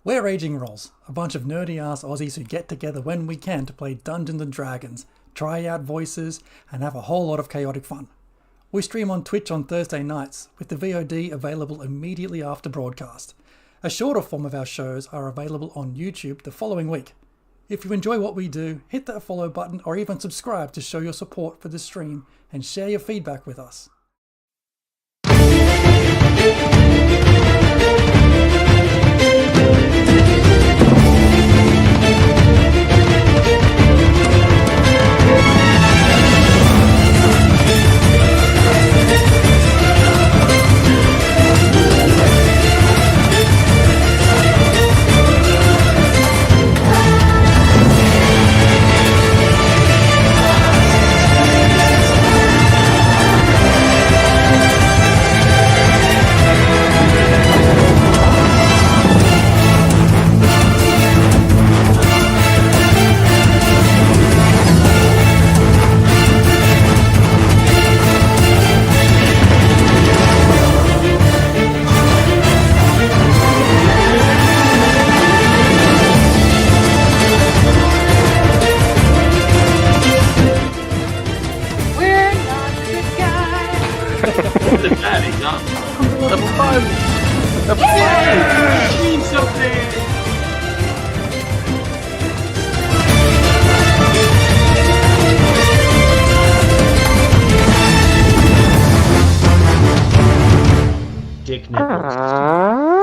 We're Raging Rolls, a bunch of nerdy-ass Aussies who get together when we can to play Dungeons & Dragons, try out voices, and have a whole lot of chaotic fun. We stream on Twitch on Thursday nights, with the VOD available immediately after broadcast. A shorter form of our shows are available on YouTube the following week. If you enjoy what we do, hit that follow button or even subscribe to show your support for the stream and share your feedback with us.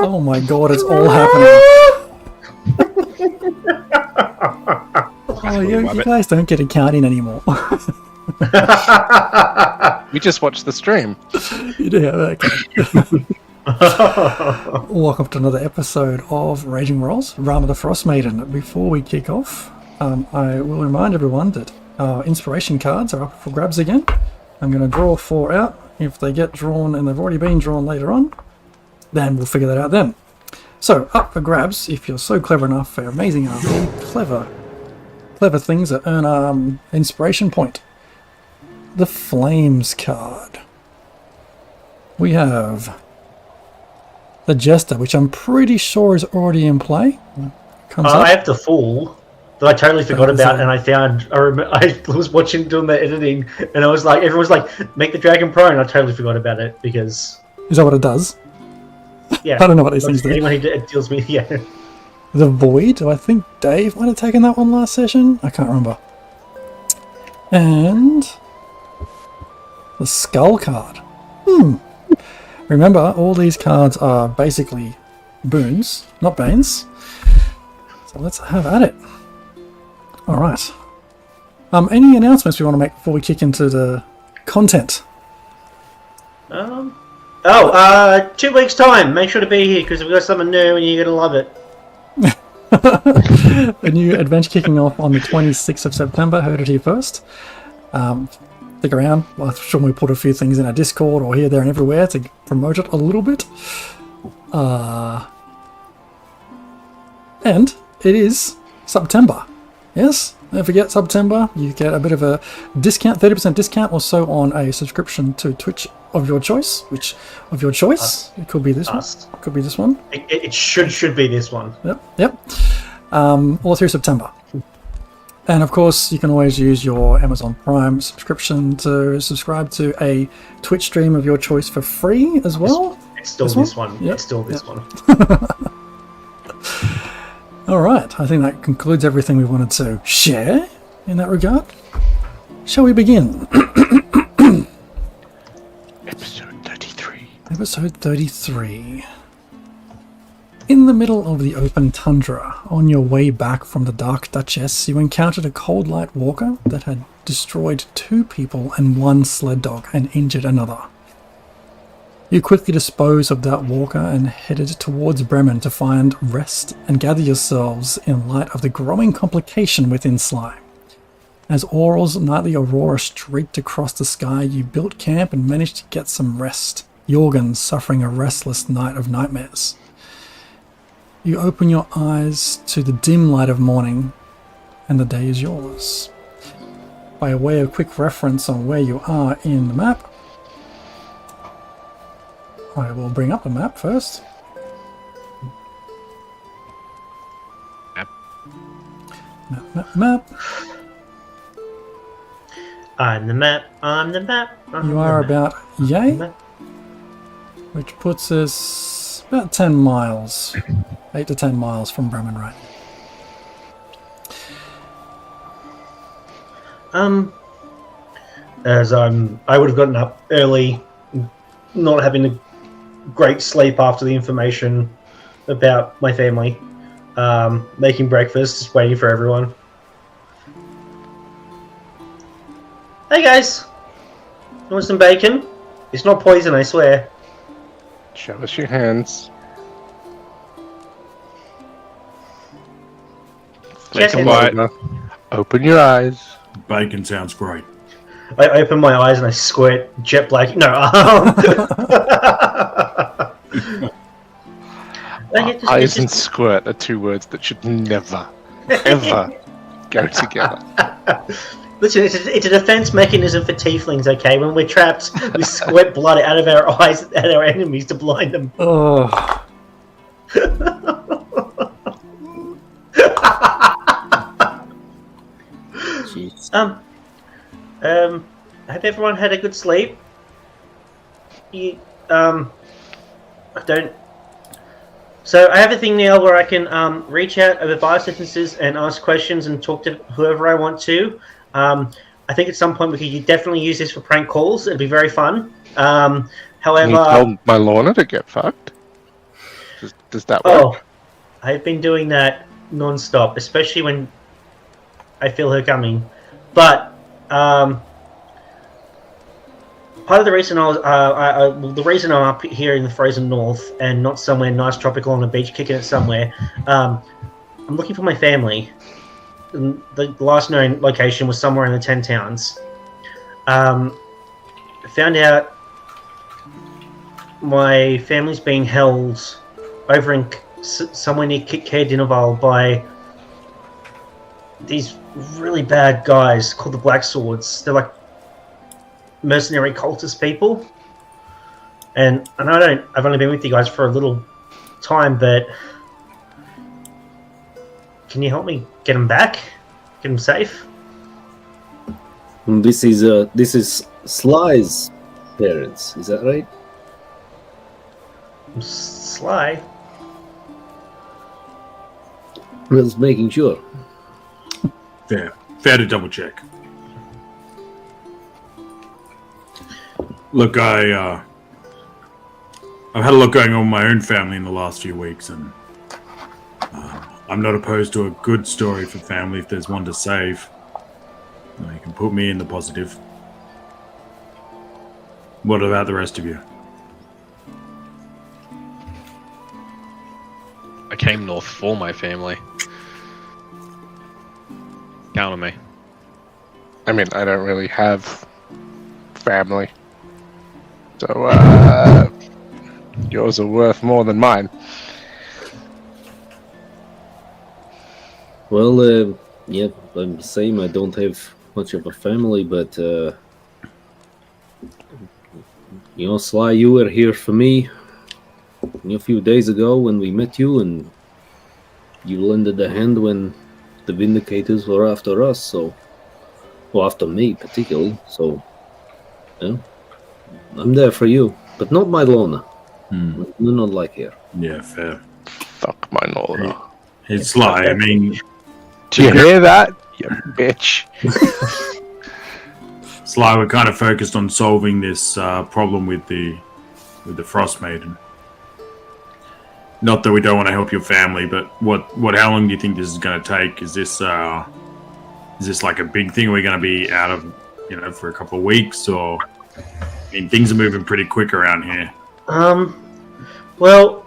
Oh my god, it's all happening. Oh, you guys don't get accounting anymore. We just watched the stream. You do, okay. Welcome to another episode of Raging Rolls, Rime the Frostmaiden. Before we kick off, I will remind everyone that our inspiration cards are up for grabs again. I'm going to draw 4 out. If they get drawn and they've already been drawn later on, then we'll figure that out then. So, up for grabs, if you're so clever enough for amazing clever things that earn inspiration point. The Flames card. We have the Jester, which I'm pretty sure is already in play. I have the Fool that I totally forgot about, and I was watching doing the editing, and I was like, everyone's like, make the Dragon prone. I totally forgot about it because. Is that what it does? Yeah. I don't know what these things do. Anyone who deals with, yeah. The Void. I think Dave might have taken that one last session. I can't remember. And the Skull card. Remember, all these cards are basically boons, not banes. So let's have at it. All right. Any announcements we want to make before we kick into the content? 2 weeks time. Make sure to be here because we've got something new and you're gonna love it. A new adventure kicking off on the 26th of September. Heard it here first. Stick around. I'm sure we put a few things in our Discord or here, there, and everywhere to promote it a little bit. And it is September. Yes, don't forget September. You get a bit of a discount, 30% discount or so on a subscription to Twitch of your choice. Which of your choice? Us. It could be this one. It could be this one. It should be this one. Yep. All through September. And of course, you can always use your Amazon Prime subscription to subscribe to a Twitch stream of your choice for free as well. It's still this one. Yep. It's still this one. All right. I think that concludes everything we wanted to share in that regard. Shall we begin? Episode 33. Episode 33. In the middle of the open tundra, on your way back from the Dark Duchess, you encountered a cold light walker that had destroyed 2 people and 1 sled dog and injured another. You quickly dispose of that walker and headed towards Bremen to find rest and gather yourselves in light of the growing complication within Sly. As Aural's nightly aurora streaked across the sky, you built camp and managed to get some rest, Jorgen suffering a restless night of nightmares. You open your eyes to the dim light of morning, and the day is yours. By way of quick reference on where you are in the map, I will bring up the map first. Map. I'm the map. I'm the map. You are about yay, Map. which puts us about 10 miles, 8 to 10 miles from Bremen, right? As I would have gotten up early, not having a great sleep after the information about my family. Making breakfast, just waiting for everyone. Hey guys, you want some bacon? It's not poison, I swear. Show us your hands. Make Check a it. bite. Open your eyes. Bacon sounds great. I open my eyes and I squirt jet black. No, Eyes and squirt are two words that should never, ever go together. Listen, it's a defense mechanism for tieflings, okay? When we're trapped, we squirt blood out of our eyes at our enemies to blind them. Oh, Jeez. Have everyone had a good sleep? I don't. So I have a thing now where I can reach out over biosentences and ask questions and talk to whoever I want to. I think at some point we could definitely use this for prank calls. It'd be very fun. Can However, you tell my Lorna to get fucked? Does that work? oh, I've been doing that non-stop, especially when I feel her coming. But part of the reason I was, the reason I'm up here in the frozen north and not somewhere nice tropical on a beach kicking it somewhere, I'm looking for my family. And the last known location was somewhere in the 10 towns. Found out my family's being held over in somewhere near Caer Dineval by these really bad guys called the Black Swords. They're like mercenary cultist people, and I've only been with you guys for a little time, but can you help me get them back, get them safe? This is Sly's parents. Is that right? Sly. Just making sure. Fair to double check. Look, I've had a lot going on with my own family in the last few weeks, and I'm not opposed to a good story for family if there's one to save. You can put me in the positive. What about the rest of you? I came north for my family. Count on me. I mean, I don't really have family. So, yours are worth more than mine. Well, yeah, I'm the same. I don't have much of a family, but Sly, you were here for me a few days ago when we met you, and you lended a hand when the Vindicators were after us, after me particularly. So, yeah, I'm there for you, but not my Lorna. We're not like here. Yeah, fair. Fuck my Lorna. It's Sly. I mean, Do you hear that? You bitch. Sly, we're kind of focused on solving this problem with the Frostmaiden. Not that we don't want to help your family, but how long do you think this is going to take? Is this like a big thing? We're going to be out of for a couple of weeks, or I mean, things are moving pretty quick around here. Well,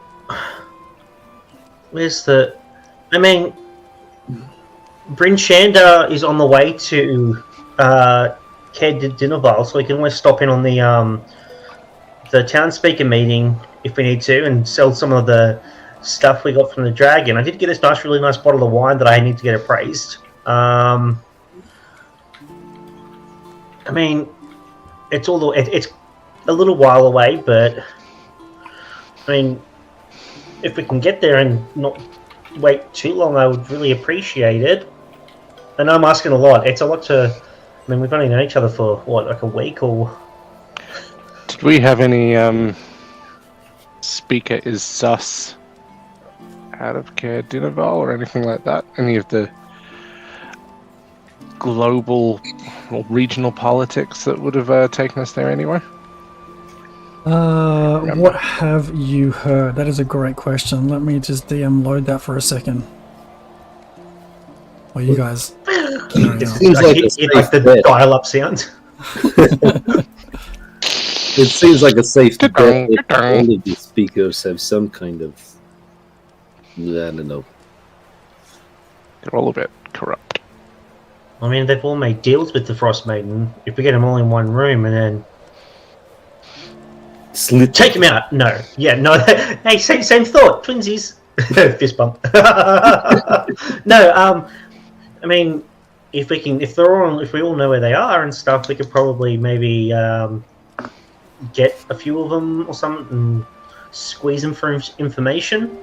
where's the? I mean, Bryn Shander is on the way to Caer Dineval, so we can always stop in on the town speaker meeting if we need to, and sell some of the stuff we got from the dragon. I did get this really nice bottle of wine that I need to get appraised. I mean, it's a little while away, but I mean, if we can get there and not wait too long, I would really appreciate it. know I'm asking a lot. It's a lot to. I mean, we've only known each other for what, like a week or. Did we have any speaker is sus out of Care Dinaval or anything like that? Any of the global or regional politics that would have taken us there anyway? What have you heard? That is a great question. Let me just DM load that for a second. Well, you guys. It seems like a safe like the bet. dial-up sound. It seems like a safe bet if all of the speakers have some kind of, I don't know. They're all a bit corrupt. I mean, they've all made deals with the Frostmaiden. If we get them all in one room and then take him out. No. Yeah, no. Hey, same thought. Twinsies. Fist bump. No, I mean, if we all know where they are and stuff, we could probably maybe get a few of them or something and squeeze them for information.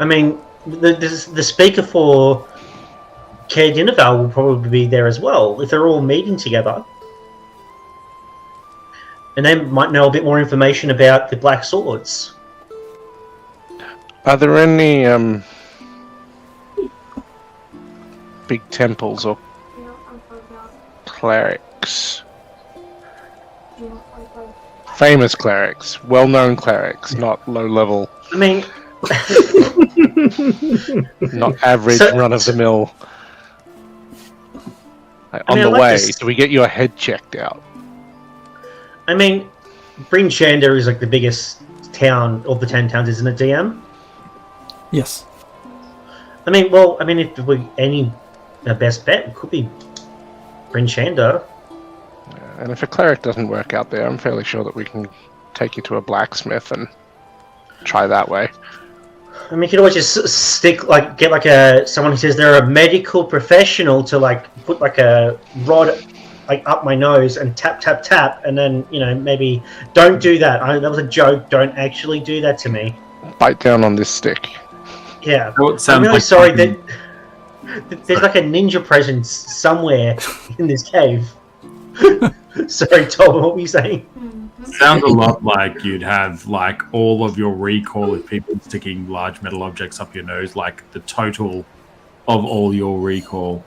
I mean, the speaker for Care Dinaval will probably be there as well if they're all meeting together. And they might know a bit more information about the Black Swords. Are there any big temples or clerics? Famous clerics, well-known clerics, not low-level, I mean, not average run-of-the-mill. On the I'd like way, to do we get your head checked out? I mean, Bryn Shander is like the biggest town of the 10 towns, isn't it, DM? Yes. I mean, if we any best bet, it could be Bryn Shander. And if a cleric doesn't work out there, I'm fairly sure that we can take you to a blacksmith and try that way. I mean, you could always just get someone who says they're a medical professional to put a rod up my nose and tap tap tap, and then maybe don't do that. That was a joke. Don't actually do that to me. Bite down on this stick. Yeah, Sounds I'm really like sorry something- that there's like a ninja presence somewhere in this cave. Sorry, Tom, what were you saying? Sounds a lot like you'd have all of your recall if people sticking large metal objects up your nose, like the total of all your recall,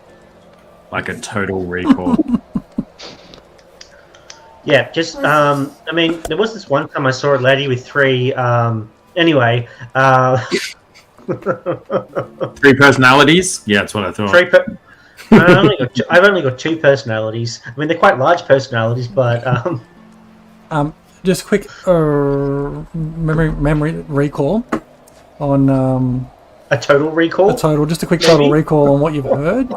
like a total recall. Yeah, just I mean, there was this one time I saw a lady with three. Anyway, 3 personalities? Yeah, that's what I thought. I've only got 2 personalities. I mean, they're quite large personalities, but Just quick memory recall on a total recall. just a quick total recall on what you've heard.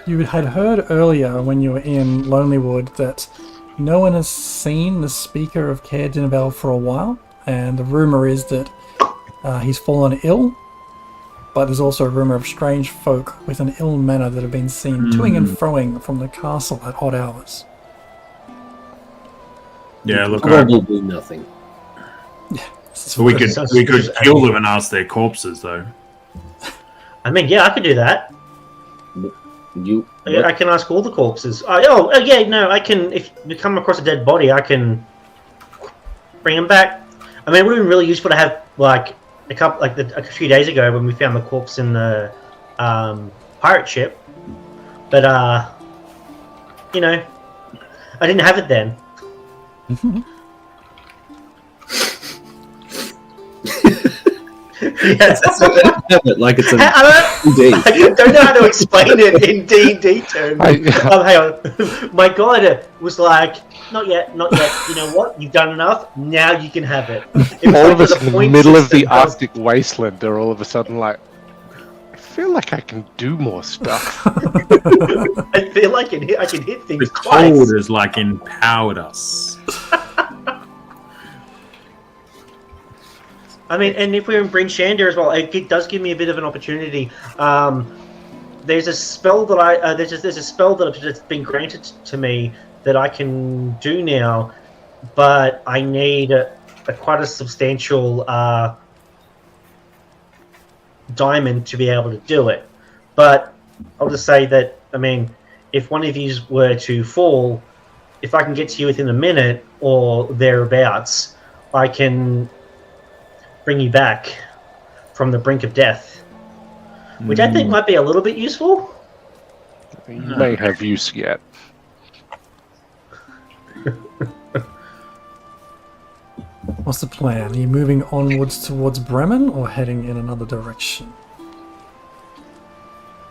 You had heard earlier when you were in Lonelywood that no one has seen the speaker of Care Dinaval for a while, and the rumor is that he's fallen ill. But there's also a rumor of strange folk with an ill manner that have been seen toing and froing from the castle at odd hours. Yeah, look, Probably nothing. so we could kill them and ask their corpses, though. I mean, yeah, I could do that. I can ask all the corpses. I can. If we come across a dead body, I can bring them back. I mean, it would have been really useful to have a few days ago when we found the corpse in the pirate ship, but I didn't have it then. Yes, Like it's a I don't know how to explain it in D&D terms. Hang on. My god was like, not yet. You know what? You've done enough. Now you can have it. All of us in the middle of the Arctic wasteland are all of a sudden like, I feel like I can do more stuff. I feel like I can hit things The twice. cold has empowered us. I mean, and if we're in Bryn Shander as well, it does give me a bit of an opportunity. There's a spell that there's a spell that's been granted to me that I can do now, but I need quite a substantial diamond to be able to do it. But I'll just say that, I mean, if one of you were to fall, if I can get to you within a minute or thereabouts, I can bring you back from the brink of death, which I think might be a little bit useful. You may have use yet. What's the plan? Are you moving onwards towards Bremen or heading in another direction?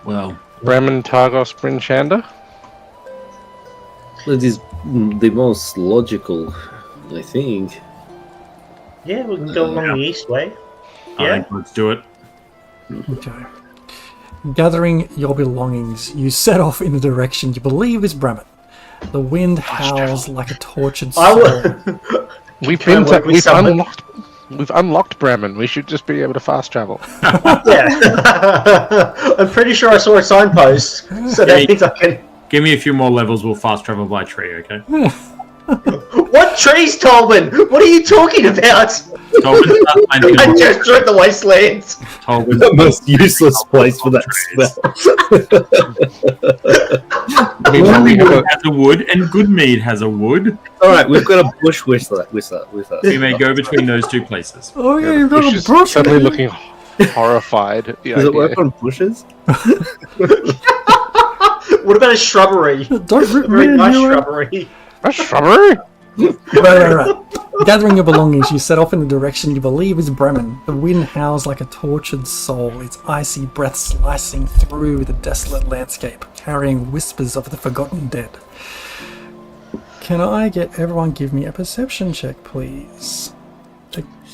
Well, Bremen, Targos, Bryn Shander? That is the most logical, I think. Yeah, we can go along the east way. I Yeah. think let's do it. Okay. Gathering your belongings, you set off in the direction you believe is Bremen. The wind howls like a tortured I soul. will. We've Can I been work with we've someone? unlocked Bremen. We should just be able to fast travel. Yeah. I'm pretty sure I saw a signpost, so that means I can. Give me a few more levels, we'll fast travel by tree, okay? What trees, Tolman? What are you talking about? Tolman, I just drew the wastelands. Tolman, The most useless place for that spell. I mean, we have Wood has a wood, and Goodmead has a wood. Alright, we've got a bush with that. We may go between those two places. Oh yeah, the you've got bush a is brush. suddenly looking horrified at the Does it idea. work on bushes? What about a shrubbery? Don't rip A very me a nice new one. shrubbery. A shrubbery? Right. Gathering your belongings, you set off in the direction you believe is Bremen. The wind howls like a tortured soul, its icy breath slicing through the desolate landscape, carrying whispers of the forgotten dead. Can I get everyone give me a perception check, please?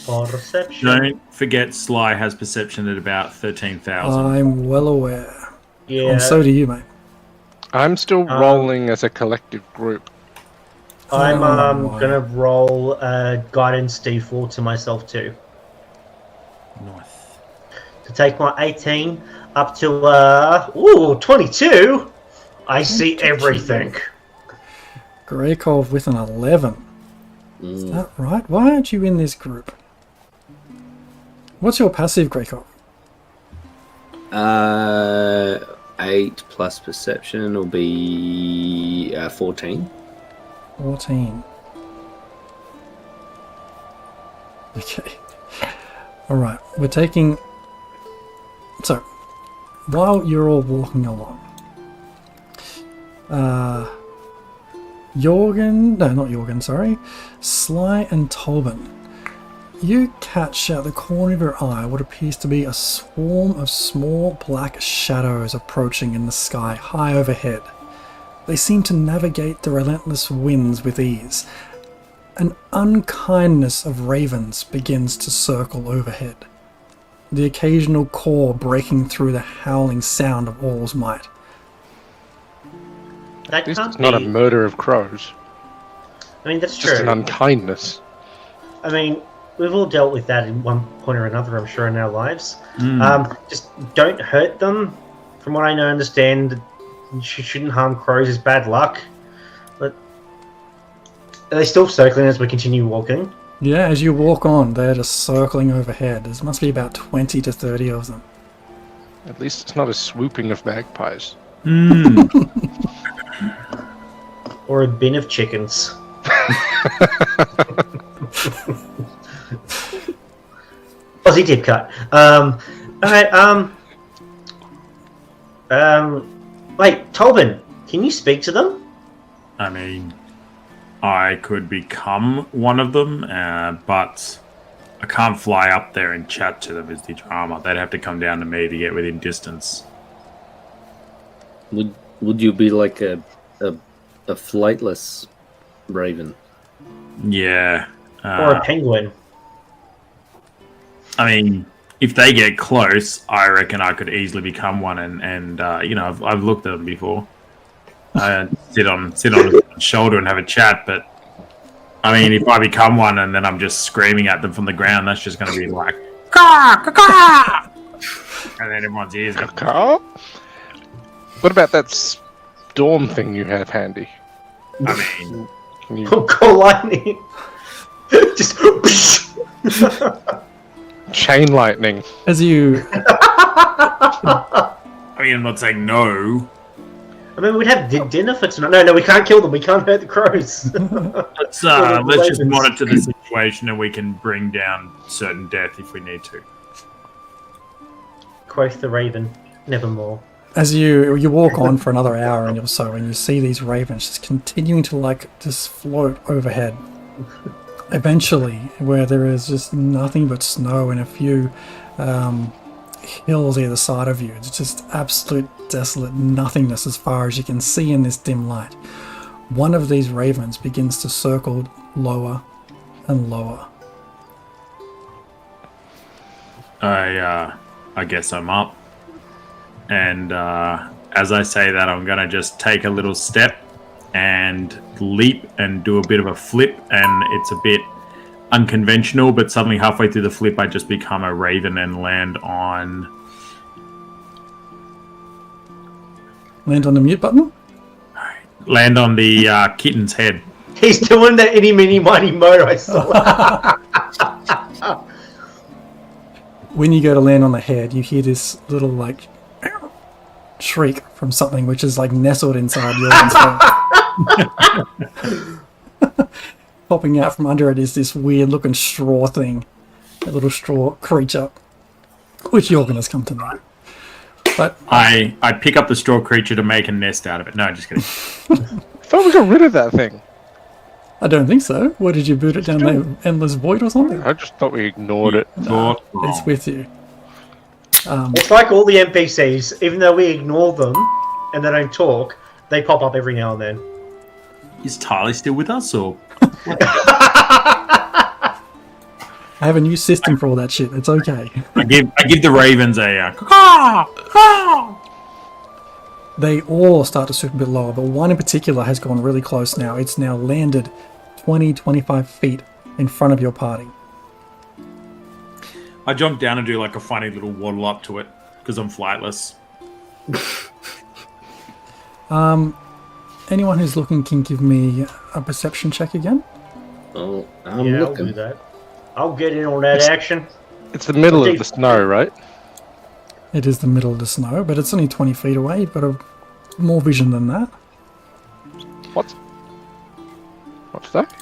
Perception. Don't forget Sly has perception at about 13,000. I'm well aware. Yeah. And so do you, mate. I'm still rolling as a collective group. I'm Oh, my. gonna roll guidance D4 to myself too, Nice. to take my 18 up to 22. I see everything. Greykov with an 11. Is that right? Why aren't you in this group? What's your passive, Greykov? 8 plus perception will be 14. 14. Okay. Alright, we're taking... So, while you're all walking along, Sly and Tolban, you catch out the corner of your eye what appears to be a swarm of small black shadows approaching in the sky high overhead. They seem to navigate the relentless winds with ease. An unkindness of ravens begins to circle overhead, the occasional caw breaking through the howling sound of all's might. That At least can't it's not a be- murder of crows. I mean, that's It's just true. an unkindness. I mean, we've all dealt with that in one point or another, I'm sure, in our lives. Just don't hurt them. From what I know, understand, you shouldn't harm crows is bad luck. But are they still circling as we continue walking? Yeah, as you walk on, they're just circling overhead. There must be about 20 to 30 of them. At least it's not a swooping of magpies. Or a bin of chickens? Aussie dip cut. Alright, wait, Tolban, can you speak to them? I mean, I could become one of them, but I can't fly up there and chat to them is the drama. They'd have to come down to me to get within distance. Would you be like a flightless raven? Yeah. Or a penguin? I mean, if they get close, I reckon I could easily become one. And you know, I've looked at them before. Sit on his shoulder and have a chat. But I mean, if I become one and then I'm just screaming at them from the ground, that's just going to be like, caw, caw, caw! And then everyone's ears go, Carl? What about that storm thing you have handy? I mean, Can you Call lightning. Just chain lightning? As you I mean, I'm not saying no. I mean, we'd have dinner for tonight. No, we can't kill them. We can't hurt the crows. Let's the let's just ravens. monitor the situation, and we can bring down certain death if we need to. Quoth the raven, nevermore. As you walk on for another hour or so, and you see these ravens just continuing to just float overhead. Eventually, where there is just nothing but snow and a few hills either side of you, it's just absolute desolate nothingness as far as you can see in this dim light. One of these ravens begins to circle lower and lower. I guess I'm up. And as I say that, I'm going to just take a little step and leap and do a bit of a flip. And it's a bit unconventional, but suddenly halfway through the flip, I just become a raven and land on the mute button. Land on the kitten's head. He's doing that itty mini mighty mo, I saw. When you go to land on the head, you hear this little shriek from something which is nestled inside your throat. Popping out from under it is this weird looking straw thing, a little straw creature, which Jorgen has come to know. But I pick up the straw creature to make a nest out of it. No, just kidding. I thought we got rid of that thing. I don't think so. What, did you boot it down the endless void or something? I just thought we ignored it. It's with you. It's like all the NPCs, even though we ignore them and they don't talk, they pop up every now and then. Is Tyler still with us, or? I have a new system for all that shit. It's okay. I give the ravens a They all start to swoop a bit lower, but one in particular has gone really close now. It's now landed 20-25 feet in front of your party. I jump down and do a funny little waddle up to it because I'm flightless. Anyone who's looking can give me a perception check again. Oh, I'm I'll do looking. that. I'll get in on that action. It's the middle of the snow, right? It is the middle of the snow, but it's only 20 feet away. You've got more vision than that. What's that?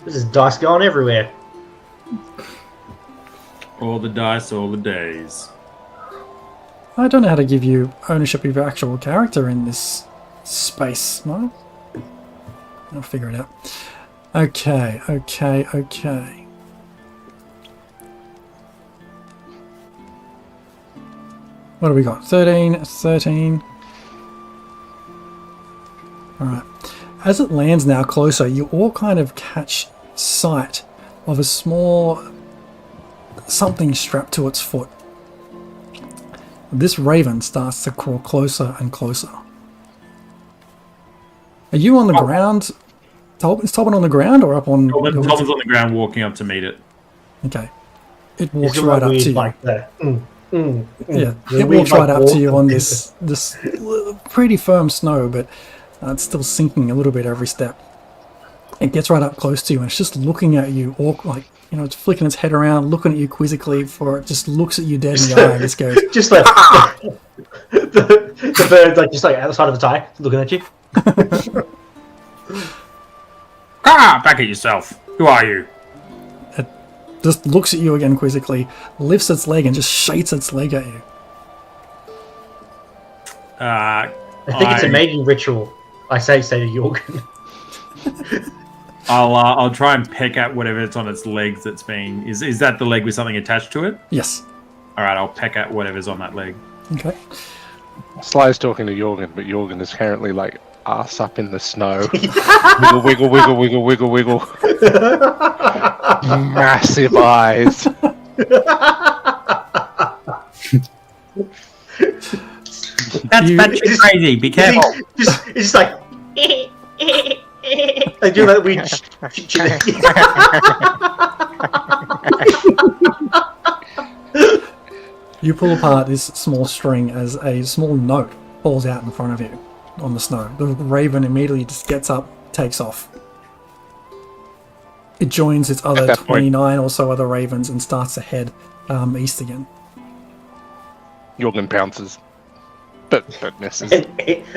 This is dice going everywhere. All the dice, all the days. I don't know how to give you ownership of your actual character in this space, no? I'll figure it out. Okay. What do we got? 13. Alright. As it lands now closer, you all kind of catch sight of a small something strapped to its foot. This raven starts to crawl closer and closer. Are you on the ground? Is Tobin on the ground or up on... Tobin's on the ground walking up to meet it. Okay. It walks right up to you. Like that. Yeah, it walks right up to you on this pretty firm snow, but it's still sinking a little bit every step. It gets right up close to you and it's just looking at you, it's flicking its head around, looking at you quizzically before it just looks at you dead in the eye and just goes... Just like... the bird, just at the side of the tie, looking at you. Back at yourself. Who are you? It just looks at you again quizzically, lifts its leg and just shakes its leg at you. I think it's a mating ritual. I say to Jorgen. I'll try and peck at whatever it's on its legs that's being... Is that the leg with something attached to it? Yes. Alright, I'll peck at whatever's on that leg. Okay. Sly's talking to Jorgen, but Jorgen is currently ass up in the snow. Wiggle, wiggle, wiggle, wiggle, wiggle, wiggle. Massive eyes. That's crazy. Be careful. It's just like... I do that weird... You pull apart this small string as a small note falls out in front of you on the snow. The raven immediately just gets up, takes off. It joins its other that point- 29 or so other ravens and starts to head east again. Jorgen pounces, but misses. And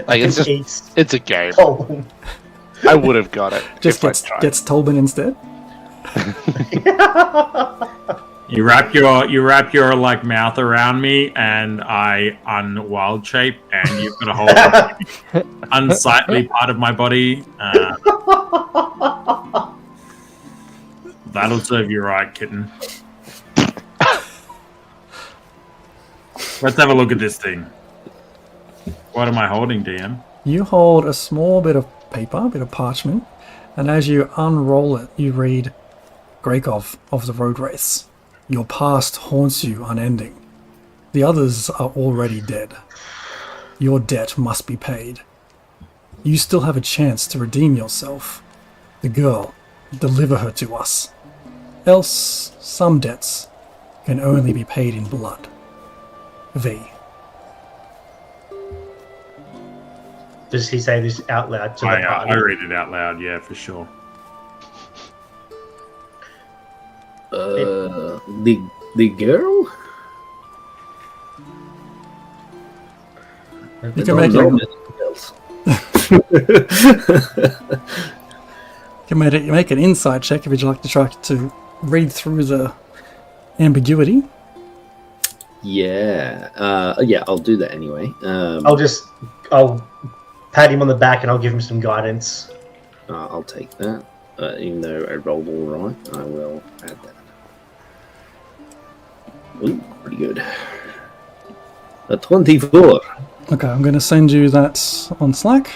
It's just- eats It's a game. Tolbin. I would have got it. Just if I gets tried. gets Tolbin instead. You wrap your like mouth around me, and I unwild shape, and you've got a whole unsightly part of my body. That'll serve you right, kitten. Let's have a look at this thing. What am I holding, DM? You hold a small bit of paper, a bit of parchment, and as you unroll it, you read Grakov of the Road Race. Your past haunts you unending. The others are already dead. Your debt must be paid. You still have a chance to redeem yourself. The girl, deliver her to us. Else, some debts can only be paid in blood. V. Does he say this out loud to the I party? read it out loud, yeah, for sure. The girl? You can make it. You can make an insight check if you'd like to try to read through the ambiguity. Yeah. Yeah, I'll do that anyway. I'll pat him on the back and I'll give him some guidance. I'll take that. Even though I rolled all right, I will add that. Ooh, pretty good. A 24. Okay, I'm going to send you that on Slack.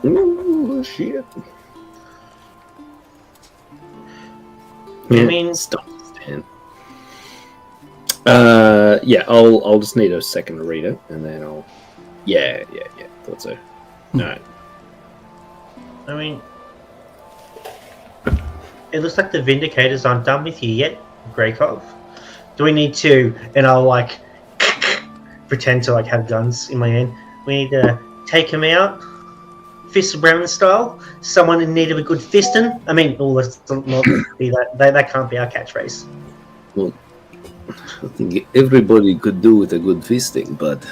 Ooh, shit. I mean- stop. Yeah, I'll just need a second to read it, and then I'll. Yeah. Thought so. No. I mean, it looks like the Vindicators aren't done with you yet, Grakov. Do we need to? And I'll like pretend to like have guns in my hand. We need to take him out, fist of Bremen style. Someone in need of a good fisting. I mean, let's not be that. That can't be our catchphrase. Well, I think everybody could do with a good fisting, but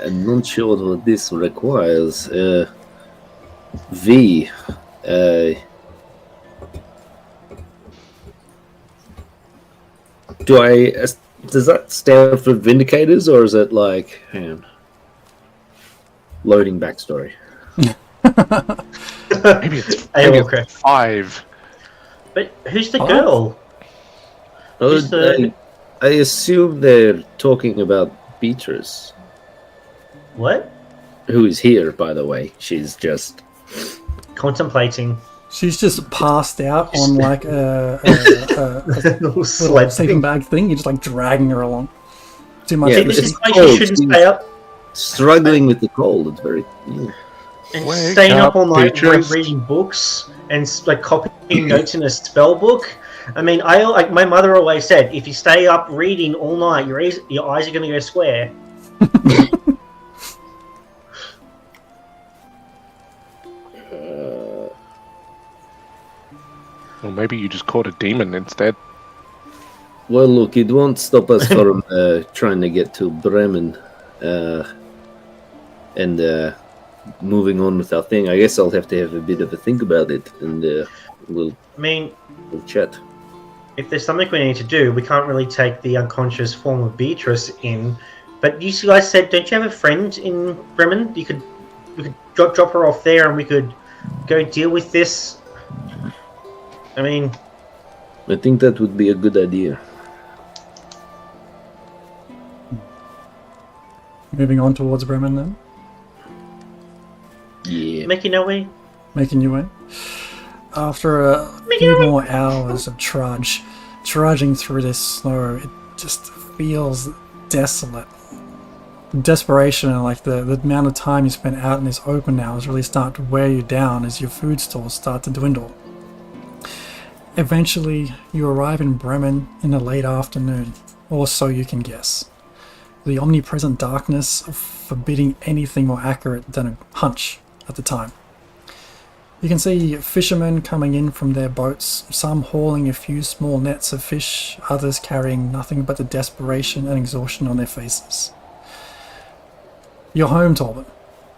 I'm not sure what this requires. V. Does that stand for Vindicators, or is it like, hang on, loading backstory? Maybe it's Okay. 5. But who's the Oh. girl? Who's the- I assume they're talking about Beatrice, What? who is here, by the way. She's just Contemplating. She's just passed out on like a Little little sled sleeping thing. bag thing. You're just like dragging her along. Too much. Yeah, See, for this the is sheep. why cold. she shouldn't stay up struggling with the cold. It's very. Yeah. and Wake staying up up, all night Beatrice. reading books and like copying notes in a spell book. I mean, I like my mother always said, if you stay up reading all night, your eyes are going to go square. Or maybe you just caught a demon instead. Well, look, it won't stop us from trying to get to Bremen and moving on with our thing. I guess I'll have to have a bit of a think about it, and we'll I mean, chat. if there's something we need to do, we can't really take the unconscious form of Beatrice in. But you guys said, don't you have a friend in Bremen? We could drop her off there, and we could go deal with this. I mean, I think that would be a good idea. Moving on towards Bremen then. Yeah. making our way. Making your way. After a few more hours of trudging through this snow, it just feels desolate. Desperation and like the amount of time you spent out in this open now is really starting to wear you down as your food stores start to dwindle. Eventually, you arrive in Bremen in the late afternoon, or so you can guess. The omnipresent darkness forbidding anything more accurate than a hunch at the time. You can see fishermen coming in from their boats, some hauling a few small nets of fish, others carrying nothing but the desperation and exhaustion on their faces. You're home, Torben.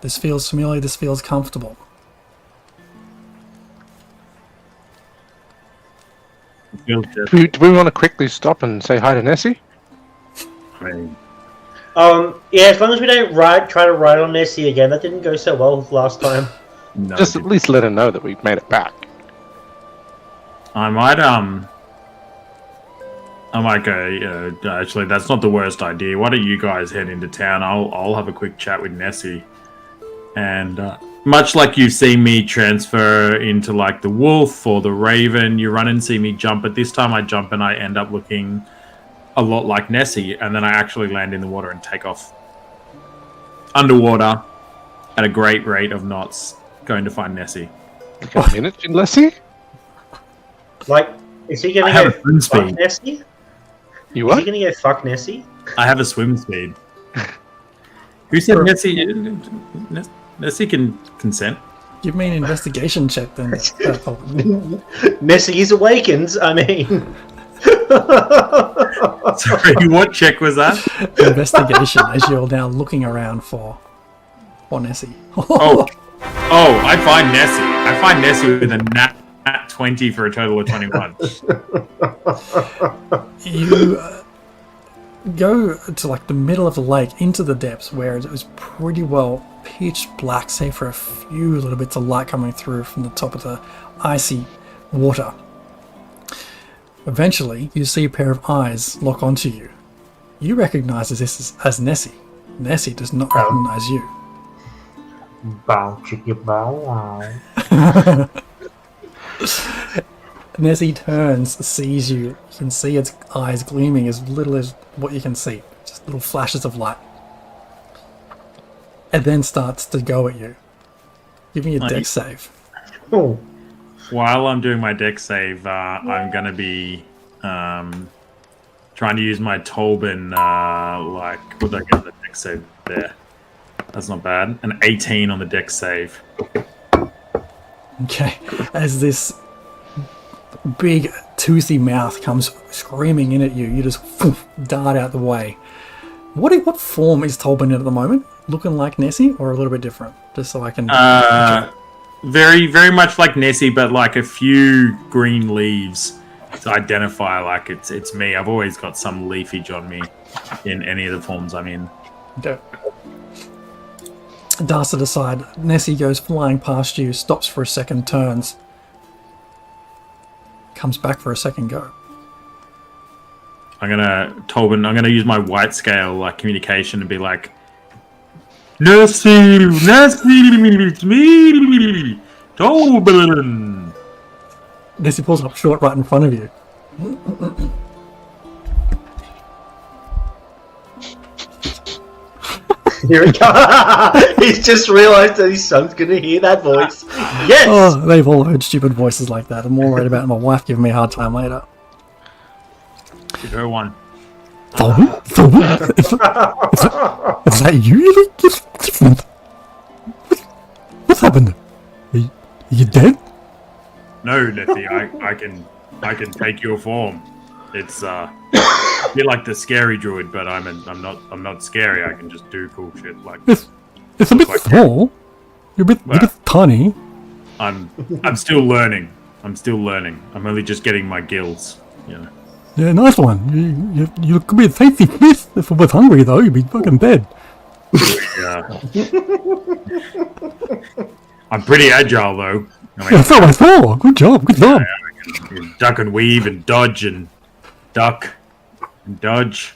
This feels familiar, this feels comfortable. Do we want to quickly stop and say hi to Nessie? I mean, Yeah, as long as we don't try to ride on Nessie again. That didn't go so well last time. no, Just at least let her know that we've made it back. I might go. Actually, that's not the worst idea. Why don't you guys head into town? I'll have a quick chat with Nessie, and much like you've seen me transfer into like the wolf or the raven, you run and see me jump. But this time I jump and I end up looking a lot like Nessie, and then I actually land in the water and take off underwater at a great rate of knots, going to find Nessie. Like a minute, Nessie? Like, is he going I to have go a swim fuck speed. Nessie? You Is he what? going to go fuck Nessie? I have a swim speed. Who said Nessie? Nessie can consent. Give me an investigation check then. Torben. Nessie is awakened, I mean. Sorry, what check was that? Investigation as you're now looking around for Nessie. Oh, I find Nessie. I find Nessie with a nat 20 for a total of 21. You go to like the middle of the lake into the depths where it was pretty well pitch black, save for a few little bits of light coming through from the top of the icy water. Eventually, you see a pair of eyes lock onto you. You recognize this as Nessie. Nessie does not recognize you. Bow, chicka, bow, wow. Nessie turns, sees you. You can see its eyes gleaming as little as what you can see. Just little flashes of light. And then starts to go at you. Give me a dex save. Oh. While I'm doing my deck save, I'm going to be trying to use my Tobin, what did I get on the deck save there? That's not bad. An 18 on the deck save. Okay. As this big toothy mouth comes screaming in at you, you just dart out the way. What form is Tolbin in at the moment? Looking like Nessie or a little bit different? Just so I can... Very, very much like Nessie, but like a few green leaves to identify like it's me. I've always got some leafage on me in any of the forms I'm in. Okay. Darts it aside. Nessie goes flying past you, stops for a second, turns. Comes back for a second go. I'm gonna use my white scale like communication and be like, Nessie, it's me, Tobin. Nessie pulls up short right in front of you. Here it comes. He's just realised that his son's going to hear that voice. Yes! Oh, they've all heard stupid voices like that. I'm more worried about my wife giving me a hard time later. Give her one. Tolbin? Is that you? What's happened? Are you dead? No, Nessie, I can take your form. It's you're like the scary druid, but I'm not scary. I can just do cool shit like It's a bit like small. You're a bit tiny. I'm still learning. I'm only just getting my gills. You know. Yeah, nice one. You could be a tasty fish. If I was hungry though, you'd be fucking dead. Yeah. I'm pretty agile though. I mean, Yeah, so I saw. Good job. I can duck and weave and dodge and duck and dodge.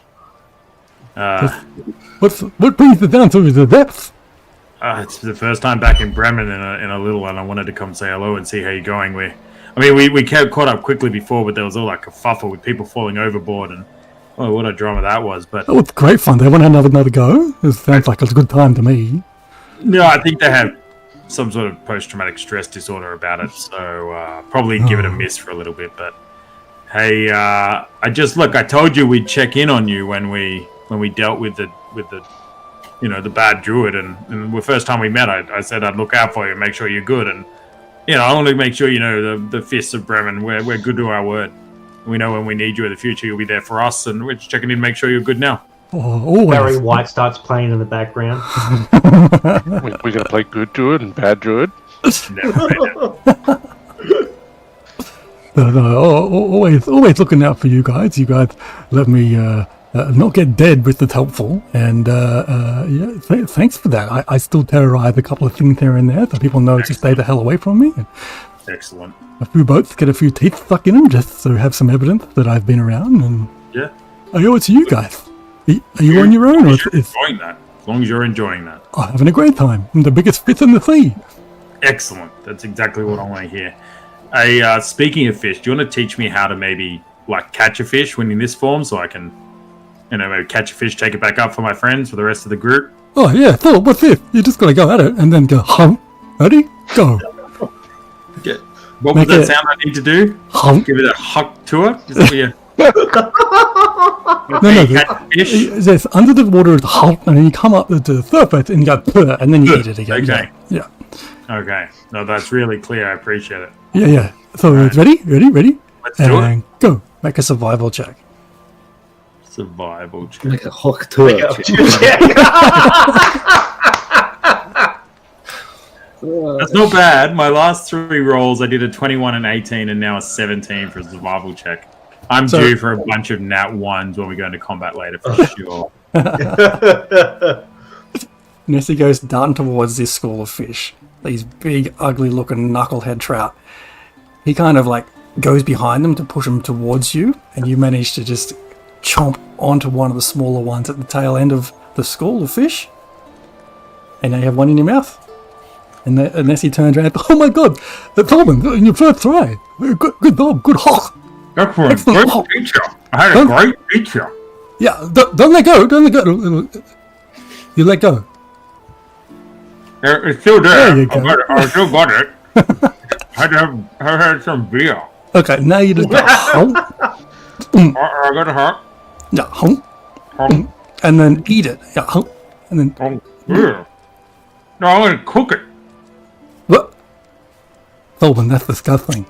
What brings it down to the depths? It's the first time back in Bremen in a little, and I wanted to come say hello and see how you're going. We caught up quickly before, but there was all like a kerfuffle with people falling overboard, and what a drama that was. But That was great fun. They want to have another go. It sounds like it was a good time to me. no, I think they have some sort of post-traumatic stress disorder about it, so probably give it a miss for a little bit. But hey, I told you we'd check in on you when we dealt with the the bad druid, and the first time we met, I said I'd look out for you and make sure you're good, and I want to make sure you know the fists of Bremen. We're good to our word. We know when we need you in the future, you'll be there for us, and we're just checking in to make sure you're good now. Oh, always. Barry White starts playing in the background. We're gonna play good druid and bad druid. Always looking out for you guys. You guys let me not get dead with the helpful, and thanks for that. I still terrorize a couple of things here and there, so people know to stay the hell away from me. Excellent. A few boats get a few teeth stuck in them, just so we have some evidence that I've been around. And Yeah. I owe it to you guys. Are you on your own, or is Enjoying that. As long as you're enjoying that. having a great time? I'm the biggest fish in the sea. Excellent. That's exactly what I want to hear. Speaking of fish, do you want to teach me how to maybe catch a fish when in this form, so I can, maybe catch a fish, take it back up for my friends, for the rest of the group? Oh yeah, so what's this? You just gotta go at it and then go hum. Ready? Go. What Make was that it- sound I need to do? Hum. Give it a huck to it? Is that what you... No, catch a fish? It says under the water is hum, and then you come up to the surface and you go "Puh," and then you eat it again. Okay. Yeah. Okay. No, that's really clear. I appreciate it. Yeah. So ready? Let's do it. And go. Make a survival check. Survival check. Like a hawk to it. That's not bad. My last 3 rolls, I did a 21 and 18, and now a 17 for a survival check. I'm So- due for a bunch of nat 1s when we go into combat later, for sure. Nessie goes down towards this school of fish. These big, ugly-looking knucklehead trout. He kind of goes behind them to push them towards you, and you manage to just chomp onto one of the smaller ones at the tail end of the school of fish. And now you have one in your mouth. And Nessie turns around. Oh my God, Tolman, in your first try. Good job, good hawk. Excellent. Excellent. Great picture. I had a great picture. Yeah, don't let go. Don't let go. You let go. It's still there. There you go. I still got it. I had some beer. Okay, now you just go. Hum. I got a heart. Yeah, hum. And then eat it. Yeah, hum. And then Yeah. No, I'm going to cook it. what? Tolman, that's disgusting.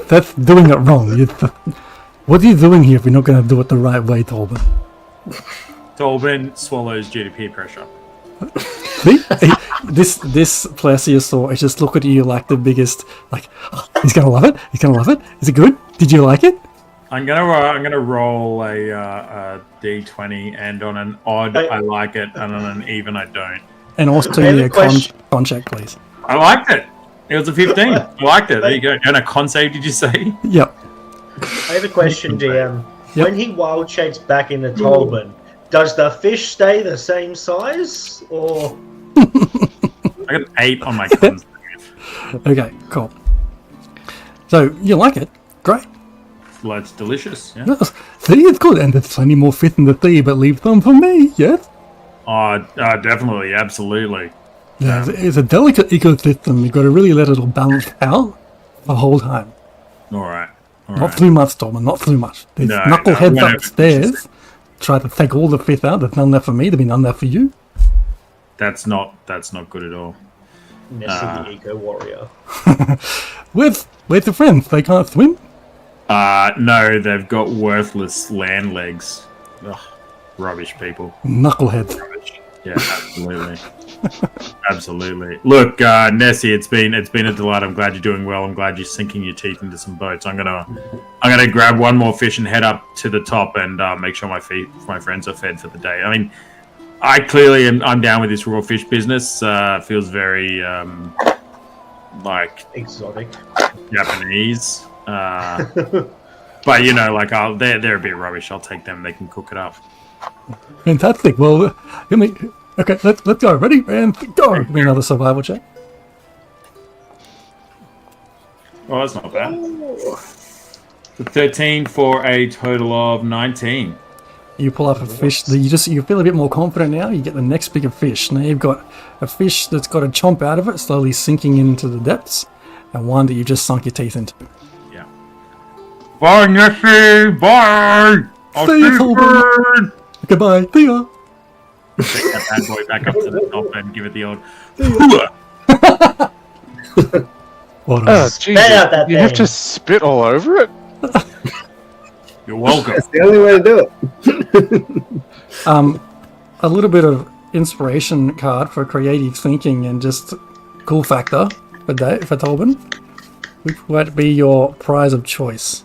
That's doing it wrong. What are you doing here if you're not going to do it the right way, Tolman? Tolben swallows GDP pressure. See? This plesiosaur is just looking at you like the biggest, he's going to love it? He's going to love it? Is it good? Did you like it? I'm gonna roll a d20, and on an odd I like it, and on an even I don't. And also I have need a a question. con check, please. I liked it. It was a 15. I liked it. There you go. And a con save, did you say? Yep. I have a question, DM. Yep. When he wild shapes back into Tolman, does the fish stay the same size, or I got an 8 on my con save. Okay, cool. So, you like it? Great. Well, it's delicious. Yeah. See, it's good, and there's plenty more fish in the sea, but leave some for me, yes? Definitely, absolutely. Yeah, it's a delicate ecosystem. You've got to really let it all balance out the whole time. All right. Not too much, Stormer, not too much. There's No, knuckleheads whenever- upstairs. Try to take all the fish out. There's none there for me. There'll be none there for you. That's not good at all. Nessie the Eco Warrior? Where's your friends? They can't swim? No, they've got worthless land legs. Ugh, rubbish people. Knuckleheads. Rubbish. Yeah, absolutely. Absolutely. Look, Nessie, it's been a delight. I'm glad you're doing well. I'm glad you're sinking your teeth into some boats. I'm gonna grab one more fish and head up to the top and make sure my friends are fed for the day. I mean, I clearly I'm down with this raw fish business. Feels very Exotic. Uh, Japanese. but they're a bit rubbish. I'll take them. They can cook it up. Fantastic. Well, okay, let's go. Ready? And go. Give me another survival check. Oh, that's not bad. 13 for a total of 19. You pull up a fish that you feel a bit more confident now. You get the next bigger fish. Now you've got a fish that's got a chomp out of it, slowly sinking into the depths, and one that you've just sunk your teeth into. Yeah. Bye, Nessie. Bye. I'll See you, see you Tolman. soon. Goodbye. See ya. take that bad boy back up to the top and give it the old. What Oh, a Jesus. out that You have thing. to spit all over it? You're welcome. That's the only way to do it. a little bit of inspiration card for creative thinking and just cool factor for Tobin. Which would be your prize of choice?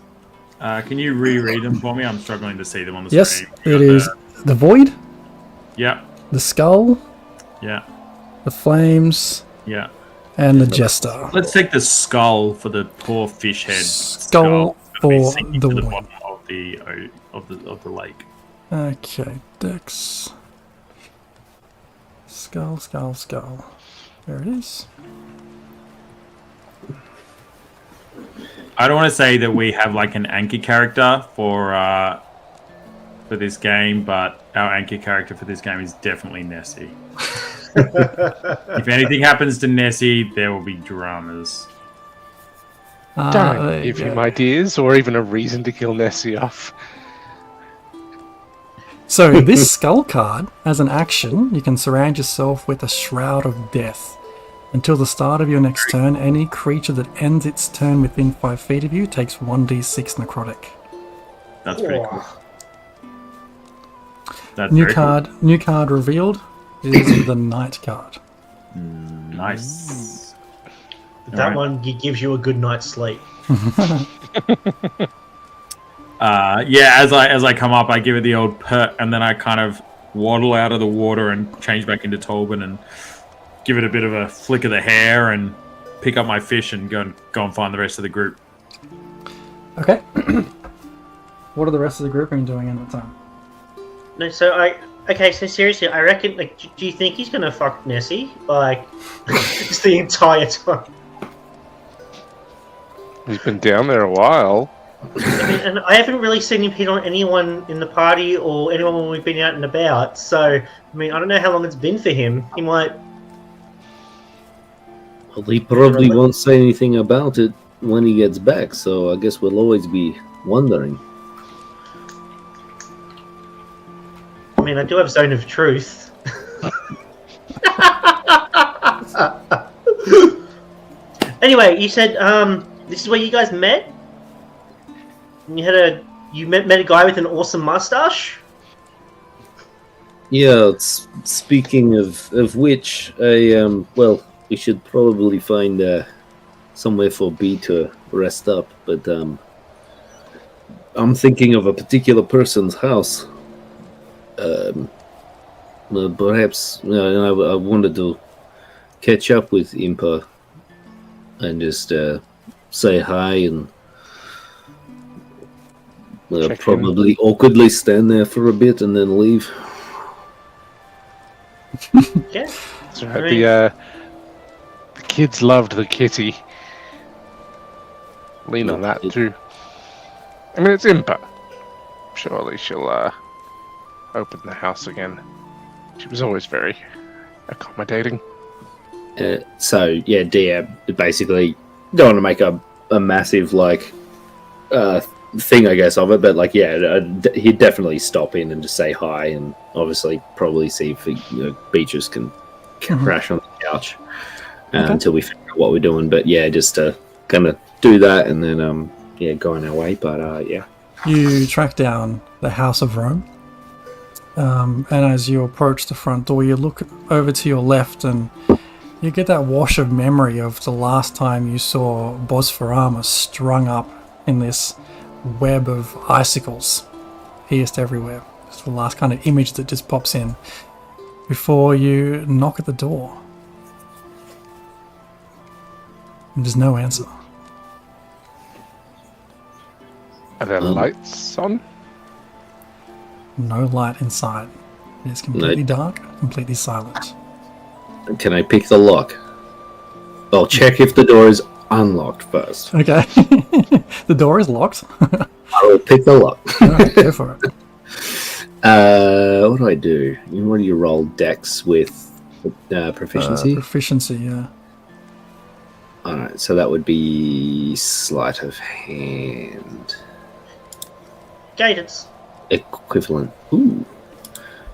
Can you reread them for me? I'm struggling to see them on the Yes, screen. it is the Void, Yeah, the Skull, yeah, the Flames, yeah. and the Jester. Let's take the skull for the poor fish head. Skull That'll be for sinking the to the win. bottom of the lake. Okay, Dex. Skull. There it is. I don't want to say that we have like an anchor character for this game, but our anchor character for this game is definitely Nessie. If anything happens to Nessie, there will be dramas. There Don't you give go. him ideas or even a reason to kill Nessie off. So this skull card, as an action, you can surround yourself with a shroud of death. Until the start of your next turn, any creature that ends its turn within 5 feet of you takes 1d6 necrotic. That's pretty cool. That's New very card revealed is the Knight card. cool. Nice. That Alright. one gives you a good night's sleep. Yeah, as I come up, I give it the old pert, and then I kind of waddle out of the water and change back into Tobin and give it a bit of a flick of the hair and pick up my fish and go and find the rest of the group. Okay. What are the rest of the group been doing in that time? No, so so seriously, I reckon. Like, do you think he's gonna fuck Nessie? Like, just the entire time. He's been down there a while. I mean, and I haven't really seen him hit on anyone in the party or anyone when we've been out and about. So, I mean, I don't know how long it's been for him. He might. Well, he probably won't say anything about it when he gets back, so I guess we'll always be wondering. I mean, I do have Zone of Truth. Anyway, you said this is where you guys met. And you met a guy with an awesome mustache. Yeah, speaking of which, well, we should probably find somewhere for B to rest up, but I'm thinking of a particular person's house. Perhaps I wanted to catch up with Impa and just say hi and Check in. probably awkwardly stand there for a bit and then leave. Yeah. That's right. The kids loved the kitty. Lean on that too. I mean, it's Impa. Surely she'll open the house again. She was always very accommodating. So yeah, Dia basically don't want to make a massive thing, I guess, of it, but he'd definitely stop in and just say hi, and obviously probably see if Beatrice can crash on the couch until we figure out what we're doing. But yeah, just to kind of do that and then go on our way. But yeah, You track down the House of Rome, and as you approach the front door, you look over to your left and you get that wash of memory of the last time you saw Bosphorama strung up in this web of icicles pierced everywhere. It's the last kind of image that just pops in before you knock at the door. And there's no answer. Are there lights on? No light inside. It's completely dark, completely silent. can I pick the lock? I'll check if the door is unlocked first. Okay. The door is locked. I will pick the lock. Alright, go for it. What do I do? What do you roll? Dex with proficiency? Proficiency, yeah. Alright, so that would be sleight of hand. Guidance. Equivalent. Ooh.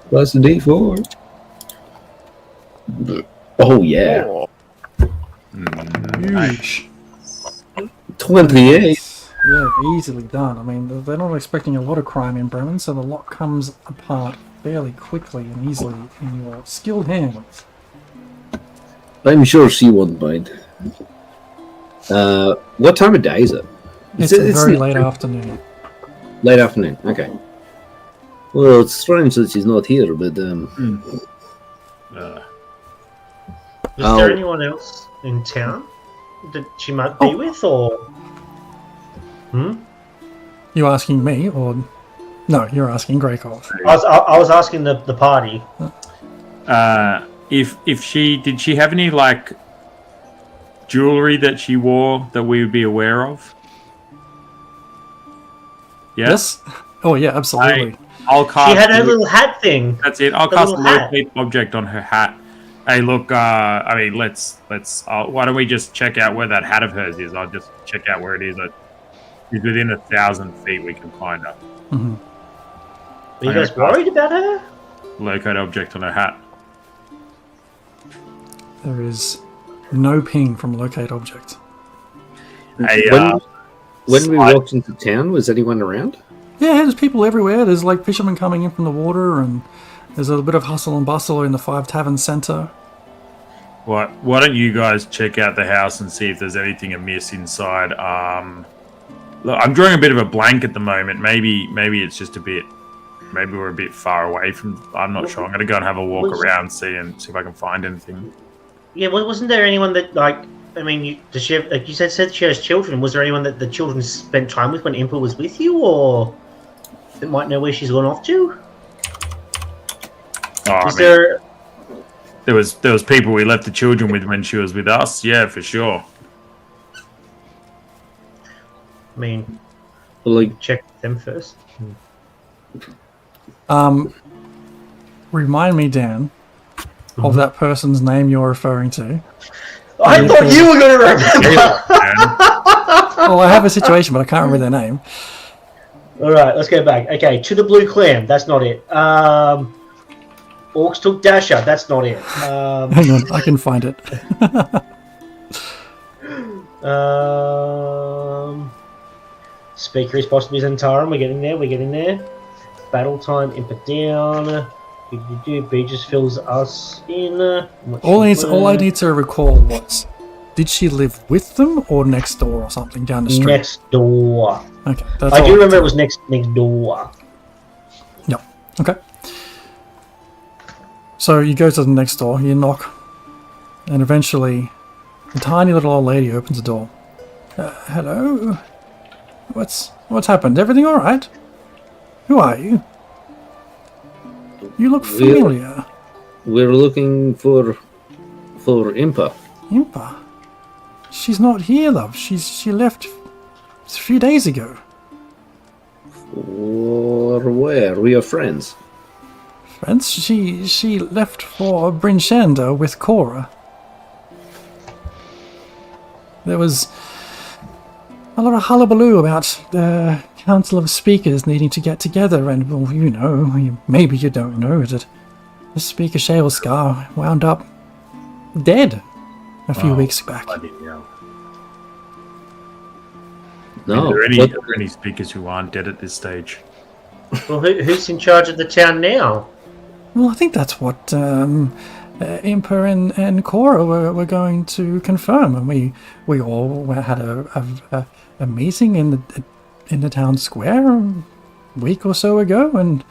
Plus a d4. Oh yeah, Huge. 28. Yeah, easily done. I mean, they're not expecting a lot of crime in Bremen, so the lock comes apart fairly quickly and easily in your skilled hands. I'm sure she won't mind. What time of day is it? It's a very late afternoon. Late afternoon. Okay. Well, it's strange that she's not here, but Is Oh. there anyone else in town that she might be with, or? You asking me, or no? You're asking Greykov. I was asking the party. If she have any like jewelry that she wore that we would be aware of? Yes. Oh yeah, absolutely. I'll cast. She had her little hat thing. That's it. I'll the cast a little hat. locate object on her hat. Hey, look. I mean, let's. Why don't we just check out where that hat of hers is? I'll just check out where it is. She's within 1,000 feet. We can find her. Hmm. Are you guys worried about her? Locate object on her hat. There is no ping from locate object. Hey, when we walked into town, was anyone around? Yeah, there's people everywhere. There's like fishermen coming in from the water, and there's a bit of hustle and bustle in the Five Tavern Centre. Why don't you guys check out the house and see if there's anything amiss inside? Look, I'm drawing a bit of a blank at the moment. Maybe it's just a bit. Maybe we're a bit far away from. I'm not sure. I'm going to go and have a walk around, see if I can find anything. Yeah, wasn't there anyone that like? I mean, does she have, like you said she has children. Was there anyone that the children spent time with when Impa was with you, or that might know where she's gone off to? There was people we left the children with when she was with us. Yeah, for sure. I mean, Like, check them first. Remind me, Dan, of that person's name you're referring to. I thought you were going to remember. Oh, I have a situation, but I can't remember their name. All right, let's go back. Okay, to the Blue Clam. That's not it. Orcs took Dasher. That's not it. Hang on, I can find it. Speaker is possibly Zentarum. We're getting there. Battle time, Impa down. B just fills us in. All I need to recall was, did she live with them or next door or something down the street? Next door. Okay, that's I all do I remember need it was next door. to- Yep. Okay. So you go to the next door, you knock, and eventually, a tiny little old lady opens the door. Hello. What's happened? Everything all right? Who are you? You look familiar. we're looking for Impa. Impa. She's not here, love. She left a few days ago. Or where? We are friends. Friends, she left for Brinchanda with Cora. There was a lot of hullabaloo about the Council of Speakers needing to get together, and, well, you know, maybe you don't know that the Speaker Shalescar wound up dead a few weeks back. Bloody hell. No. Are what- there any speakers who aren't dead at this stage? Well, who's in charge of the town now? Well, I think that's what Impa and Cora were going to confirm, and we all had a meeting in the town square a week or so ago, and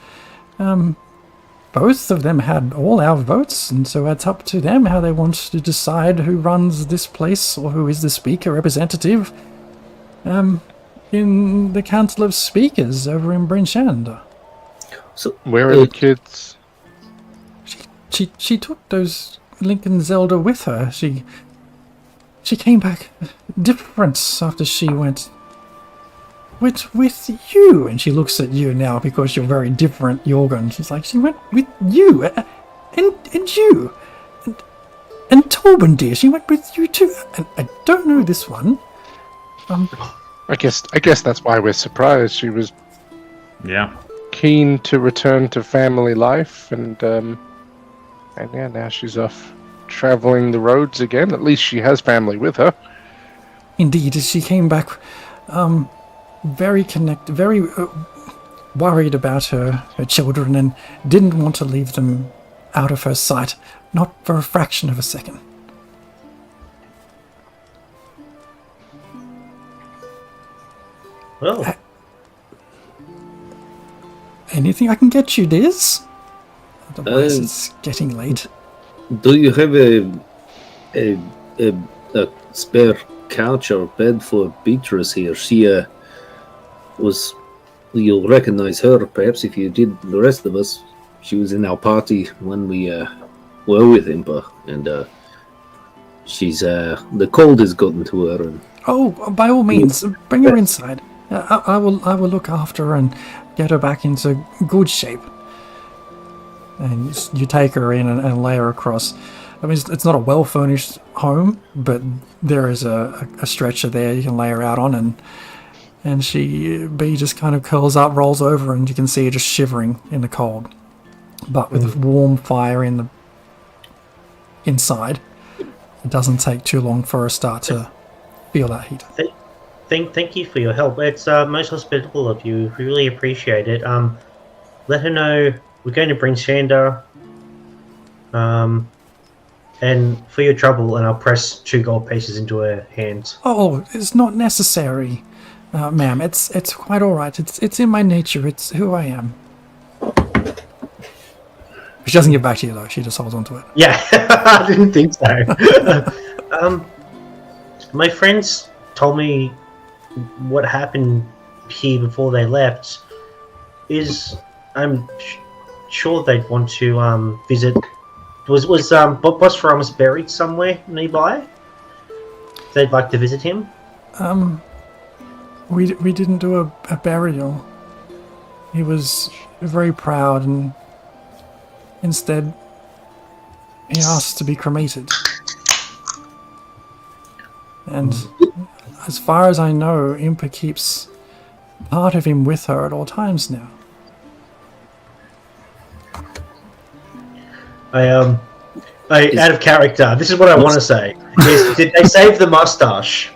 both of them had all our votes, and so it's up to them how they want to decide who runs this place or who is the speaker representative in the Council of Speakers over in Brinchanda. So, Where are the kids? She took those Lincoln Zelda with her. She came back different after she went with you, and she looks at you now because you're very different, Jorgen. She's like, she went with you, and you, and Tobin, dear. She went with you too. And I don't know this one. I guess that's why we're surprised. She was Yeah. keen to return to family life, and yeah, now she's off traveling the roads again. At least she has family with her. Indeed, she came back very worried about her children and didn't want to leave them out of her sight, not for a fraction of a second. Well, Anything I can get you, Diz? Otherwise, it's getting late. Do you have a spare couch or bed for Beatrice here? She was. You'll recognize her, perhaps, if you did the rest of us. She was in our party when we were with Impa, and she's the cold has gotten to her. And Oh, by all means, bring her inside. I will look after her and get her back into good shape. And you take her in and lay her across. I mean, it's not a well-furnished home, but there is a stretcher there you can lay her out on, and Bee just kind of curls up, rolls over, and you can see her just shivering in the cold. But with a warm fire inside, it doesn't take too long for her to start to feel that heat. thank you for your help. It's most hospitable of you. We really appreciate it. Let her know we're going to bring Shanda. And for your trouble, and I'll press 2 gold pieces into her hands. Oh, it's not necessary, ma'am. It's quite all right. It's in my nature. It's who I am. She doesn't give back to you though. She just holds on to it. Yeah, I didn't think so. My friends told me what happened here before they left. I'm sure they'd want to visit. Was Boss Ramos buried somewhere nearby? They'd like to visit him. We didn't do a burial. He was very proud, and instead he asked to be cremated. And as far as I know, Impa keeps part of him with her at all times now. I out of character. This is what I want to say. Is, did they save the mustache?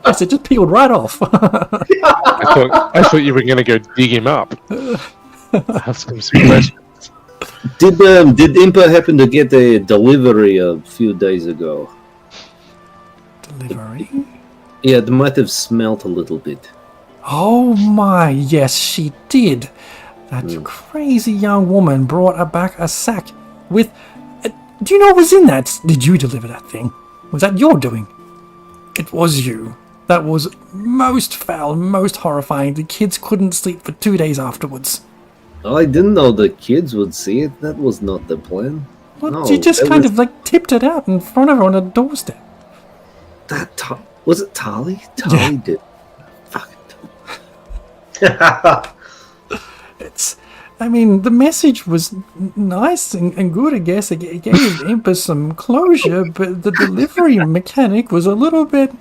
Yes, it just peeled right off. I thought you were going to go dig him up. Have some questions. did Impa happen to get a delivery a few days ago? Delivery? Yeah, it might have smelt a little bit. Oh my, yes, she did. That crazy young woman brought her back a sack with... do you know what was in that? Did you deliver that thing? Was that your doing? It was you. That was most foul, most horrifying. The kids couldn't sleep for 2 days afterwards. I didn't know the kids would see it. That was not the plan. Well, No, you just kind of like tipped it out in front of her on a doorstep. Was it Tali? Tali did. Fuck it. I mean, the message was nice and good, I guess. It gave Impa some closure, but the delivery mechanic was a little bit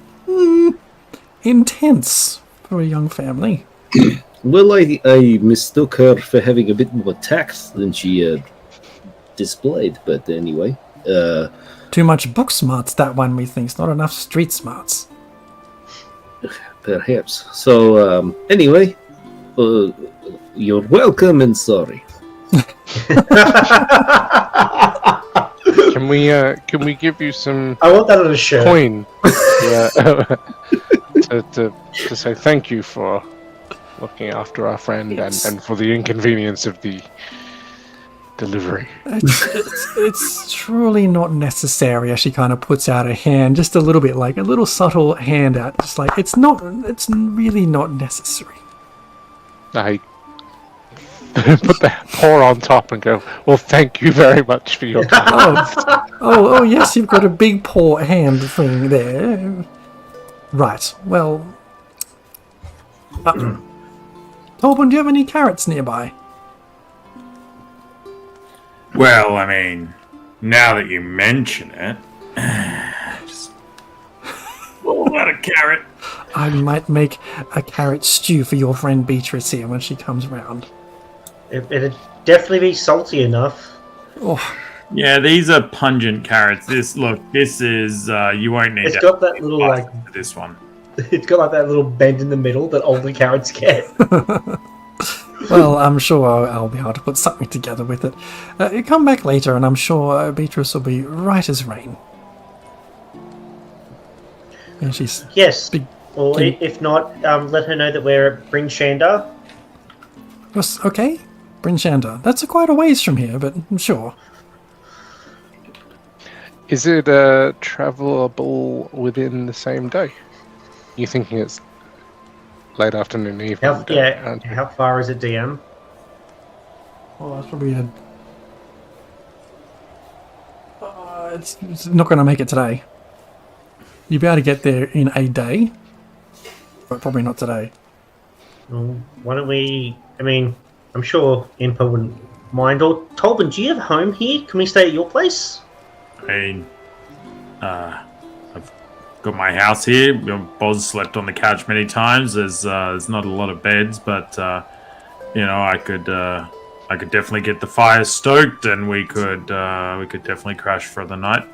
intense for a young family. Well, I mistook her for having a bit more tact than she displayed, but anyway. Too much book smarts, that one, methinks. Not enough street smarts. Perhaps. So, anyway, you're welcome and sorry. Can we give you some I want that on a shirt. coin to say thank you for looking after our friend and for the inconvenience of the delivery? It's truly not necessary. As she kind of puts out a hand, just a little bit, like a little subtle hand out, just like it's really not necessary. I put the paw on top and go, well, thank you very much for your time. Oh, yes, you've got a big paw hand thing there. Right, well... Torben, do you have any carrots nearby? Well, I mean, now that you mention it, just pull out a carrot. I might make a carrot stew for your friend Beatrice here when she comes round. It'd definitely be salty enough. Oh, Yeah, these are pungent carrots. This is you won't need. It's got that little like. for this one. It's got like that little bend in the middle that older carrots get. well, I'm sure I'll be able to put something together with it. You come back later, and I'm sure Beatrice will be right as rain. And she's Yes. big. Or if not, let her know that we're at Bring Shanda. Yes, okay, Brinchanda. That's quite a ways from here, but I'm sure. Is it travelable within the same day? You thinking it's late afternoon, evening? How far is it, DM? Well, that's probably a... it's not going to make it today. You'll be able to get there in a day, but probably not today. Why don't we... I mean, I'm sure Impa wouldn't mind. Or Tolbin, do you have a home here? Can we stay at your place? I mean, I've got my house here. Boz slept on the couch many times. There's not a lot of beds, but I could definitely get the fire stoked, and we could definitely crash for the night.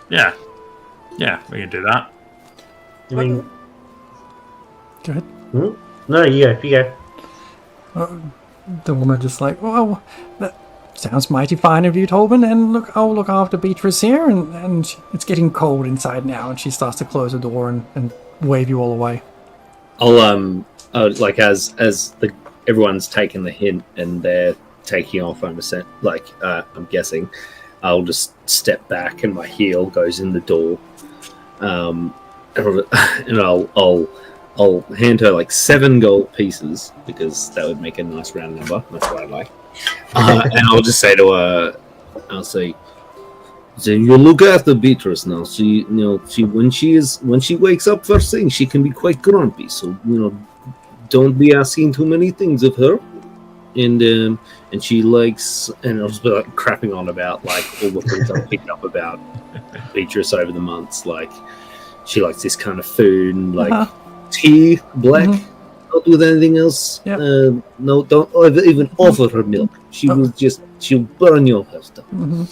Yeah, we can do that. I mean, Go ahead. no, you go. The woman just like, well, that sounds mighty fine of you, Tolbin, and look, I'll look after Beatrice here, and it's getting cold inside now, and she starts to close the door and wave you all away. I'll like as everyone's taken the hint and they're taking off, I'm guessing, I'll just step back and my heel goes in the door, and I'll hand her like 7 gold pieces because that would make a nice round number. That's what I like. And I'll just say to her, so you look after Beatrice now. She when she wakes up first thing, she can be quite grumpy. So don't be asking too many things of her. And she likes, and I'll just be like crapping on about like all the things I've picked up about Beatrice over the months. Like she likes this kind of food and like tea, black. Not with anything else. Yep. No, don't even offer her milk. She'll burn your house down.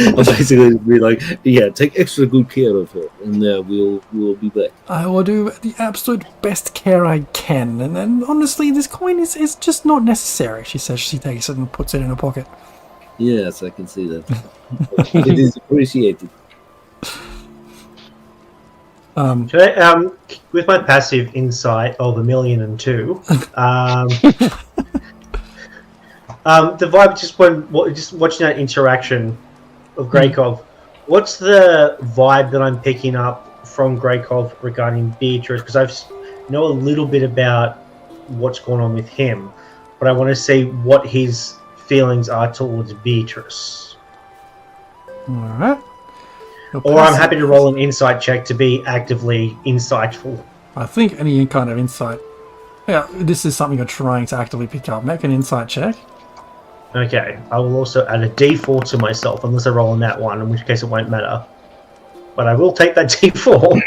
I'll basically be like, yeah, take extra good care of her, and we'll be back. I will do the absolute best care I can, and honestly, this coin is just not necessary, she says. She takes it and puts it in her pocket. Yes, I can see that. It is appreciated. With my passive insight of 1,000,002, the vibe just watching that interaction of Greykov. What's the vibe that I'm picking up from Greykov regarding Beatrice? Because I know a little bit about what's going on with him, but I want to see what his feelings are towards Beatrice. All right. Or I'm happy to roll an insight check to be actively insightful. I think any kind of insight. Yeah, this is something you're trying to actively pick up. Make an insight check. Okay, I will also add a D4 to myself, unless I roll on that one, in which case it won't matter. But I will take that D4.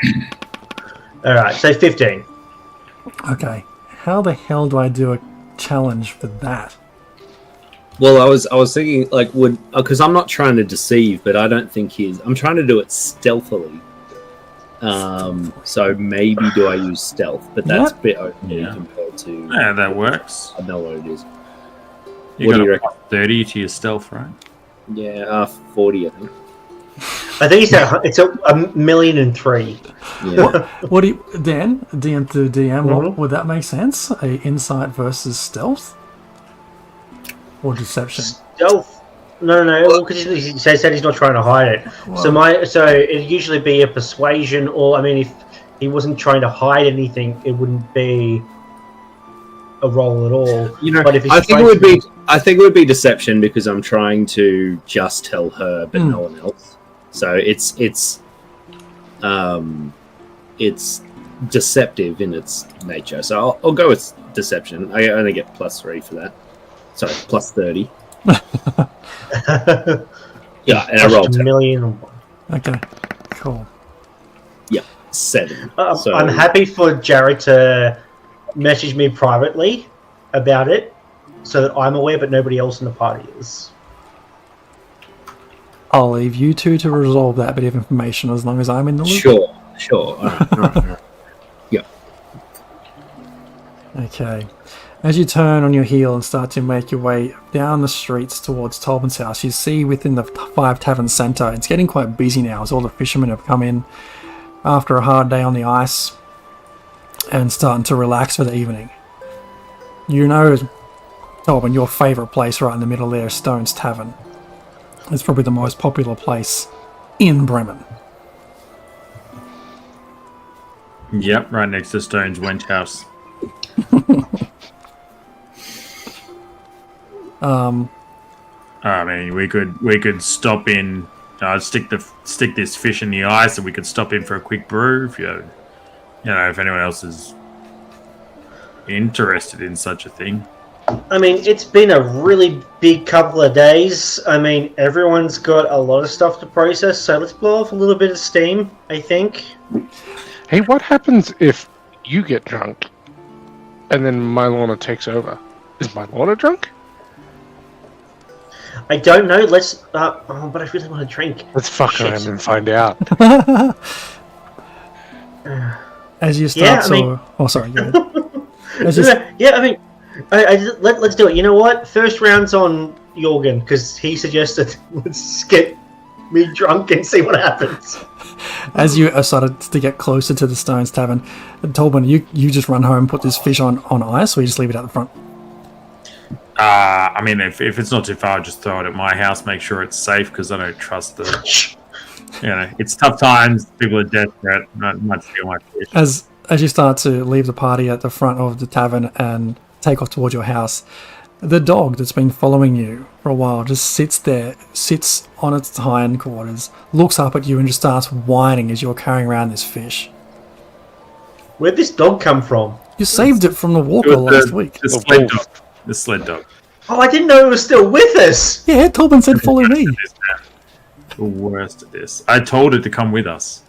Alright, so 15. Okay. How the hell do I do a challenge for that? Well, I was thinking, like, because I'm not trying to deceive, but I don't think I'm trying to do it stealthily. So maybe do I use stealth? But that's a bit open compared to... Yeah, that works. I know what it is. You got a 30 to your stealth, right? Yeah, 40, I think. I think it's 1,000,003. Yeah. What do you... Dan, DM to DM, would that make sense? A insight versus stealth? Or deception? Stealth? No, because he said he's not trying to hide it. Well, So it'd usually be a persuasion, or I mean, if he wasn't trying to hide anything, it wouldn't be a roll at all. But if I think it would be deception because I'm trying to just tell her, but no one else. So it's deceptive in its nature. So I'll go with deception. I only get +3 for that. Sorry, +30. Yeah, and I rolled 10. 1,000,001. okay, cool. Yeah, 7. So I'm happy for Jared to message me privately about it, so that I'm aware, but nobody else in the party is. I'll leave you two to resolve that bit of information as long as I'm in the loop. Sure. All right. Yeah. Okay. As you turn on your heel and start to make your way down the streets towards Tolman's house, you see within the Five Tavern Centre, it's getting quite busy now as all the fishermen have come in after a hard day on the ice and starting to relax for the evening. You know, Tolman, your favourite place right in the middle there is Stone's Tavern. It's probably the most popular place in Bremen. Yep, right next to Stone's Wench House. I mean, we could stop in. Stick this fish in the ice, and we could stop in for a quick brew. If if anyone else is interested in such a thing. I mean, it's been a really big couple of days. I mean, everyone's got a lot of stuff to process, so let's blow off a little bit of steam, I think. Hey, what happens if you get drunk and then Mylorna takes over? Is Mylorna drunk? I don't know, let's... but I really want to drink. Let's fuck around and find out. As you start sorry, go ahead. Let's do it. You know what? First round's on Jorgen, because he suggested let's get me drunk and see what happens. As you are started to get closer to the Stones Tavern, Tolman, you just run home, put this fish on ice, or you just leave it out the front? I mean, if it's not too far, I'll just throw it at my house, make sure it's safe, because I don't trust it's tough times, people are desperate, might steal my fish. As you start to leave the party at the front of the tavern and take off towards your house, the dog that's been following you for a while just sits on its hindquarters, looks up at you and just starts whining as you're carrying around this fish. Where'd this dog come from? You saved it from the walker last week. The sled dog. Oh, I didn't know it was still with us! Yeah, Tolman said follow me. The worst of this. I told it to come with us.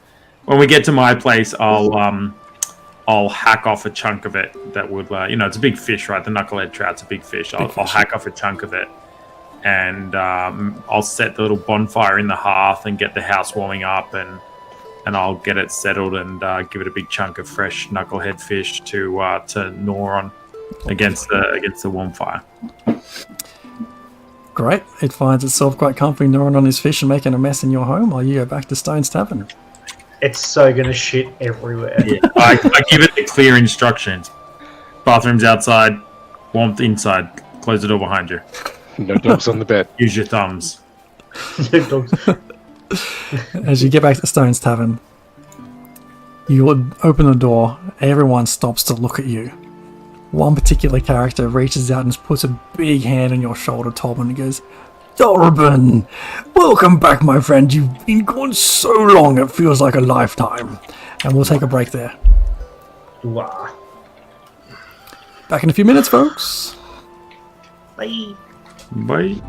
When we get to my place, I'll hack off a chunk of it that would, it's a big fish, right? The knucklehead trout's a big fish. I'll hack off a chunk of it, and I'll set the little bonfire in the hearth and get the house warming up, and I'll get it settled and give it a big chunk of fresh knucklehead fish to gnaw on against the warm fire. Great. It finds itself quite comfy gnawing on this fish and making a mess in your home while you go back to Stone's Tavern. It's so gonna shit everywhere. Yeah. I give it the clear instructions. Bathroom's outside, warmth inside. Close the door behind you. No dogs on the bed. Use your thumbs. As you get back to Stone's Tavern, you would open the door. Everyone stops to look at you. One particular character reaches out and just puts a big hand on your shoulder, Tolman, and goes, Dorban! Welcome back, my friend. You've been gone so long, it feels like a lifetime. And we'll take a break there. Wow. Back in a few minutes, folks. Bye. Bye.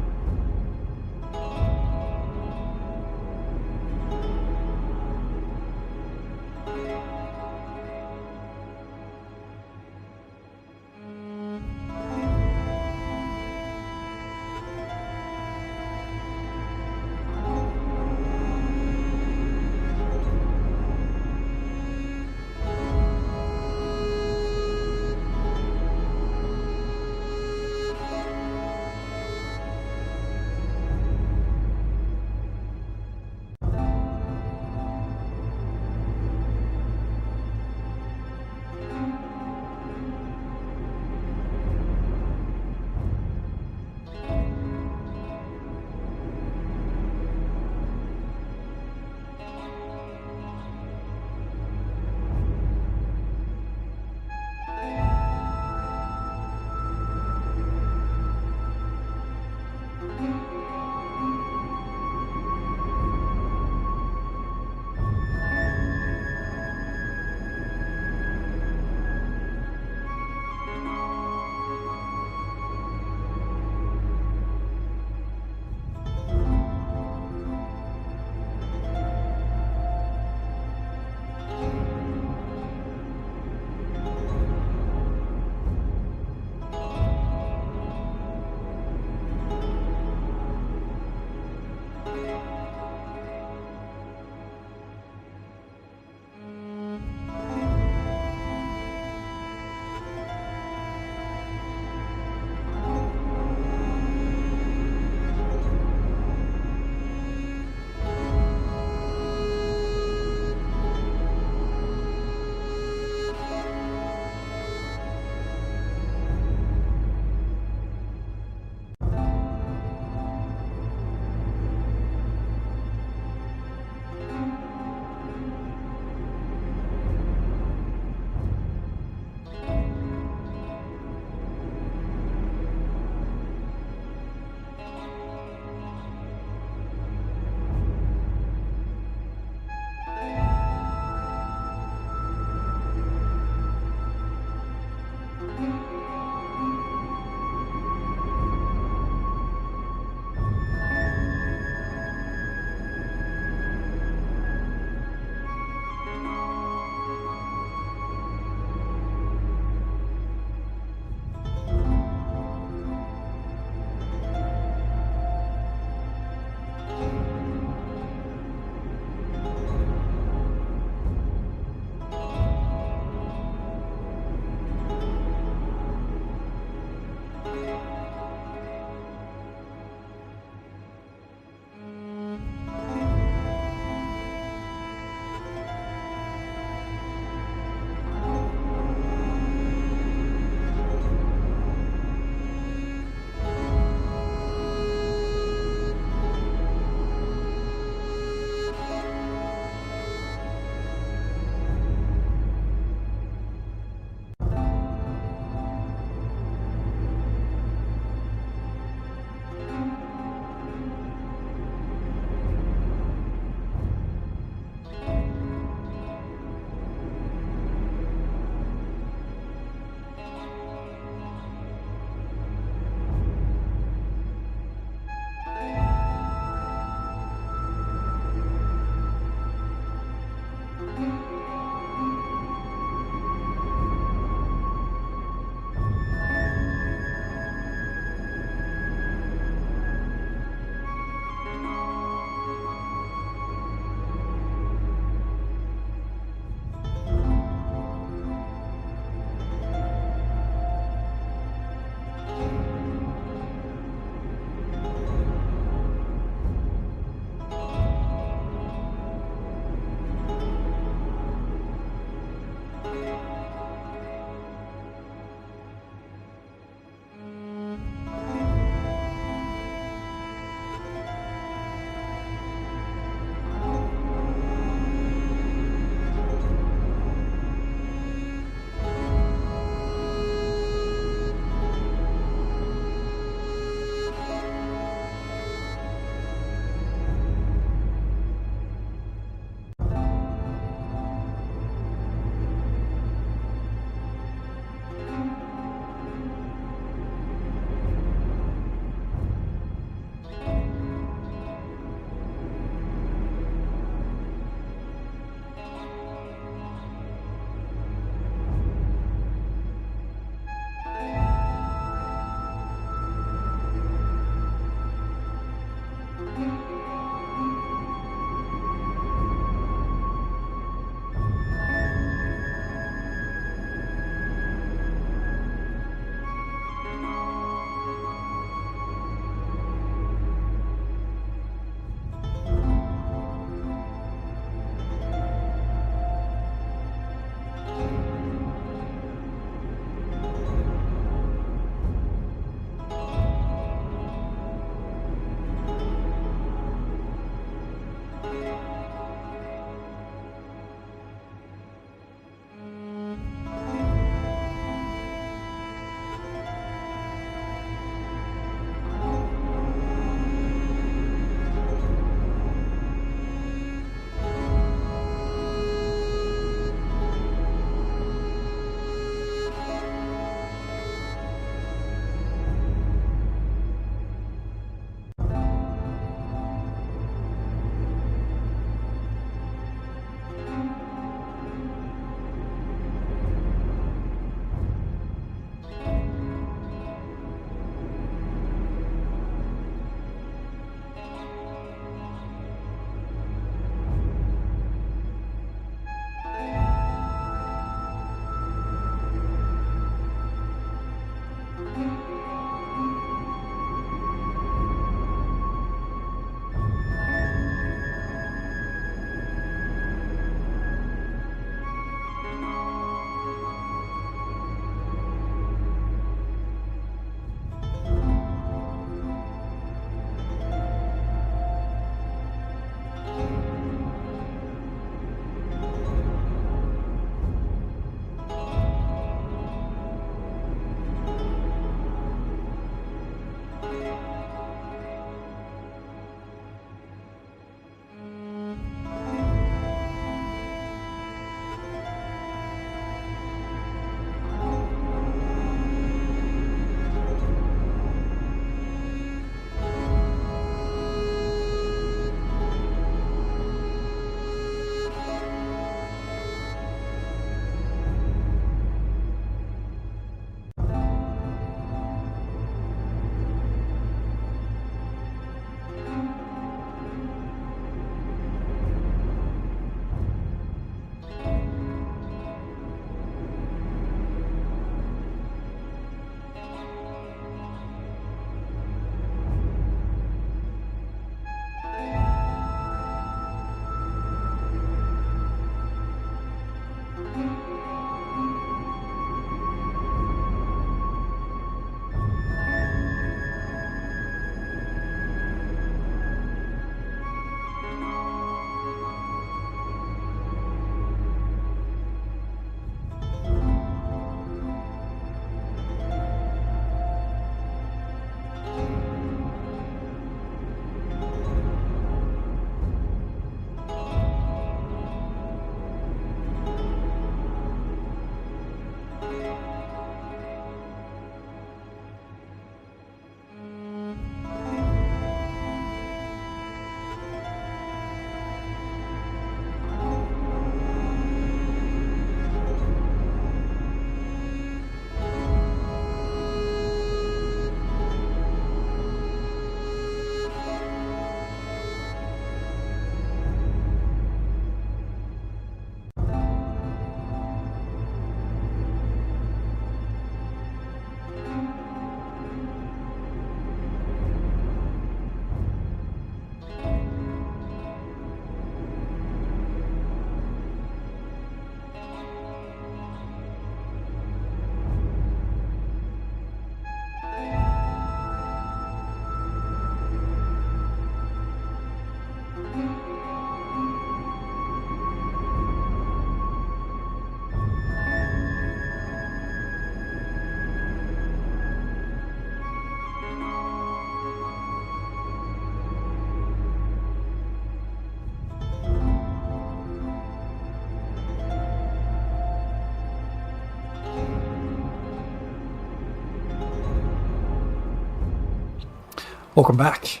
Welcome back.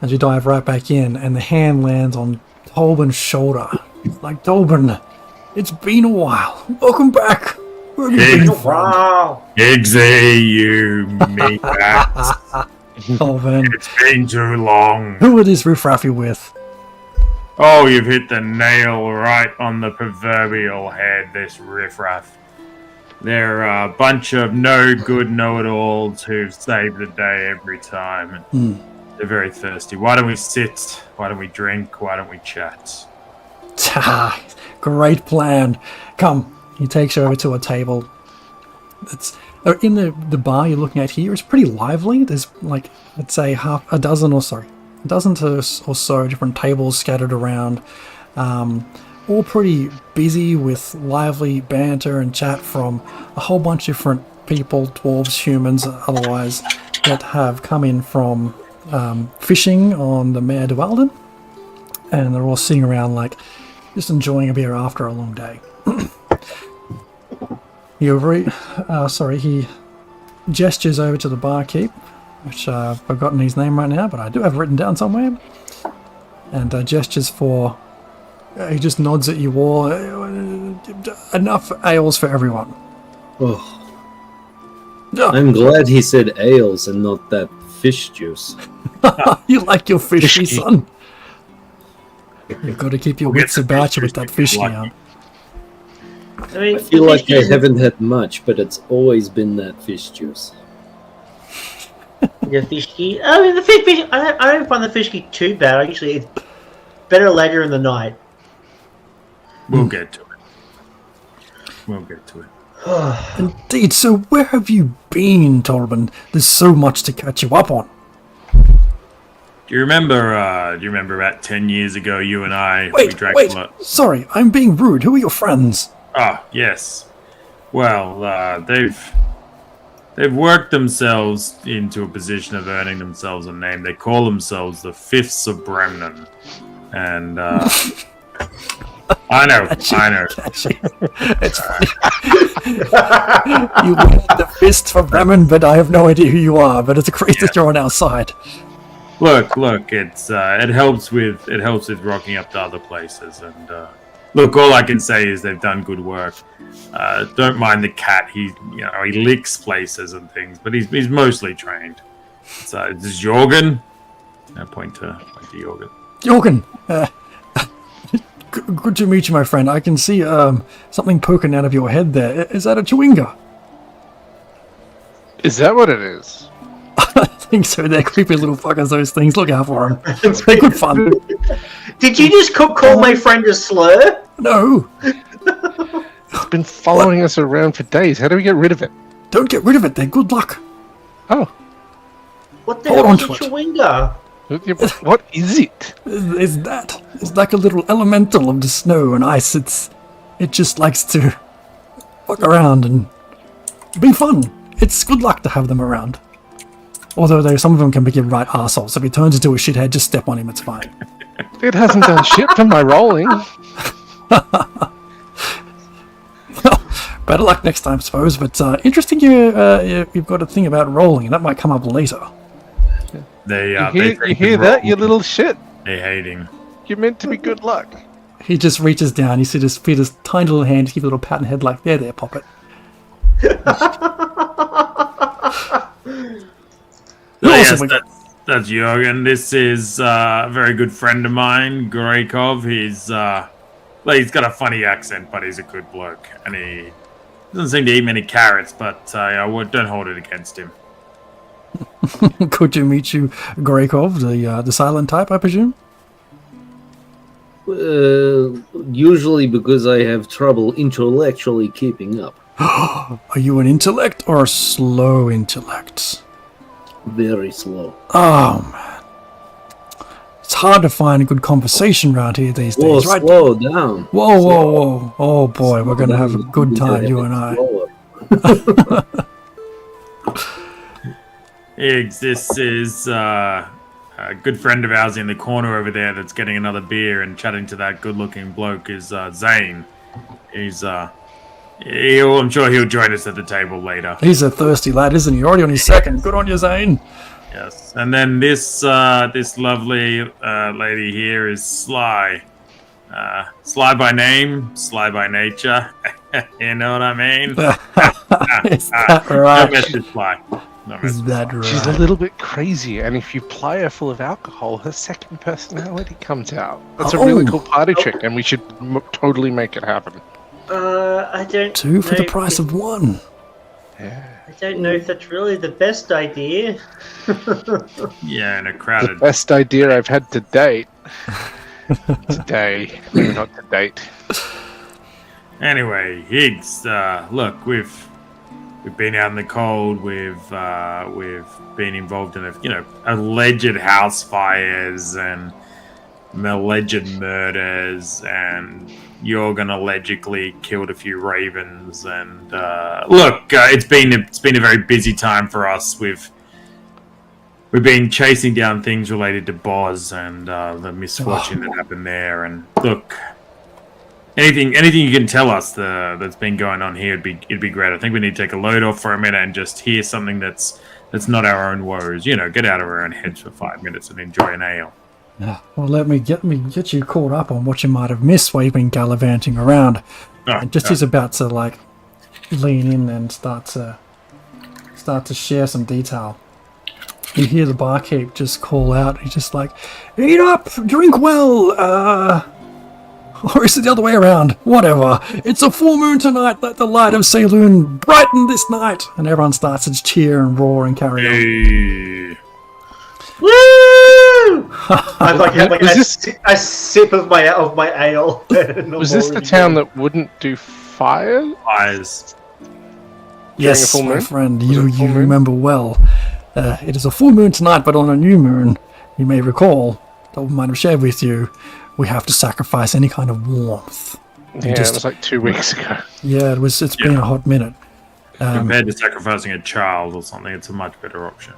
As you dive right back in, and the hand lands on Tolbin's shoulder. Like, Tolbin, it's been a while. Welcome back. Where have you been, friend? Wow. Eggsy, you meatbag. Tolbin, It's been too long. who are this riffraff you with? Oh, you've hit the nail right on the proverbial head, this riffraff. They're a bunch of no good know-it-alls who save the day every time. They're very thirsty. Why don't we sit? Why don't we drink? Why don't we chat? Great plan. Come. He takes you over to a table. It's in the bar you're looking at here is pretty lively. There's like, let's say a dozen or so different tables scattered around, all pretty busy with lively banter and chat from a whole bunch of different people, dwarves, humans, otherwise, that have come in from fishing on the Mare de Walden, and they're all sitting around like just enjoying a beer after a long day. He gestures over to the barkeep, which I've forgotten his name right now, but I do have it written down somewhere, and gestures for, he just nods at you all, enough ales for everyone. Oh, Yeah. I'm glad he said ales and not that fish juice. You like your fishy, Fishy. son. You've got to keep your We'll get wits the about you fish with that juice fish if you now. I mean, I feel the like fish I juice- haven't had much, but it's always been that fish juice. The fishki. I mean, the fish. I don't find the fishki too bad. Actually, it's better later in the night. We'll get to it. We'll get to it. Indeed, so where have you been, Torben? There's so much to catch you up on. Do you remember about 10 years ago, you and I, we drank a lot? Sorry, I'm being rude. Who are your friends? Ah, yes. Well, they've worked themselves into a position of earning themselves a name. They call themselves the Fifths of Bremnen. And, I know. Actually, it's funny. You win the fist for Bremen, but I have no idea who you are, but it's great that you're on our side. Look, it's it helps with rocking up to other places, and look, all I can say is they've done good work. Don't mind the cat; he licks places and things, but he's mostly trained. So this is Jorgen. I point to Jorgen. Jorgen, good to meet you, my friend. I can see something poking out of your head there. Is that a chewinga? Is that what it is? I think so. They're creepy little fuckers, those things. Look out for them. They're good fun. Did you just call my friend a slur? No, It's been following us around for days. How do we get rid of it? don't get rid of it. They're good luck. Oh, What the Hold hell on is a to it. chewinga? what is it? Is that? It's like a little elemental of the snow and ice. It just likes to fuck around and be fun. It's good luck to have them around. Although some of them can be right arseholes. If he turns into a shithead, just step on him. It's fine. It hasn't done shit for my rolling. Better luck next time, I suppose. But interesting, you've got a thing about rolling, and that might come up later. They You hear that, you little shit? They hate him. You're meant to be good luck. He just reaches down. You see his tiny little hand, give a little pat on the head, like there, Poppet. Yes, that's Jorgen. This is a very good friend of mine, Gorekov. He's got a funny accent, but he's a good bloke, and he doesn't seem to eat many carrots. But don't hold it against him. Good to meet you, Gorekov, the silent type, I presume. Usually because I have trouble intellectually keeping up. Are you an intellect or a slow intellect? Very slow. Oh man, it's hard to find a good conversation around here these Whoa, days, right? slow down. Whoa! Oh boy, we're gonna have a good time, you and I. Iggs, this is a good friend of ours in the corner over there that's getting another beer and chatting to that good-looking bloke is Zane. I'm sure he'll join us at the table later. He's a thirsty lad, isn't he? Already on his second. Good on you, Zane. Yes, and then this lovely lady here is Sly. Sly by name, Sly by nature. You know what I mean? Is that Don't right? mess with Sly. Don't mess Is with that Sly. She's a right? little bit crazy, and if you ply her full of alcohol, her second personality comes out. That's a really Oh. cool party trick, and we should totally make it happen. I don't. Two for the know price if- of one. Yeah. I don't know if that's really the best idea. Yeah, in a The crowded. best idea I've had to date. Today. Maybe not to date. Anyway, Higgs, look, we've been out in the cold. We've been involved in alleged house fires and alleged murders, and Jorgen allegedly killed a few ravens. And look, it's been a very busy time for us. We've been chasing down things related to Boz and the misfortune that happened there. And look, anything you can tell us that's been going on here, it'd be great. I think we need to take a load off for a minute and just hear something that's not our own woes. Get out of our own heads for 5 minutes and enjoy an ale. Yeah. Well, let me get you caught up on what you might have missed while you've been gallivanting around. And just he's about to lean in and start to share some detail. You hear the barkeep just call out. He's just like, "Eat up, drink well, or is it the other way around? Whatever. It's a full moon tonight. Let the light of Saloon brighten this night." And everyone starts to cheer and roar and carry on. Hey. Woo! I'd like to have Was a sip of my ale. Was this the town that wouldn't do fire? Eyes. Yes, full my moon? friend, Was it you full moon? remember well. It is a full moon tonight, but on a new moon, you may recall, that we might have shared with you, we have to sacrifice any kind of warmth. Yeah, just- it was like 2 weeks ago. Yeah, it's been a hot minute. Compared to sacrificing a child or something, it's a much better option.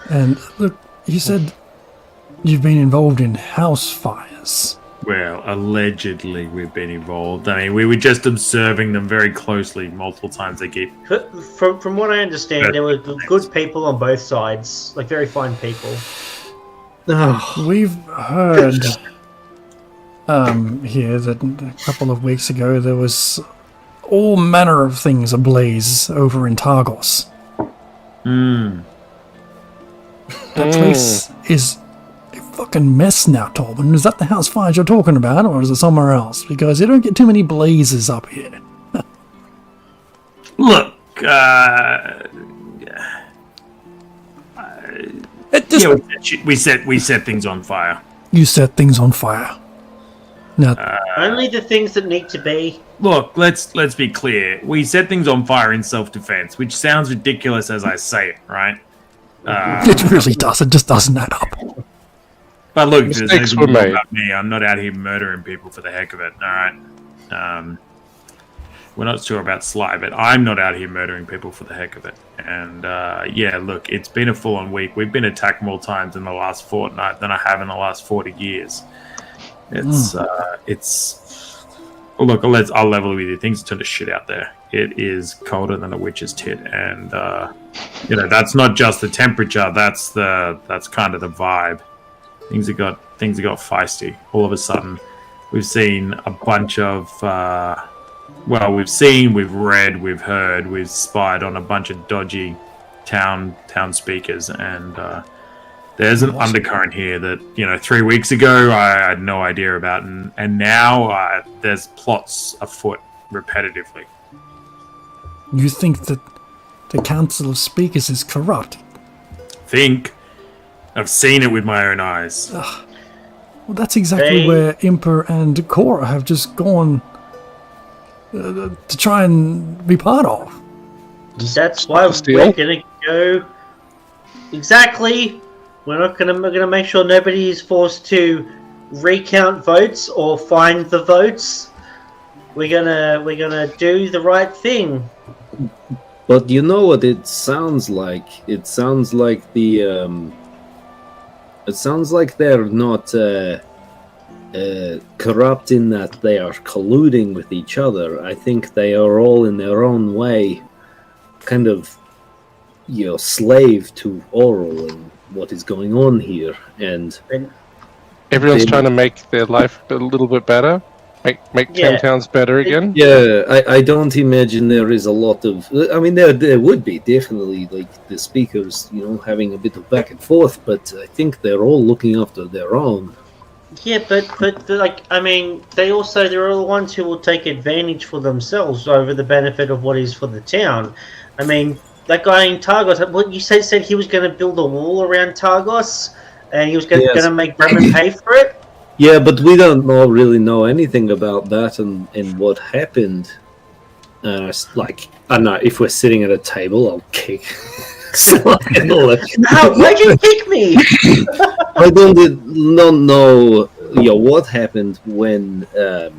And look, you said you've been involved in house fires. Well, allegedly we've been involved. I mean, we were just observing them very closely multiple times. They keep... From what I understand, there were good people on both sides, like very fine people. We've heard here that a couple of weeks ago there was all manner of things ablaze over in Targos. That place is a fucking mess now, Torben. Is that the house fires you're talking about, or is it somewhere else? Because you don't get too many blazes up here. Look, It just, yeah, we set things on fire. You set things on fire. Now, Only the things that need to be. Look, let's be clear. We set things on fire in self-defense, which sounds ridiculous as I say it, right? it really does. It just doesn't add up. But look, there's Mistakes nothing were more made. about me. I'm not out here murdering people for the heck of it. All right. We're not sure about Sly, but I'm not out here murdering people for the heck of it. And yeah, look, it's been a full-on week. We've been attacked more times in the last fortnight than I have in the last 40 years. It's well, look, I'll level with you. Things turn to shit out there. It is colder than a witch's tit, and that's not just the temperature. That's kind of the vibe. Things have got feisty. All of a sudden, we've seen a bunch of we've read, we've heard, we've spied on a bunch of dodgy town speakers, and there's an undercurrent here that 3 weeks ago I had no idea about, and now there's plots afoot repetitively. You think that the Council of Speakers is corrupt? I've seen it with my own eyes. Well, that's exactly where Imper and Cora have just gone to try and be part of. That's why Steal? we're gonna go. Exactly. We're gonna make sure nobody is forced to recount votes or find the votes. We're gonna do the right thing. But you know what it sounds like? It sounds like the it sounds like they're not corrupt in that they are colluding with each other. I think they are all in their own way kind of slave to Oral and what is going on here, and Everyone's Then- trying to make their life a little bit better. Make Yeah. 10 towns better again. yeah, I don't imagine there is a lot of. I mean, there would be definitely like the speakers, having a bit of back and forth, but I think they're all looking after their own. Yeah, but like I mean, they're the ones who will take advantage for themselves over the benefit of what is for the town. I mean, that guy in Targos, what you said he was going to build a wall around Targos, and he was going Yes. to make Bremen pay for it. Yeah, but we don't really know anything about that and what happened. Like, I don't know, if we're sitting at a table, I'll kick. Lionel. How? Why'd you kick me? I don't know, what happened when there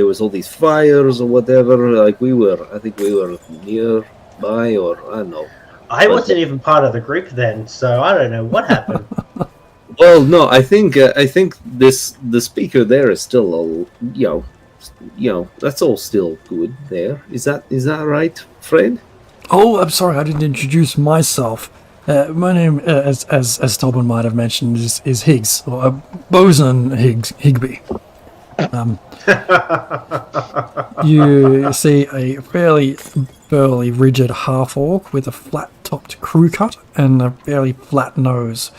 was all these fires or whatever. Like I think we were nearby, or I don't know. I wasn't even part of the group then, so I don't know what happened. Well, no, I think the speaker there is still all, that's all still good there. Is that right, Fred? Oh, I'm sorry, I didn't introduce myself. My name, as Tobin might have mentioned, is Higgs, or Bosun Higby. You see a fairly burly, rigid half-orc with a flat-topped crew cut and a fairly flat nose,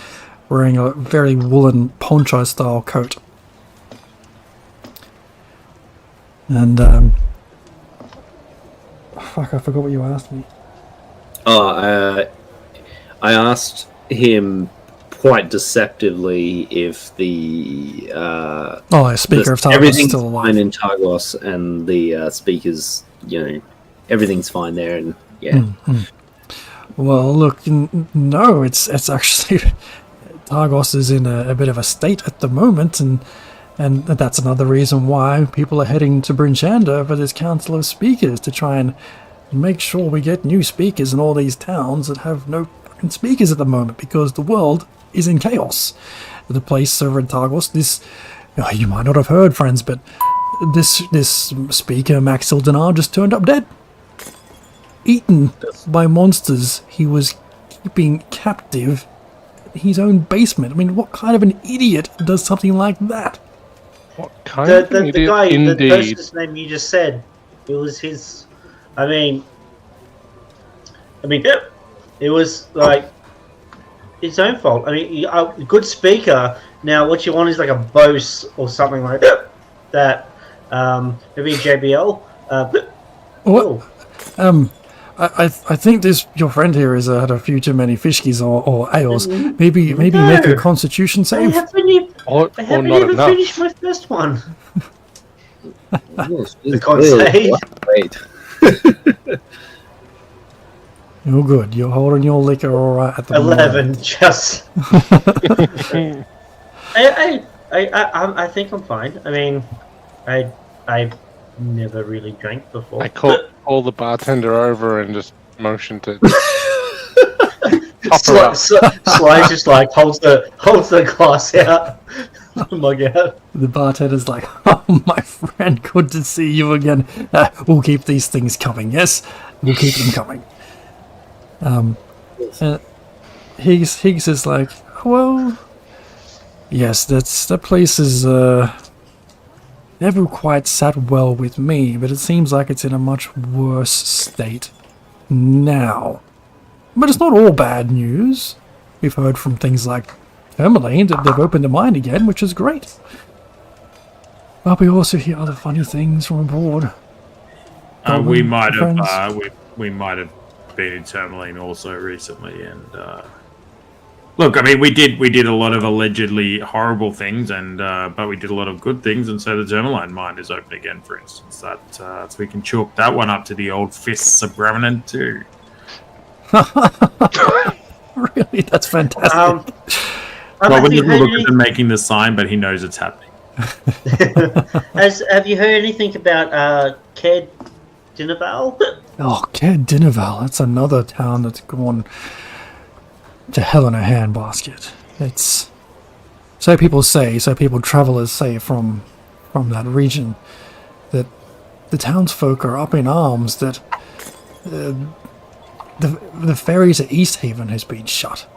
wearing a very woolen poncho-style coat. And, fuck, I forgot what you asked me. I asked him quite deceptively if the Speaker of Targos is everything's still alive. fine in Targos, and the speakers, everything's fine there, and yeah. Well, look, no, it's actually Targos is in a bit of a state at the moment, and that's another reason why people are heading to Bryn Shander for this council of speakers, to try and make sure we get new speakers in all these towns that have no fucking speakers at the moment, because the world is in chaos. The place over in Targos, you might not have heard, friends, but this speaker, Max Ildinar, just turned up dead. Eaten by monsters he was keeping captive in his own basement. I mean, what kind of an idiot does something like that? What kind of an The idiot? guy, the Indeed. person's name you just said, it was his. I mean, it was like its own fault. I mean, a good speaker. Now, what you want is like a Bose or something like that. Maybe a JBL. What? I think your friend here has had a few too many fishkies or ales. Maybe make a constitution I save. Or haven't not even enough. finished my first one. The can't say. Wait. You're good. You're holding your liquor all right at the 11. moment. Just. I think I'm fine. I mean, I never really drank before. I call the bartender over and just motion to top her up. Sly just like holds the glass out, mug out. The bartender's like, "Oh, my friend, good to see you again. We'll keep these things coming. Yes, we'll keep them coming." Higgs is like, "Well, yes, that place is never quite sat well with me, but it seems like it's in a much worse state now. But it's not all bad news. We've heard from things like Tourmaline that they've opened their mind again, which is great. But we also hear other funny things from abroad. We might friends? have we might have been in Tourmaline also recently, and look, I mean, we did a lot of allegedly horrible things, and but we did a lot of good things, and so the Tourmaline mine is open again, for instance. That so we can chalk that one up to the old fists of Revenant too. Really, that's fantastic. Well, we didn't look at them making the sign, but he knows it's happening. Have you heard anything about Caer Dineval? Oh, Caer Dineval, that's another town that's gone to hell in a handbasket. It's so people travelers say from that region, that the townsfolk are up in arms that the ferry to East Haven has been shut.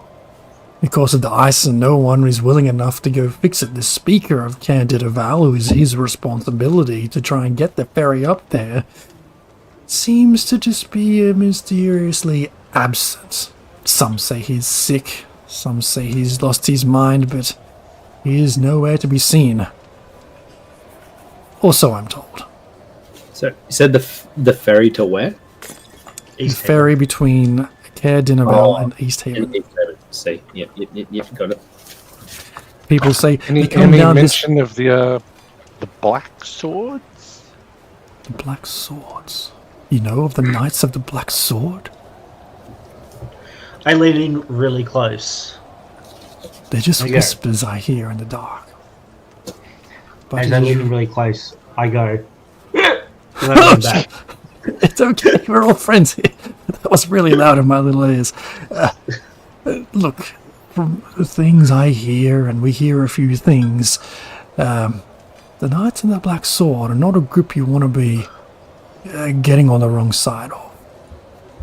Because of the ice and no one is willing enough to go fix it. The speaker of Candida-Val, who is his responsibility to try and get the ferry up there, seems to just be mysteriously absent. Some say he's sick, some say he's lost his mind, but he is nowhere to be seen. Or so I'm told. So you said the ferry to where? The ferry between Candida-Val and East Haven. Say, yep, got it. People say Any they come down this... mention of the Black Swords? The Black Swords. You know of the Knights of the Black Sword? I lean in really close. They're just Okay. whispers I hear in the dark. But As I lean in really close, I go. And I come back. it's okay, we're all friends here. That was really loud in my little ears. Look, from the things I hear, and we hear a few things, the Knights of the Black Sword are not a group you want to be getting on the wrong side of.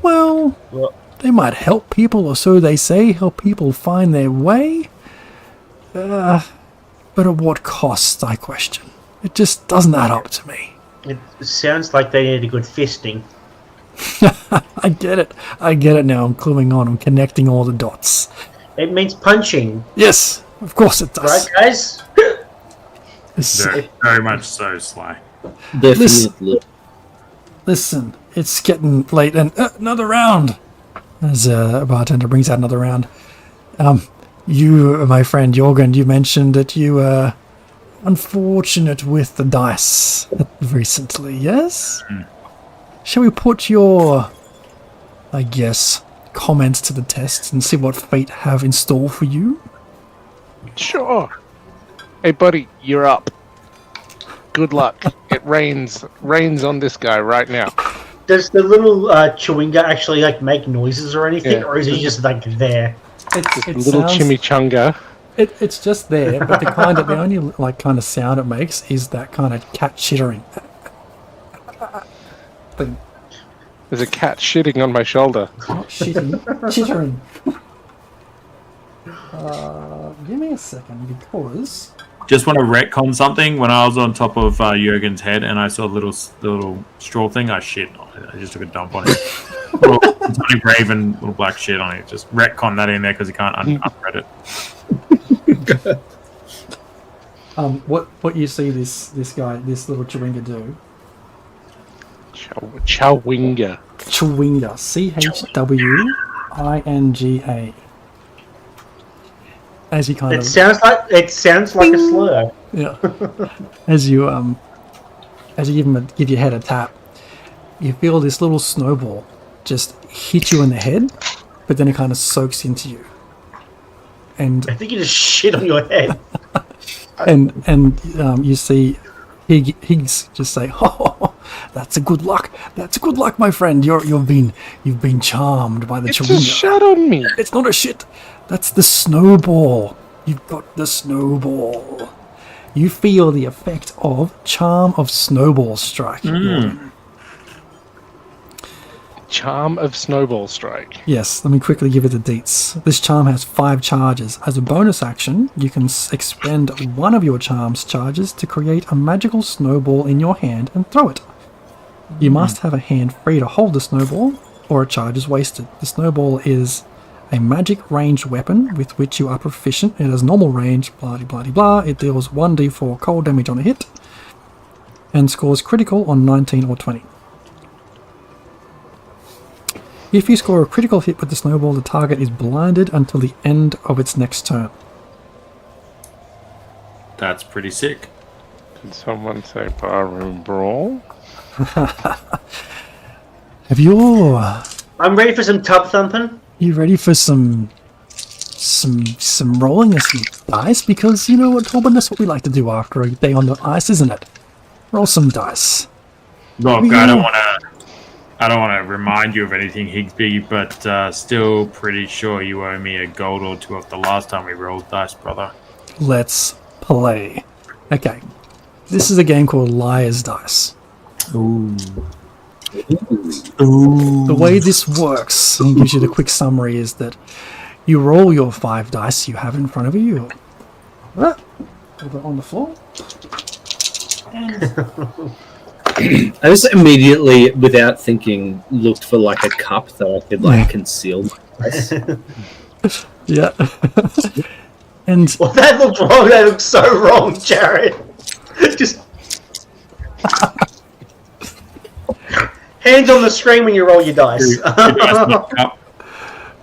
Well, they might help people, or so they say, help people find their way. But at what cost, I question. It just doesn't add up to me. It sounds like they need a good fisting. I get it now. I'm cluing on. I'm connecting all the dots. It means punching, Yes, of course it does. right, guys? This- Very much so, Sly. Definitely. Listen, it's getting late, and another round. As a bartender brings out another round. You, my friend Jorgen, you mentioned that you were unfortunate with the dice recently, yes? Shall we put your, I guess, comments to the test and see what fate have in store for you? Sure. Hey, buddy, you're up. Good luck. It rains on this guy right now. Does the little chewinga actually like make noises or anything, Yeah. or is he just like there? A little chimichanga. It's just there, but the only like kind of sound it makes is that kind of cat chittering thing. There's a cat shitting on my shoulder. Not shitting, chittering. Give me a second, because Just want to retcon something. When I was on top of Jurgen's head and I saw the little straw thing, I shit on it. I just took a dump on it. Little tiny raven, little black shit on it. Just retcon that in there because you can't unread it. what you see this little chewinga do? Chowinga. Chewinga, Chwinga. As you kind It of sounds like a slur. yeah, as you give your head a tap, you feel this little snowball just hit you in the head, but then it kind of soaks into you, and I think you just shit on your head. you see Higgs just say, "Oh, that's a good luck. That's a good luck, my friend. You've been charmed by the It's a chewinga." shot on me. It's not a shit. That's the snowball. You've got the snowball. You feel the effect of Charm of Snowball Strike. Charm of Snowball Strike. Yes, let me quickly give it the deets. This charm has 5 charges. As a bonus action, you can expend one of your charm's charges to create a magical snowball in your hand and throw it. You must have a hand free to hold the snowball, or a charge is wasted. The snowball is a magic ranged weapon with which you are proficient. It has normal range, blah blah blah blah. It deals 1d4 cold damage on a hit, and scores critical on 19 or 20. If you score a critical hit with the snowball, the target is blinded until the end of its next turn. That's pretty sick. Did someone say barroom brawl? Have you I'm ready for some tub thumping. you ready for some rolling of some dice? Because you know what, Torben, that's what we like to do after a day on the ice, isn't it? Roll some dice. Look, Yeah. I don't want to remind you of anything, Higsby, but still pretty sure you owe me a gold or two off the last time we rolled dice, brother. Let's play. Okay. This is a game called Liar's Dice. Ooh. The way this works, and gives you the quick summary, is that you roll your 5 dice you have in front of you. Put it on the floor. I just immediately, without thinking, looked for like a cup that I could like conceal. Yeah. And Well, that looked wrong. That looks so wrong, Jared. Just hands on the screen when you roll your dice.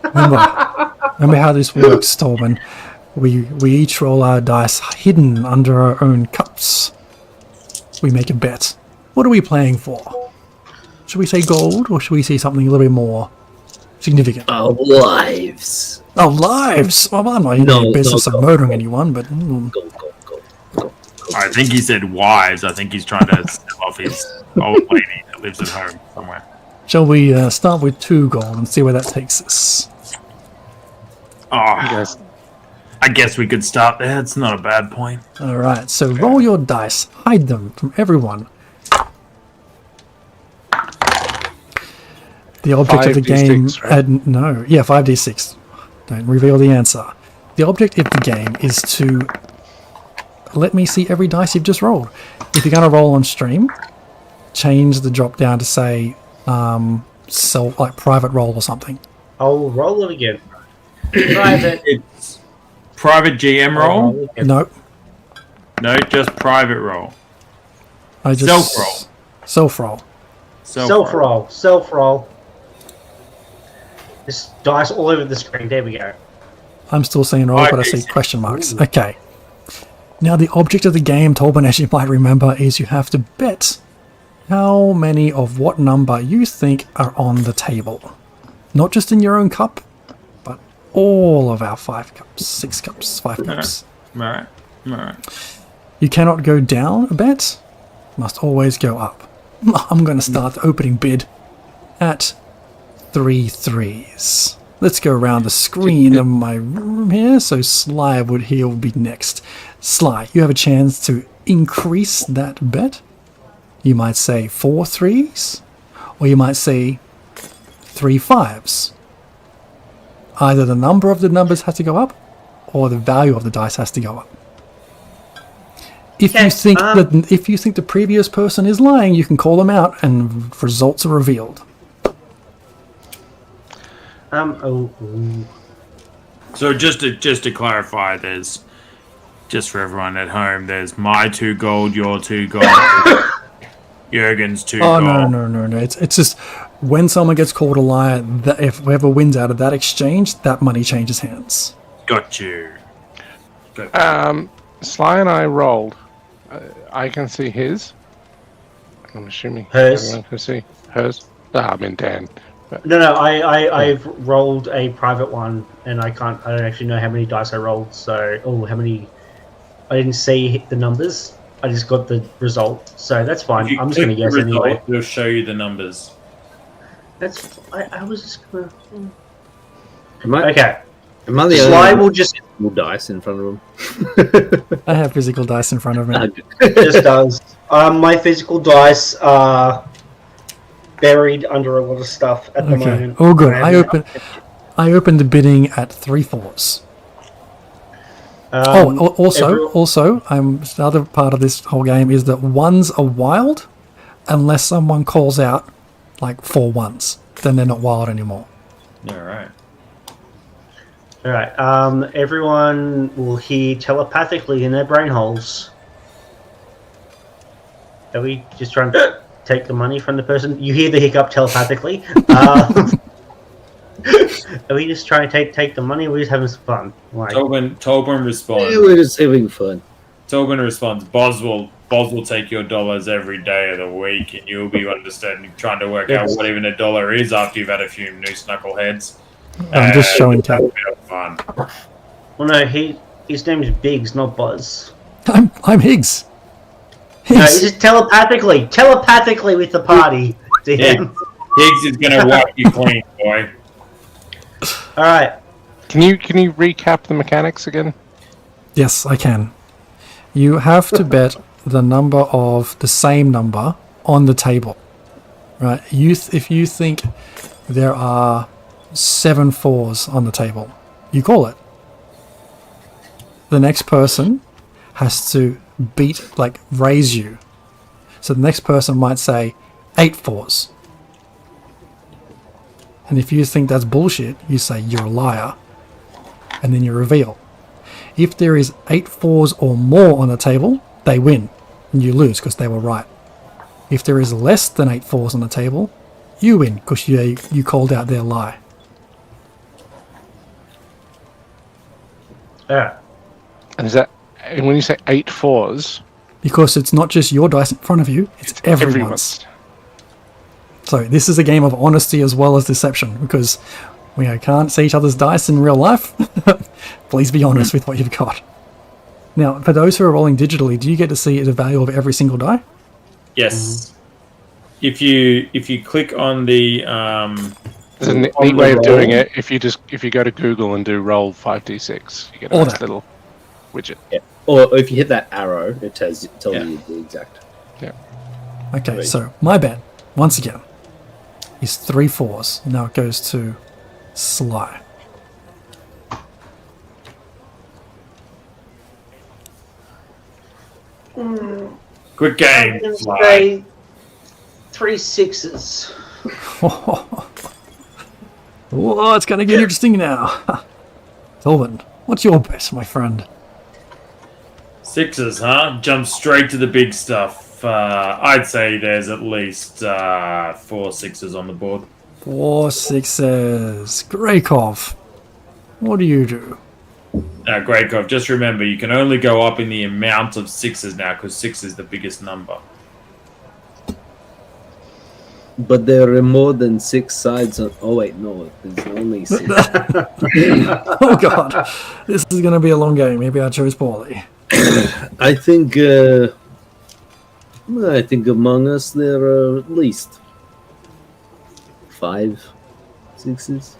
remember how this works, Torben. We each roll our dice hidden under our own cups. We make a bet. What are we playing for? Should we say gold, or should we say something a little bit more significant? Our lives. Oh, lives! Well, I'm not in the business of murdering anyone, but... Go. I think he said wives. I think he's trying to sell off his old lady that lives at home somewhere. Shall we start with 2 gold and see where that takes us? Oh, I guess we could start there. It's not a bad point. Alright, so roll your dice. Hide them from everyone. The object of the game... 5d6, right? no, yeah, 5d6. Don't reveal the answer. The object of the game is to... Let me see every dice you've just rolled. If you're going to roll on stream, change the drop down to say... like private roll or something. I'll roll it again. Private. It's private GM roll? No, No, just private roll. I just Self-roll. Self-roll. Self-roll. Self-roll. This dice all over the screen. There we go. I'm still seeing roll, but I see question marks. Okay. Now the object of the game, Torben, as you might remember, is you have to bet how many of what number you think are on the table. Not just in your own cup, but all of our 5 cups, 6 cups, 5 cups. Alright. You cannot go down a bet, must always go up. I'm going to start the opening bid at 3 threes. Let's go around the screen of my room here, so Sly would be next. Sly, you have a chance to increase that bet. You might say 4 threes, or you might say 3 fives. Either the number of the numbers has to go up, or the value of the dice has to go up. If you think the previous person is lying, you can call them out, and results are revealed. So just to clarify, there's just for everyone at home, there's my 2 gold, your 2 gold, Jurgen's 2 gold. Oh no! It's just when someone gets called a liar, that if whoever wins out of that exchange, that money changes hands. Got you. Sly and I rolled. I can see his. I'm assuming Hers. everyone can see hers. I mean Dan. No, I've rolled a private one, and I don't actually know how many dice I rolled. So, I didn't see the numbers. I just got the result. So that's fine. I'm just going to guess anyway. We'll show you the numbers. I was just going to. Okay. Am I the Sly only will just dice in front of him? I have physical dice in front of me. just does. My physical dice are buried under a lot of stuff at the moment. Oh, good. I opened the bidding at 3 fours. Also, the other part of this whole game is that ones are wild unless someone calls out like 4 ones. Then they're not wild anymore. Alright. Alright, everyone will hear telepathically in their brain holes. Are we just trying to take the money from the person? You hear the hiccup telepathically. Are we just trying to take the money? Or are we just having some fun? Tobin responds. Yeah, we're just having fun. Tobin responds, Boz will take your dollars every day of the week, and you'll be understanding, trying to work out what even a dollar is after you've had a few new knuckleheads. I'm just showing tap. A bit of fun. Well, no, his name is Biggs, not Buzz. I'm Higgs. No, it's just telepathically with the party to him. Higgs is gonna wipe you clean, boy. All right. Can you recap the mechanics again? Yes, I can. You have to bet the number of the same number on the table. right? If you think there are 7 4s on the table, you call it. The next person has to raise you. So the next person might say 8 4s. And if you think that's bullshit, you say you're a liar. And then you reveal. If there is 8 4s or more on the table, they win. And you lose because they were right. If there is less than 8 4s on the table, you win because you called out their lie. Yeah. And and when you say 8 4s, Because it's not just your dice in front of you, it's everyone's. So this is a game of honesty as well as deception, because we can't see each other's dice in real life. Please be honest with what you've got. Now, for those who are rolling digitally, do you get to see the value of every single die? Yes. If you click on the There's a neat way of doing it. If you go to Google and do roll 5d6, you get a nice little widget. Yeah. Or if you hit that arrow, it tells you the exact. Yeah. Okay, so my bet, once again, is 3 4s. Now it goes to Sly. good game. I'm Sly. gonna say 3 6s. Oh, it's going to get interesting now. Tolvin, what's your bet, my friend? 6s, huh? Jump straight to the big stuff. I'd say there's at least 4 6s on the board. 4 6s. Greykov, what do you do? Greykov, just remember, you can only go up in the amount of 6s now, because 6 is the biggest number. But there are more than 6 sides on. Oh wait, no, there's only 6. Oh god, this is going to be a long game. Maybe I chose poorly. I think among us there are at least 5 6s.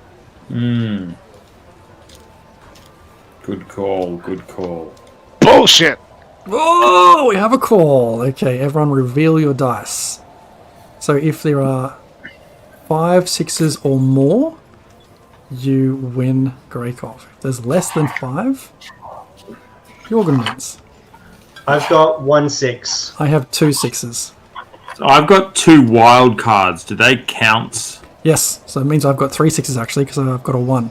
Good call, good call. Bullshit! Oh, we have a call. Okay, everyone reveal your dice. So if there are 5 6s or more, you win Greykov. If there's less than 5, Jorgen wins. I've got 1 6. I have 2 6s. So I've got 2 wild cards. Do they count? Yes, so it means I've got 3 6s actually, because I've got a 1.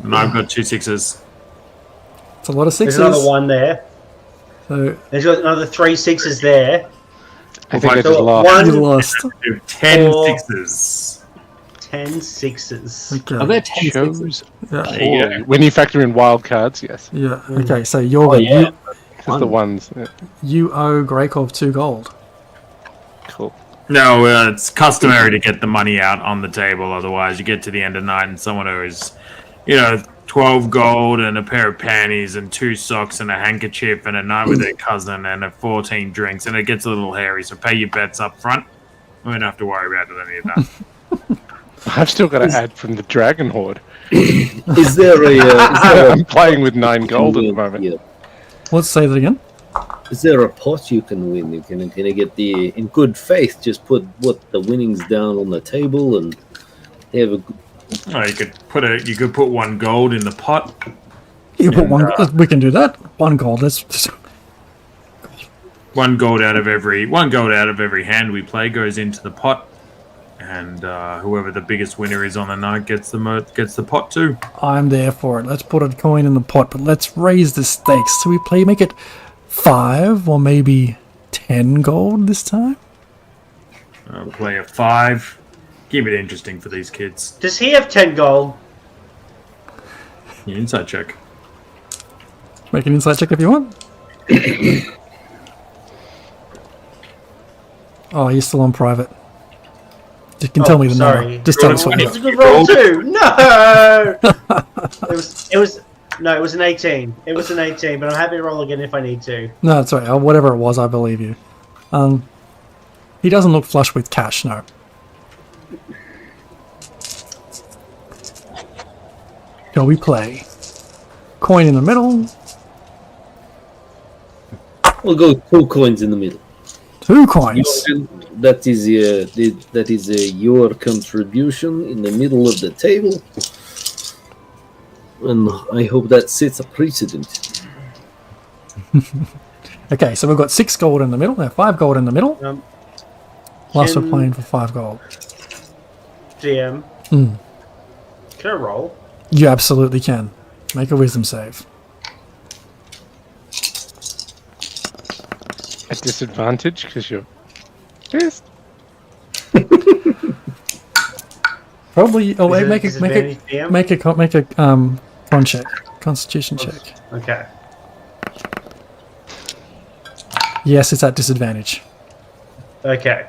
And I've got 2 6s. It's a lot of 6s. There's another 1 there. So There's got another 3 6s there. I think I So just lost. you lost. 10 Four. 6s. 10 6s. Okay. Are there 10 shows? Yeah. There you go. When you factor in wild cards, yes. Yeah. Okay. So Jorgen, yeah. Because the ones. Yeah. you owe Greykov 2 gold. Cool. No, it's customary to get the money out on the table. Otherwise, you get to the end of the night and someone owes, 12 gold and a pair of panties and 2 socks and a handkerchief and a night with their cousin and 14 drinks, and it gets a little hairy. So pay your bets up front. We don't have to worry about any of that. I've still got to add from the Dragon Horde. Is there a I'm playing with 9 gold at the moment. Yeah. Let's say that again. Is there a pot you can win? You can get in good faith. Just put the winnings down on the table and have a. You could put 1 gold in the pot. You put 1. We can do that. 1 gold. That's 1 gold out of every hand we play goes into the pot, and whoever the biggest winner is on the night gets the pot too. I'm there for it. Let's put a coin in the pot, but let's raise the stakes. So we make it 5 or maybe 10 gold this time. Play a 5. Keep it interesting for these kids. Does he have 10 gold? Yeah, inside check. Make an insight check if you want. Oh, you're still on private. You can tell me the number. Just tell us what you It's a got. good roll too. No. it was an 18. It was an 18, but I'm happy to roll again if I need to. No, it's alright. Whatever it was, I believe you. He doesn't look flush with cash, no. Shall we play? Coin in the middle. We'll go 2 coins in the middle. 2 coins. That is your contribution in the middle of the table, and I hope that sets a precedent. Okay, so we've got 6 gold in the middle. 5 gold in the middle. Plus, we're playing for 5 gold. DM. Can I roll? You absolutely can. Make a wisdom save. At disadvantage because you're pissed. Probably. Oh Is wait, it make a disadvantage DM? make a con check, Constitution check. Okay. Yes, it's at disadvantage. Okay.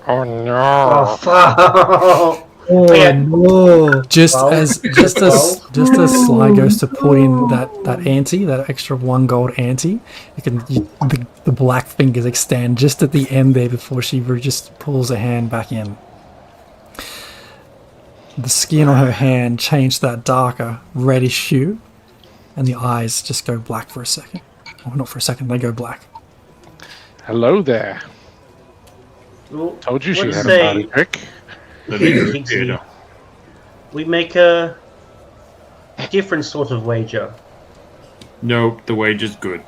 Oh no! Oh fuck! Oh Okay. no! Just Well, as Sly goes to put in that ante, that extra 1 gold ante, the black fingers extend just at the end there before she just pulls her hand back in. The skin on her hand changed that darker reddish hue, and the eyes just go black for a second. Well, not for a second, they go black. Hello there. Well, Told you she let's had a say party trick. The leader is Pixie, better. we make a different sort of wager. Nope, the wage is good.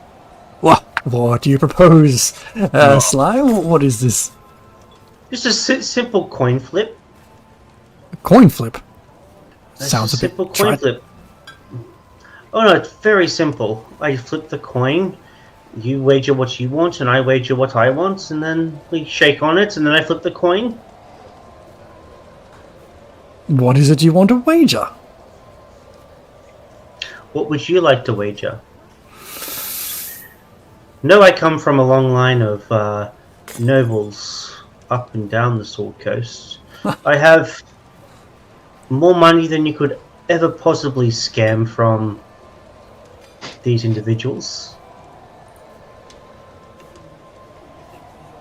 What do you propose, Sly? What is this? Just a simple coin flip. Coin flip? That's Sounds a bit simple coin flip. Oh no, it's very simple. I flip the coin, you wager what you want, and I wager what I want, and then we shake on it, and then I flip the coin. What is it you want to wager? What would you like to wager? No, I come from a long line of nobles up and down the Sword Coast. I have more money than you could ever possibly scam from these individuals.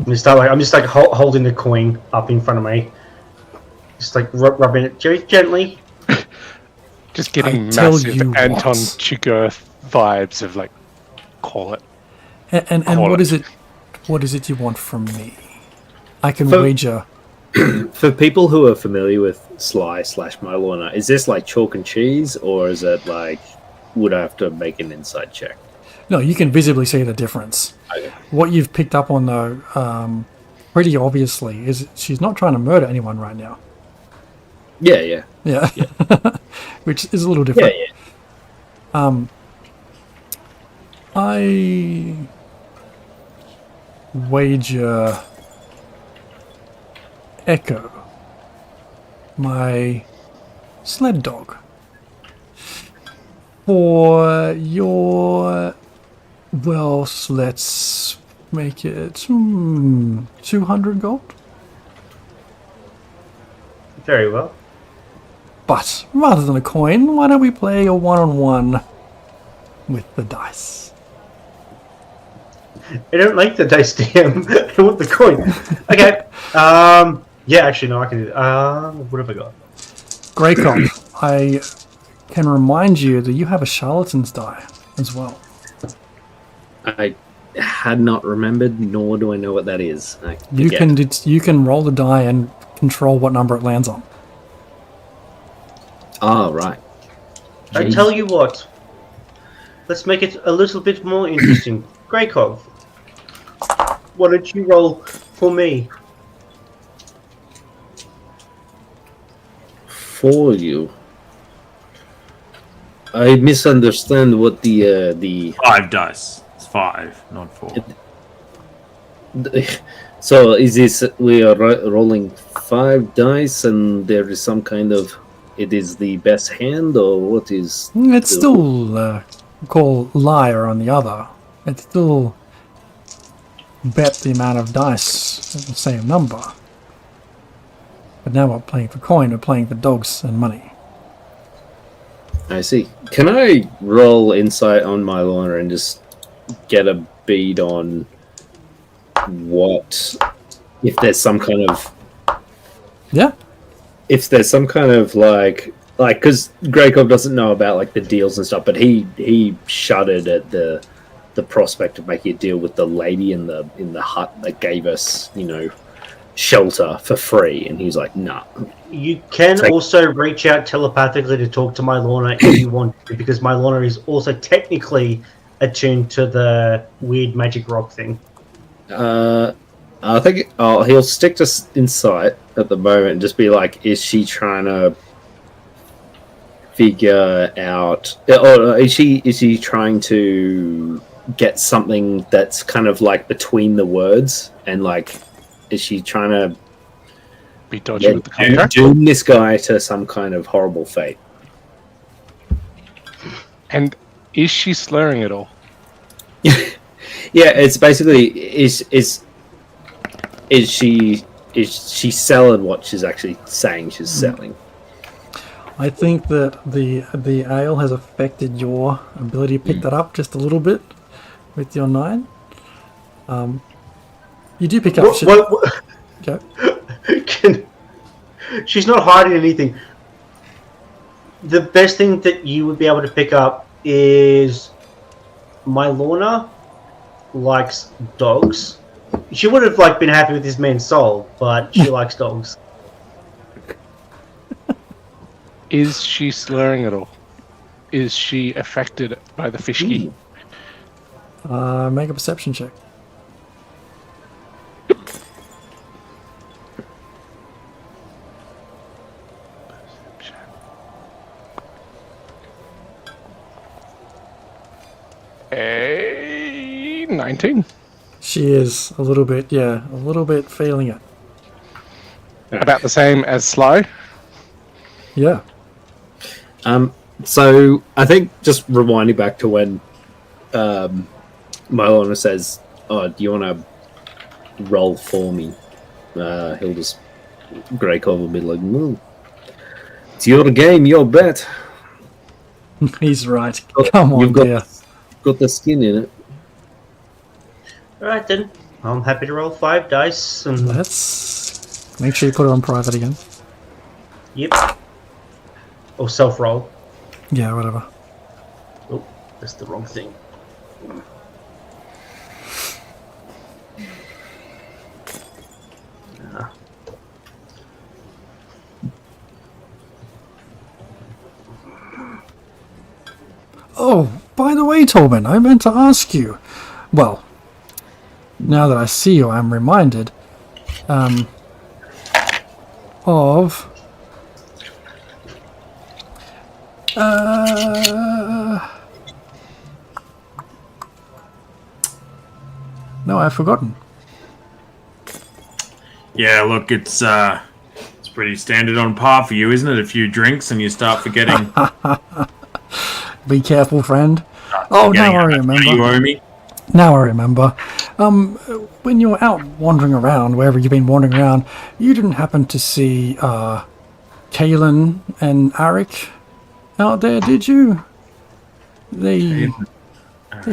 I'm just like holding the coin up in front of me, just like rubbing it very gently. Just getting I tell massive you Anton what. Chigurh vibes of like, call it. And Call what it. is it? What is it you want from me? I can For- wager. For people who are familiar with Sly/Mylorna, is this like chalk and cheese, or is it like would I have to make an inside check? No, you can visibly see the difference. Okay. What you've picked up on, though, pretty obviously, is she's not trying to murder anyone right now. Yeah. Yeah, which is a little Yeah, different. yeah. I wager Echo, my sled dog, for your, well, let's make it 200 gold. Very well. But rather than a coin, why don't we play a one-on-one with the dice? I don't like the dice DM. I want the coin. Okay. Yeah, actually, no, I can do that. What have I got? Greycock, I can remind you that you have a charlatan's die as well. I had not remembered, nor do I know what that is. I You forget. can roll the die and control what number it lands on. Ah, right. I Jeez. tell you what. Let's make it a little bit more interesting. Greykov, why don't you roll for me? For you. I misunderstand what the 5 dice. It's 5, not 4. So is this we are rolling 5 dice and there is some kind of it is the best hand, or what is It's still call liar on the other. It's still bet the amount of dice at the same number. But now we're playing for coin, we're playing for dogs and money. I see. Can I roll insight on my lawyer and just get a bead on what if there's some kind of Yeah? if there's some kind of like like, because Greykov doesn't know about like the deals and stuff, but he shuddered at the prospect of making a deal with the lady in the hut that gave us, shelter for free, and he's like, nah. You can also reach out telepathically to talk to my Lorna if you want to, because my Lorna is also technically attuned to the weird magic rock thing. I think he'll stick to insight at the moment and just be like, is she trying to figure out, or is she trying to get something that's kind of like between the words, and like, is she trying to Be dodgy with the contract. doom this guy to some kind of horrible fate? And is she slurring at all? Yeah, it's basically is she selling what she's actually saying she's selling? I think that the ale has affected your ability to pick that up just a little bit with your 9. You do pick up shit. Okay. She's not hiding anything. The best thing that you would be able to pick up is my Lorna likes dogs. She would have been happy with this man's soul, but she likes dogs. Is she slurring at all? Is she affected by the fish key? Make a perception check. A 19. She is a little bit feeling it. About the same as Sly. Yeah. So I think just rewinding back to when Mylona says, "Oh, do you want to roll for me?" He'll just Greykov will be like, "No, it's your game, your bet. He's right. Come on, You've dear. got the skin in it." Alright then. I'm happy to roll 5 dice. And Let's make sure you put it on private again. Yep. Or self-roll. Yeah, whatever. Oh, that's the wrong thing. Oh, by the way, Tobin, I meant to ask you. Well, now that I see you, I'm reminded of no, I've forgotten. Yeah, look, it's pretty standard on par for you, isn't it? A few drinks and you start forgetting. Be careful, friend. Oh, now I remember. You owe me. Now I remember. When you were out wandering around, wherever you've been wandering around, you didn't happen to see Kalen and Arik out there, did you? They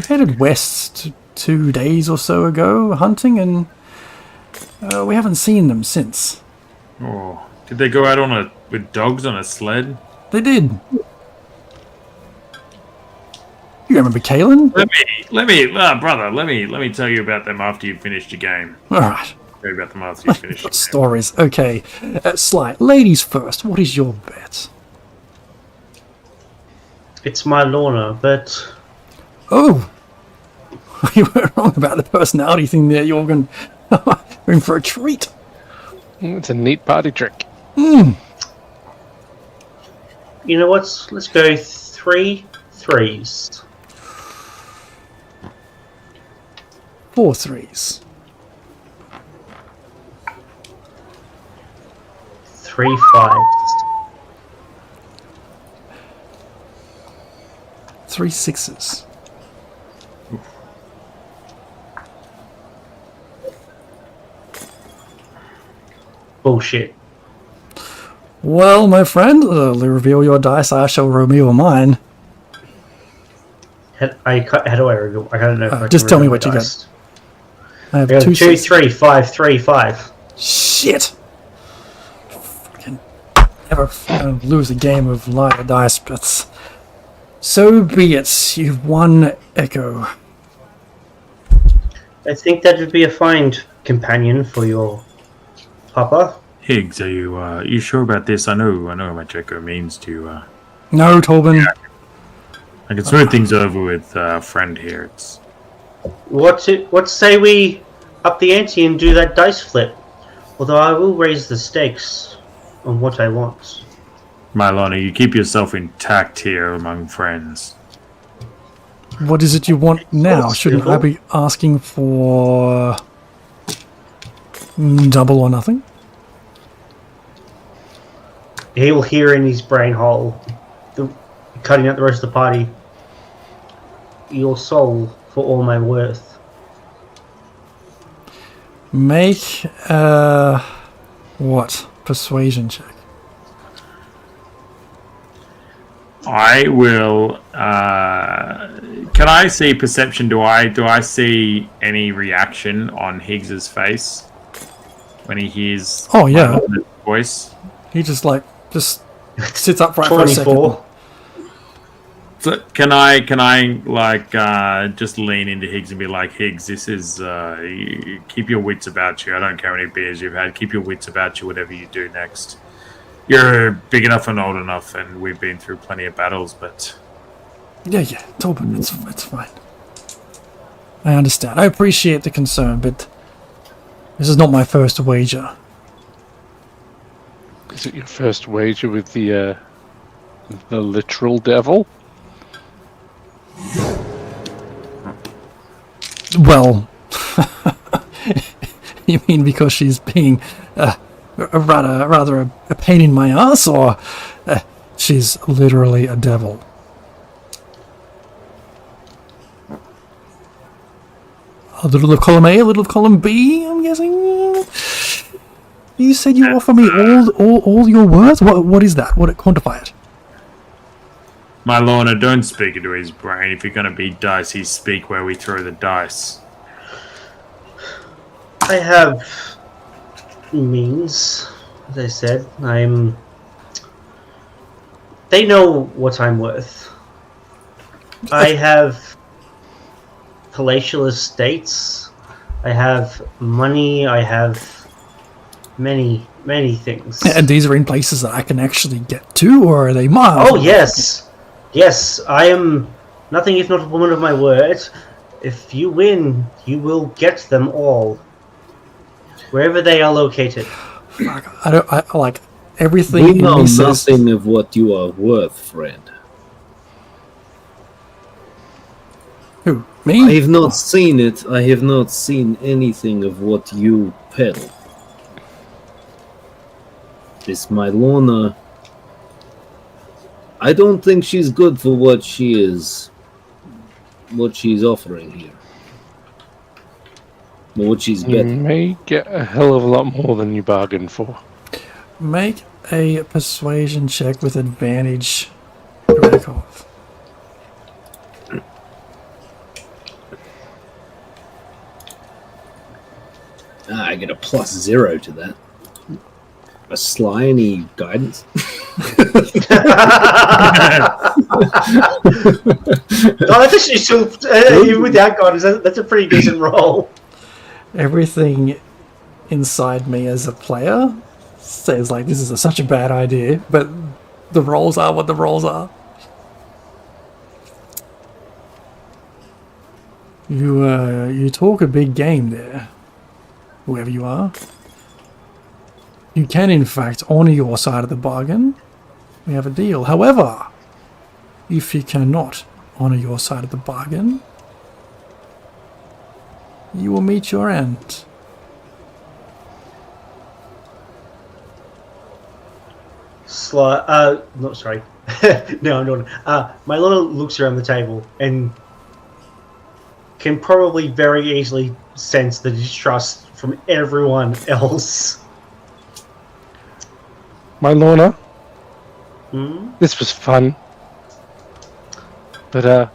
headed west 2 days or so ago hunting, and we haven't seen them since. Oh, did they go out with dogs on a sled? They did. You remember Kalen? Let me tell you about them after you've finished your game. All right. Tell you about them after you've finished your game. Stories. Okay. Sly, ladies first. What is your bet? It's my Lorna, but... Oh! You were wrong about the personality thing there, Jorgen. We're in for a treat. It's a neat party trick. You know what? Let's go 3 3s. 4 3s. 3 5s. 3 6s. Bullshit. Well, my friend, reveal your dice. I shall reveal mine. How do I reveal? I don't know if I Just can tell me reveal what you my got. dice. I have I got 2 2 3 5 3 5. Shit! Fucking never lose a game of light or dice, but so be it. You've won, Echo. I think that would be a fine companion for your papa. Higgs, are you sure about this? I know how much Echo means to you. No, Tobin. I can smooth things over with a friend here. It's What say we up the ante and do that dice flip? Although I will raise the stakes on what I want. Mylona, you keep yourself intact here among friends. What is it you want now? Shouldn't I be asking for double or nothing? He will hear in his brain hole, cutting out the rest of the party. Your soul for all my worth. Make what? Persuasion check. I will. Can I see perception? Do I see any reaction on Higgs's face when he hears? Oh yeah, my voice. he just sits upright for a second. 24. So can I just lean into Higgs and be like, Higgs, this is keep your wits about you. I don't care how many beers you've had. Keep your wits about you. Whatever you do next. You're big enough and old enough, and we've been through plenty of battles, but... Yeah, Tobin, it's fine. I understand. I appreciate the concern, but this is not my first wager. Is it your first wager with the literal devil? Well, you mean because she's being rather a pain in my ass, or she's literally a devil? A little of column A, a little of column B, I'm guessing? You said you offer me all your worth? What is that? Quantify it. My Lorna, don't speak into his brain. If you're going to be dicey, speak where we throw the dice. I have means, as I said. They know what I'm worth. I have palatial estates. I have money. I have many things. And these are in places that I can actually get to, or are they miles? Oh, yes. Yes, I am nothing if not a woman of my word. If you win, you will get them all. Wherever they are located. Fuck, I like everything We in know me says... nothing of what you are worth, friend. Who? I Me? have not seen it. I have not seen anything of what you peddle. This Mylona, I don't think she's good for what she's offering here. Or what she's You getting. may get a hell of a lot more than you bargained for. Make a persuasion check with advantage. Drakov. I get a +0 to that. A Sly, any guidance? No, that's actually still, even without guidance, that's a pretty decent roll. Everything inside me as a player says like this is such a bad idea, but the rolls are what the rolls are. You talk a big game there, whoever you are. You can in fact honor your side of the bargain. We have a deal. However, if you cannot honor your side of the bargain, you will meet your end. No, sorry. No, I'm not. Mylona looks around the table and can probably very easily sense the distrust from everyone else. My Lorna, Hmm? this was fun. But,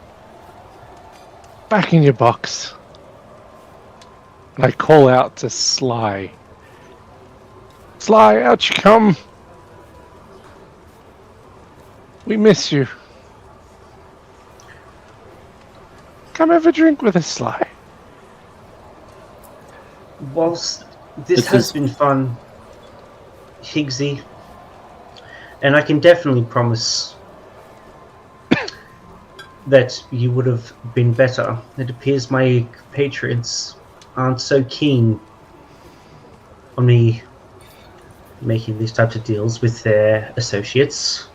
back in your box. And I call out to Sly. Sly, out you come. We miss you. Come have a drink with us, Sly. Whilst this It has is- been fun, Higgsy, and I can definitely promise that you would have been better. It appears my compatriots aren't so keen on me making these types of deals with their associates.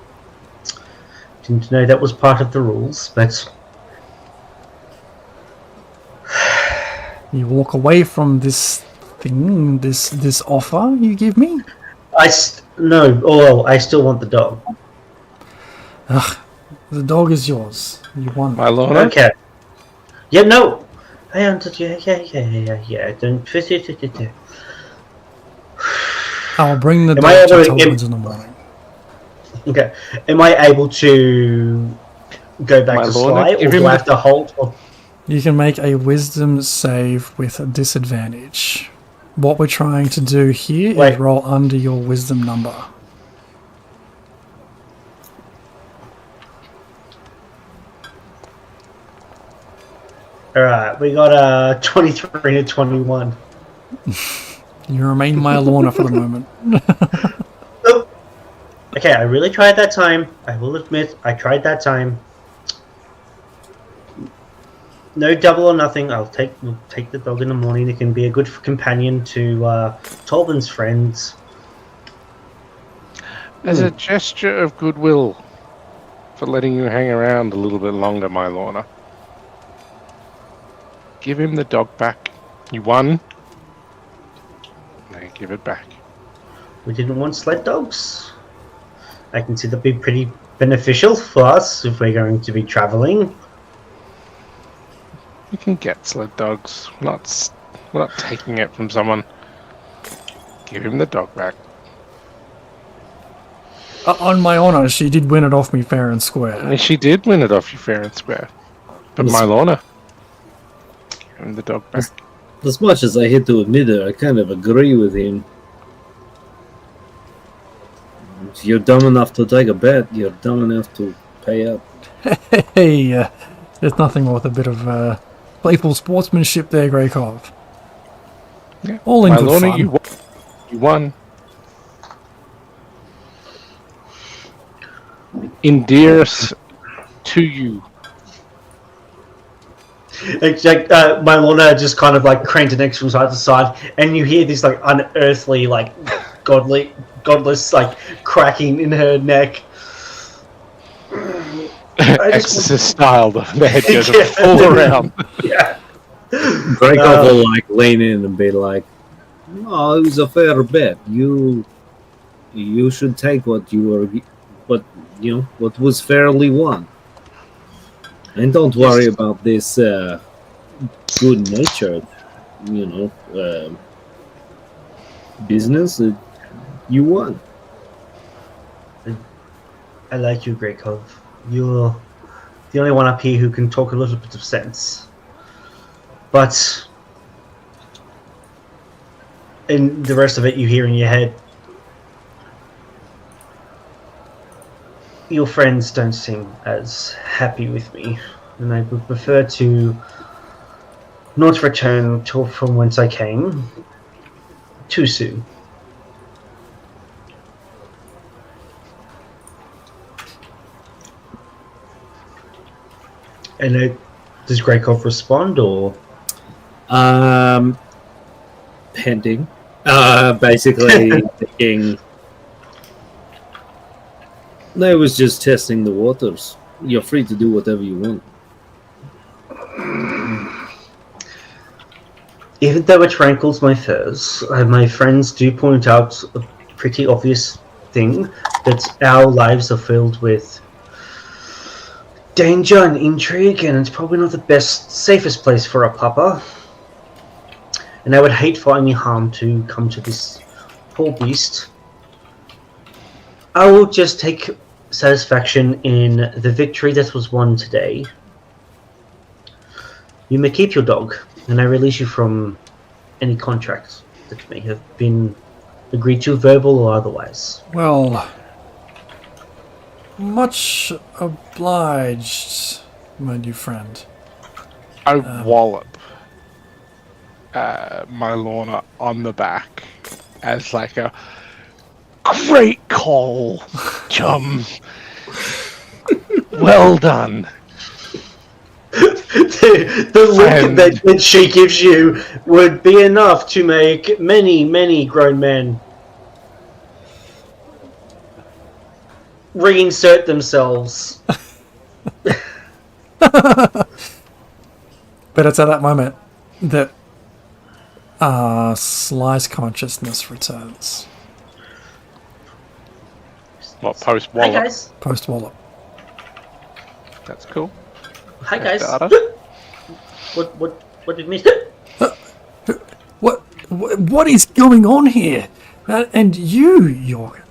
Didn't know that was part of the rules, but You walk away from this thing, this offer you give me? no. Oh, I still want the dog. Ugh, the dog is yours. You won. My Lorna? Okay. Yeah, no. I understand. Yeah. Don't. I'll bring the Am I dog to able to- Tolman's in the morning. Okay. Am I able to go back My to Lorna, Sly, or give do him I the- have to hold? Or... You can make a wisdom save with a disadvantage. What we're trying to do here Wait. is roll under your wisdom number. All right, we got a 23 to 21. You remain my Lorna for the moment. Oh. Okay, I really tried that time. I will admit, I tried that time. No double or nothing. We'll take the dog in the morning. It can be a good companion to Tolban's friends. As a gesture of goodwill for letting you hang around a little bit longer, my Lorna. Give him the dog back. You won. Now give it back. We didn't want sled dogs. I can see that'd be pretty beneficial for us if we're going to be traveling. You can get sled dogs. We're not taking it from someone. Give him the dog back. On my honor, she did win it off me fair and square. And she did win it off you fair and square. But my Lorna, give him the dog back. As much as I hate to admit it, I kind of agree with him. If you're dumb enough to take a bet, you're dumb enough to pay up. Hey, there's nothing wrong with a bit of playful sportsmanship there, Greykov. Yeah. All in My good Lorna, fun. you won. You won. Endear us to you. It's like my Lorna just kind of like craned her neck from side to side, and you hear this like unearthly, like godless like cracking in her neck. Exorcist style, the head goes Yeah. all around. Yeah. Dracov will like lean in and be like, "No, it was a fair bet. You should take what what was fairly won, and don't worry about this good natured, business. You won." I like you, Greykov. You're the only one up here who can talk a little bit of sense. But in the rest of it, you hear in your head, your friends don't seem as happy with me, and I would prefer to not return from whence I came too soon. And does Greykov respond, or? Pending. Basically thinking. No, I was just testing the waters. You're free to do whatever you want. Even though it rankles my furs, my friends do point out a pretty obvious thing, that our lives are filled with danger and intrigue, and it's probably not the safest place for a papa. And I would hate for any harm to come to this poor beast. I will just take satisfaction in the victory that was won today. You may keep your dog, and I release you from any contracts that may have been agreed to, verbal or otherwise. Well, Much obliged, my new friend. I wallop my Lorna on the back as like a great call, chum. Well done. The look that she gives you would be enough to make many grown men reinsert themselves. But it's at that moment that Sly's consciousness returns. What, post Hi wallop? guys. Post wallop. That's cool. Hi guys. Data. What did Mister? What is going on here? And you, Jorgen.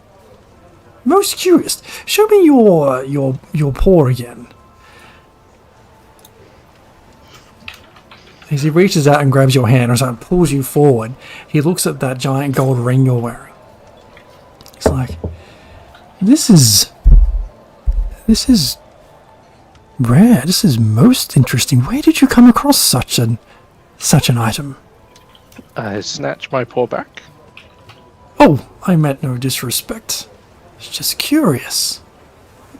Most curious. Show me your paw again. As he reaches out and grabs your hand and pulls you forward, he looks at that giant gold ring you're wearing. He's like, This is rare. This is most interesting. Where did you come across such an item? I snatch my paw back. Oh, I meant no disrespect. It's just curious.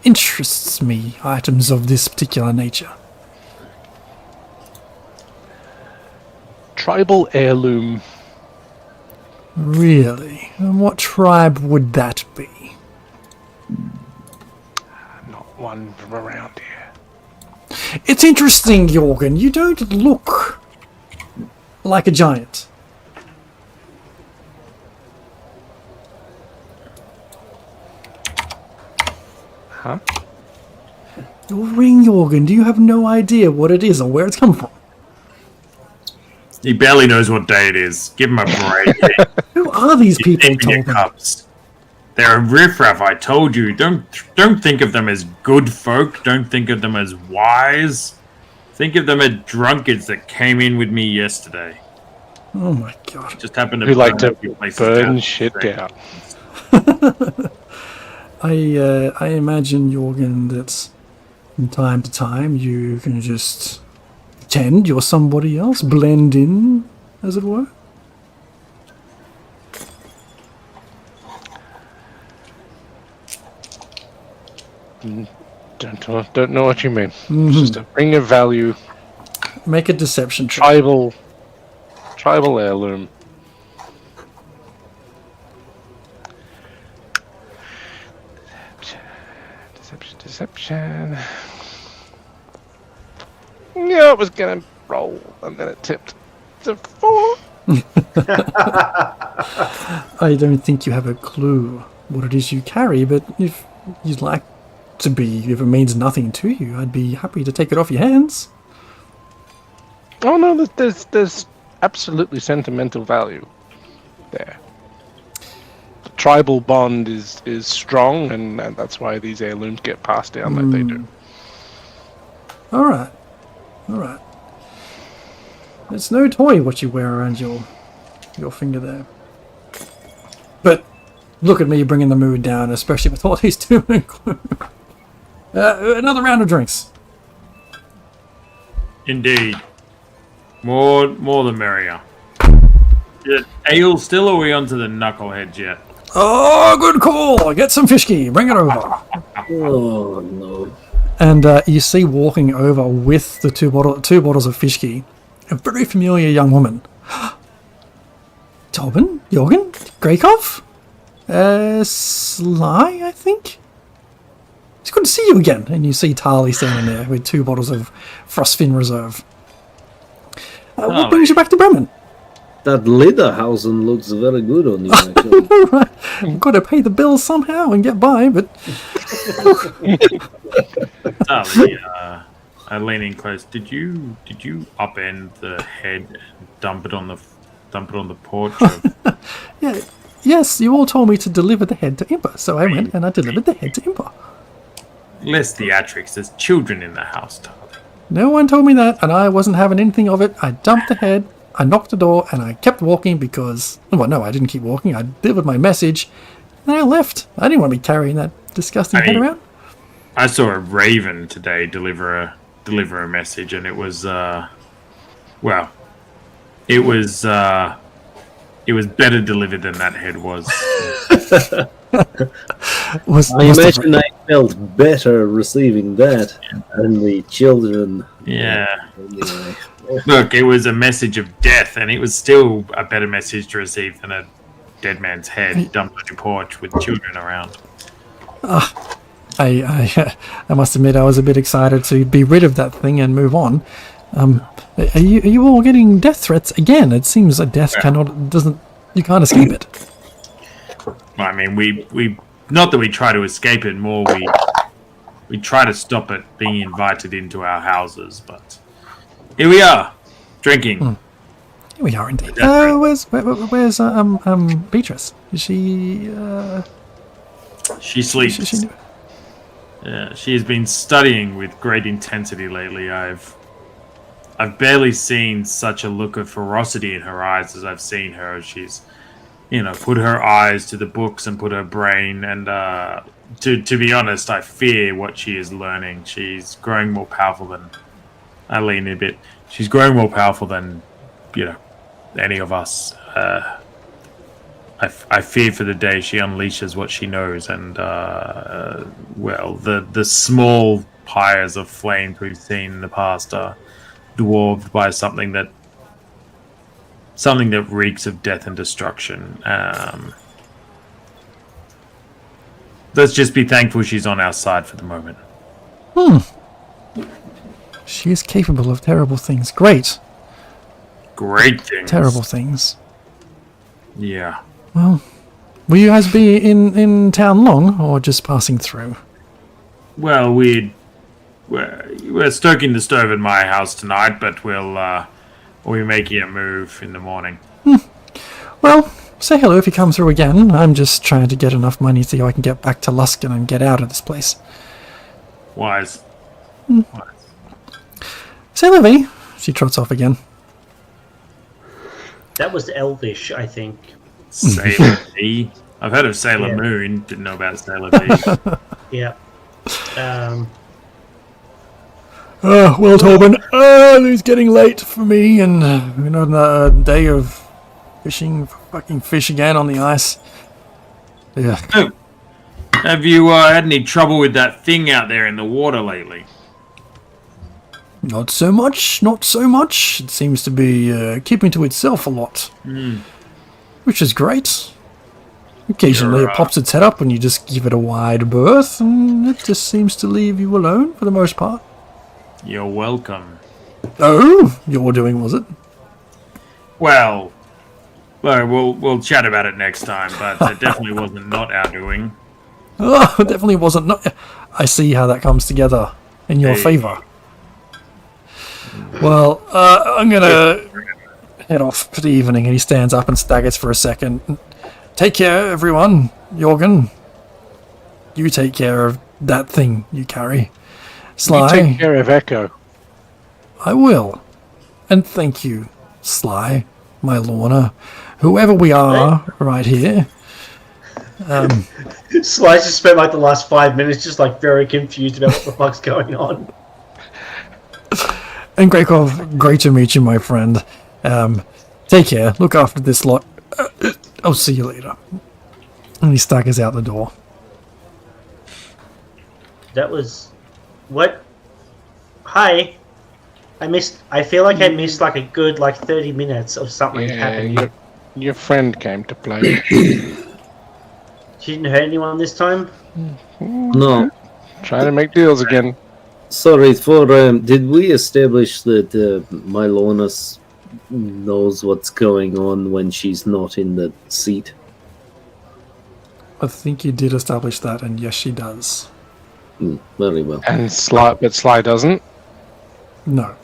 Interests me, items of this particular nature. Tribal heirloom. Really? And what tribe would that be? Not one from around here. It's interesting, Jorgen. You don't look like a giant. Huh? Your ring, Jorgen, do you have no idea what it is or where it's come from? He barely knows what day it is. Give him a break. Who are these people, Keep in your Tolkien? cups. They're a riffraff, I told you. Don't think of them as good folk. Don't think of them as wise. Think of them as drunkards that came in with me yesterday. Oh my god. Just happened to Who like burn to a few places burn down. shit down. I imagine, Jorgen, that from time to time you can just pretend you're somebody else, blend in, as it were. Don't know what you mean. It's just a ring of value. Make a deception check. Tribal heirloom. Deception. Yeah, I was gonna roll, and then it tipped to 4. I don't think you have a clue what it is you carry, but if you'd like to be, if it means nothing to you, I'd be happy to take it off your hands. Oh no, there's absolutely sentimental value there. The tribal bond is strong, and that's why these heirlooms get passed down like they do. Alright. It's no toy what you wear around your finger there. But look at me bringing the mood down, especially with all these doom and gloom. Another round of drinks. Indeed. More the merrier. Yeah, ale still, or are we onto the knuckleheads yet? Oh, good call. Get some fishki. Bring it over. Oh no. And you see walking over with the two bottles of fishki, a very familiar young woman. Tobin? Jorgen? Greykov? Sly, I think? It's good to see you again. And you see Tali standing there with 2 bottles of Frostfin Reserve. What brings you back to Bremen? That Lederhausen looks very good on you, actually. Right. I've got to pay the bills somehow and get by, but... I lean in close. Did you upend the head and dump it on the porch? Yeah, yes, you all told me to deliver the head to Impa, so I went and I delivered the head to Impa. Less theatrics. There's children in the house, Tyler. No one told me that, and I wasn't having anything of it. I dumped the head, I knocked the door, and I kept walking because... Well, no, I didn't keep walking. I delivered my message, and I left. I didn't want to be carrying that disgusting head around. I saw a raven today deliver a message, and it was well, it was better delivered than that head was. I imagine I felt better receiving that than the children. Yeah. Anyway. Look, it was a message of death, and it was still a better message to receive than a dead man's head dumped on your porch with children around. I must admit I was a bit excited to be rid of that thing and move on. Are you all getting death threats again? It seems that death you can't escape it. I mean, we not that we try to escape it, more we try to stop it being invited into our houses. But here we are, drinking. Here we are indeed. Where's Beatrice? Is she? She sleeps. Yeah, she has been studying with great intensity lately. I've barely seen such a look of ferocity in her eyes as I've seen her. She's, put her eyes to the books and put her brain. And to be honest, I fear what she is learning. She's growing more powerful than. I lean a bit. She's growing more powerful than, any of us. I fear for the day she unleashes what she knows, and the small pyres of flames we've seen in the past are dwarfed by something that reeks of death and destruction. Let's just be thankful she's on our side for the moment. She is capable of terrible things. Great things. Terrible things. Yeah. Well, will you guys be in town long, or just passing through? Well, we're stoking the stove at my house tonight, but we'll be making a move in the morning. Well, say hello if you come through again. I'm just trying to get enough money so I can get back to Luskin and get out of this place. Wise. Say Livy. She trots off again. That was Elvish, I think. Sailor V. I've heard of Sailor Moon. Didn't know about Sailor V. Yeah. Well, Torben, it's getting late for me, and another day of fishing, fucking fish again on the ice. Yeah. Oh. Have you had any trouble with that thing out there in the water lately? Not so much. It seems to be keeping to itself a lot. Which is great. Occasionally it pops its head up and you just give it a wide berth, and it just seems to leave you alone for the most part. You're welcome. Oh, your doing, was it? Well, we'll chat about it next time, but it definitely wasn't not our doing. Oh, it definitely wasn't. I see how that comes together in your favour. Well, I'm gonna head off for the evening, and he stands up and staggers for a second. Take care, everyone. Jorgen, you take care of that thing you carry. Sly, You take care of Echo. I will. And thank you, Sly, my Lorna, whoever we are right here. Sly just spent like the last 5 minutes just like very confused about what the fuck's going on. And Grekov, great to meet you, my friend. Take care. Look after this lot. I'll see you later. And he staggers out the door. That was... What? Hi. I feel like I missed like a good 30 minutes of something happening. Your friend came to play. She didn't hurt anyone this time? No. Trying to make deals again. Sorry, did we establish that Mylonas knows what's going on when she's not in the seat? I think you did establish that, and yes, she does. Very well. And Sly doesn't. No.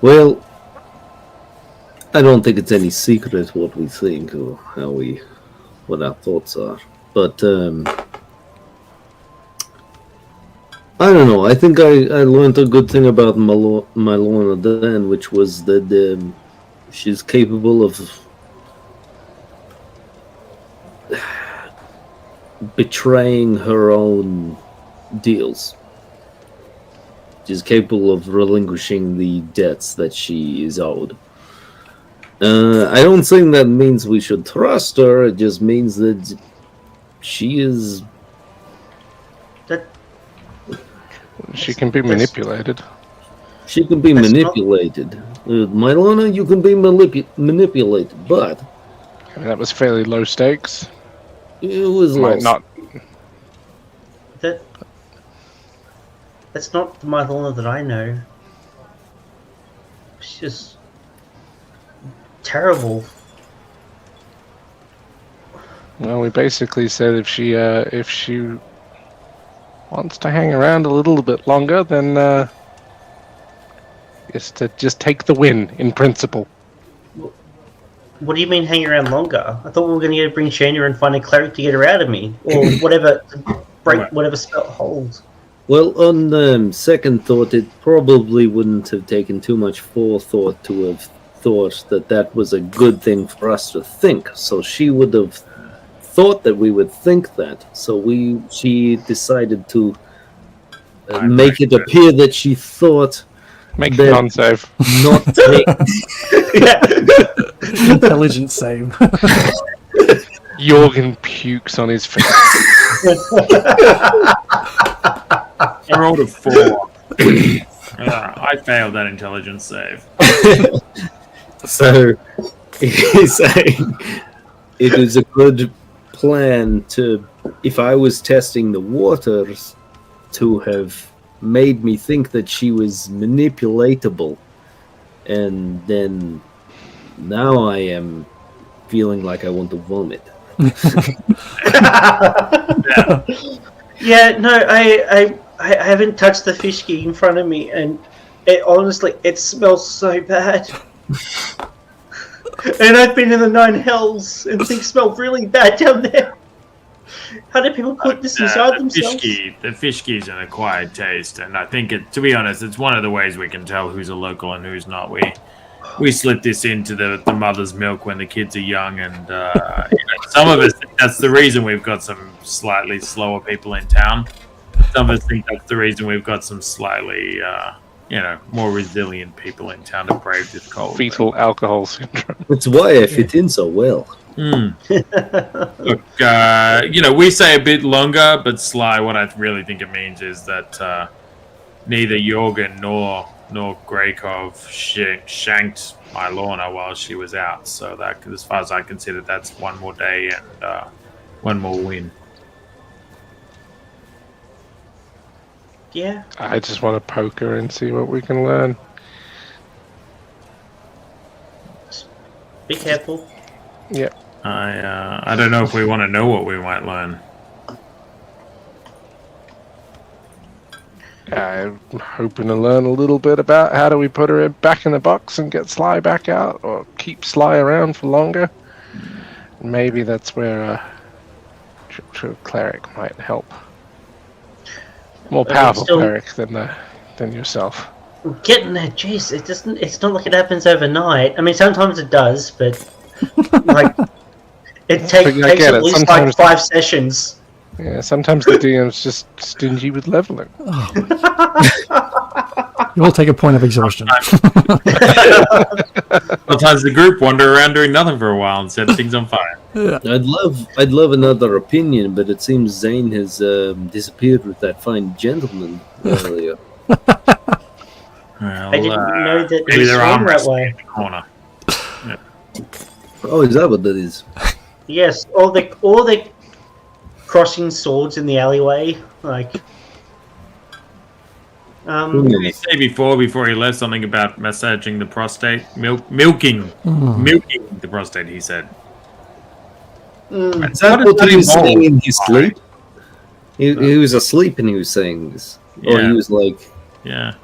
Well, I don't think it's any secret what we think or what our thoughts are. But I don't know. I think I learned a good thing about Mylona then, which was that she's capable of betraying her own deals. She's capable of relinquishing the debts that she is owed. I don't think that means we should trust her. It just means that she is. That She can be manipulated. She can be That's manipulated. Mylana, you can be manipulated, but I mean, that was fairly low stakes. it was Might lost. not. that's not the Mylana that I know. She's just terrible. Well, we basically said if she wants to hang around a little bit longer, then just take the win in principle. What do you mean hang around longer? I thought we were going to go bring Shanda and find a cleric to get her out of me, or whatever, break whatever spell holds. Well, on second thought, it probably wouldn't have taken too much forethought to have thought that that was a good thing for us to think. So she would have thought that we would think that. So she decided to make it appear that she thought Make that a con save. not take. Intelligence save. Jorgen pukes on his face. I rolled a 4. I failed that intelligence save. So he's saying it is a good plan to, if I was testing the waters, to have made me think that she was manipulatable, and then now I am feeling like I want to vomit. Yeah, no, I haven't touched the fish key in front of me, and honestly, it smells so bad. And I've been in the 9 hells, and things smell really bad down there. How do people put this inside themselves? The fish key is an acquired taste, and I think to be honest, it's one of the ways we can tell who's a local and who's not. We slip this into the mother's milk when the kids are young, and some of us think that's the reason we've got some slightly slower people in town. Some of us think that's the reason we've got some slightly, more resilient people in town to brave this cold. Fetal alcohol syndrome. That's why I fit in so well. Look, we say a bit longer, but Sly, what I really think it means is that neither Jorgen nor Greykov shanked my Lorna while she was out. So that, as far as I consider, that's one more day and one more win. Yeah. I just want to poke her and see what we can learn. Be careful. Yep. I don't know if we want to know what we might learn. I'm hoping to learn a little bit about how do we put her back in the box and get Sly back out, or keep Sly around for longer. Maybe that's where a cleric might help. More powerful cleric than yourself. Getting there, jeez, it doesn't. It's not like it happens overnight. I mean, sometimes it does, but like it takes at least like 5 sessions. Yeah, sometimes the DM's just stingy with leveling. You all take a point of exhaustion. Sometimes the group wander around doing nothing for a while and set things on fire. Yeah. I'd love another opinion, but it seems Zane has disappeared with that fine gentleman earlier. I didn't know that maybe he they're swung arm that wrestling way. in the corner. Yeah. Oh, is that what that is? Yes, all the crossing swords in the alleyway, like. What did he say before he left something about massaging the prostate? Milking the prostate, he said. Is that what he was saying in his sleep? He was asleep and he was saying this. Yeah. Or he was like... Yeah.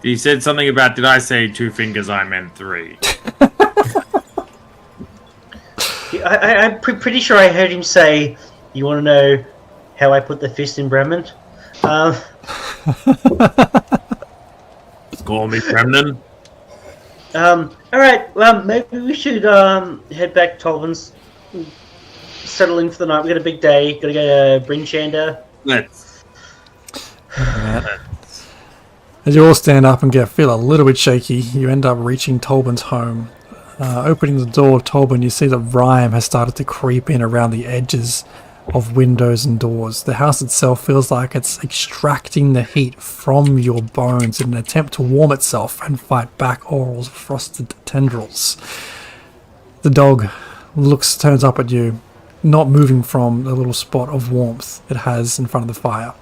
He said something about, did I say 2 fingers, I meant 3. I'm pretty sure I heard him say, "You want to know how I put the fist in Bremen?" Call me Kremlin. All right. Well, maybe we should head back to Tolvan's. settle in for the night. We got a big day. Got to go to Bryn Shander. Let's. As you all stand up and feel a little bit shaky, you end up reaching Tolbin's home. Opening the door of Tolbin, you see that Rime has started to creep in around the edges of windows and doors. The house itself feels like it's extracting the heat from your bones in an attempt to warm itself and fight back Oral's frosted tendrils. The dog turns up at you, not moving from the little spot of warmth it has in front of the fire.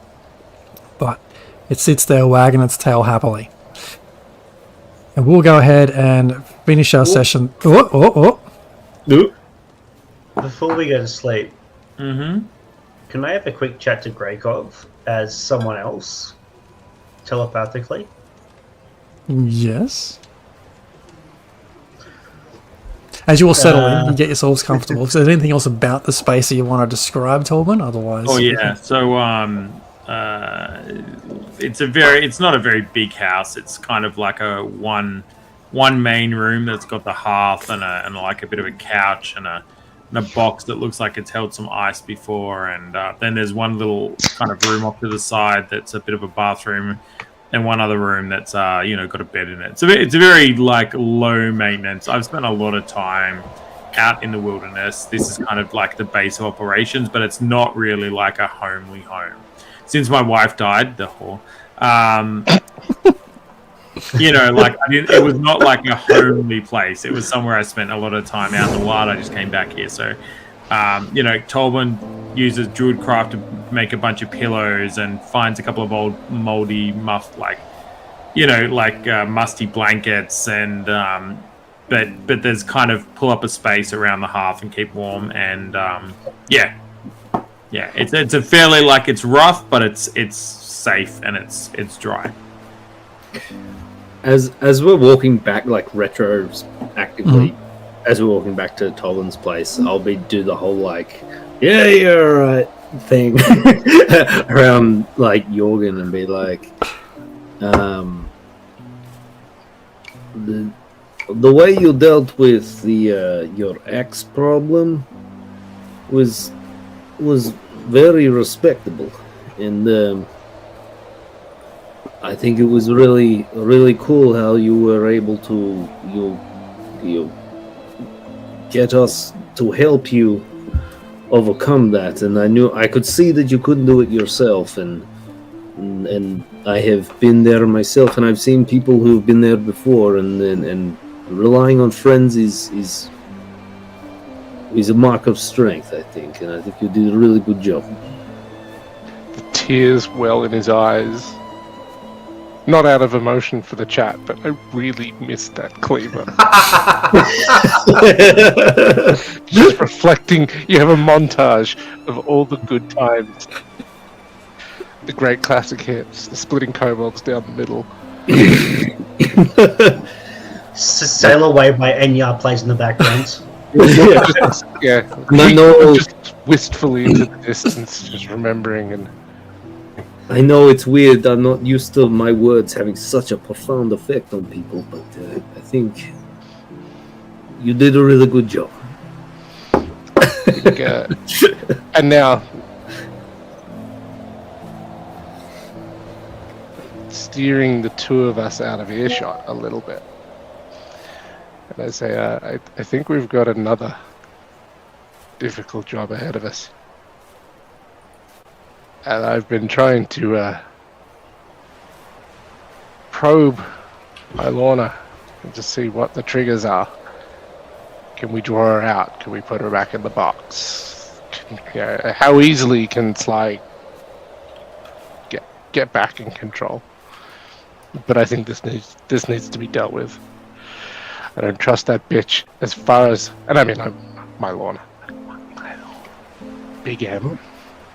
But it sits there wagging its tail happily. And we'll go ahead and finish our session. Before we go to sleep, can I have a quick chat to Greykov as someone else, telepathically? Yes. As you all settle in, you get yourselves comfortable. Is there anything else about the space that you want to describe, Tolbin? Otherwise, Oh yeah. So it's not a very big house. It's kind of like a one main room that's got the hearth and like a bit of a couch and a box that looks like it's held some ice before, and then there's one little kind of room off to the side that's a bit of a bathroom, and one other room that's got a bed in it. So it's a very like low maintenance. I've spent a lot of time out in the wilderness. This is kind of like the base of operations, but it's not really like a homely home. Since my wife died, the whore, it was not like a homely place. It was somewhere I spent a lot of time out in the wild. I just came back here. So, Tolbin uses Druidcraft to make a bunch of pillows and finds a couple of old moldy, musty blankets. And, but there's kind of pull up a space around the hearth and keep warm. And, it's a fairly it's rough, but it's safe and it's dry. As we're walking back, retroactively, as we're walking back to Tolbin's place, I'll do the whole yeah, you're right thing around Jorgen and be like, the way you dealt with your ex problem was very respectable, and I think it was really, really cool how you were able to you get us to help you overcome that. And I could see that you couldn't do it yourself, and I have been there myself, and I've seen people who've been there before, and relying on friends is a mark of strength, I think, and I think you did a really good job. The tears well in his eyes. Not out of emotion for the chat, but I really missed that cleaver. Just reflecting, you have a montage of all the good times. The great classic hits, the splitting kobolds down the middle. Sail Away by Enya plays in the background. Just wistfully into the distance, just remembering. And I know it's weird. I'm not used to my words having such a profound effect on people, but I think you did a really good job. And now, steering the two of us out of earshot a little bit. And I say, I think we've got another difficult job ahead of us. And I've been trying to probe Ilona and just see what the triggers are. Can we draw her out? Can we put her back in the box? How easily can Sly get back in control? But I think this needs to be dealt with. I don't trust that bitch as far as, and I mean, I'm Mylorna. Big M.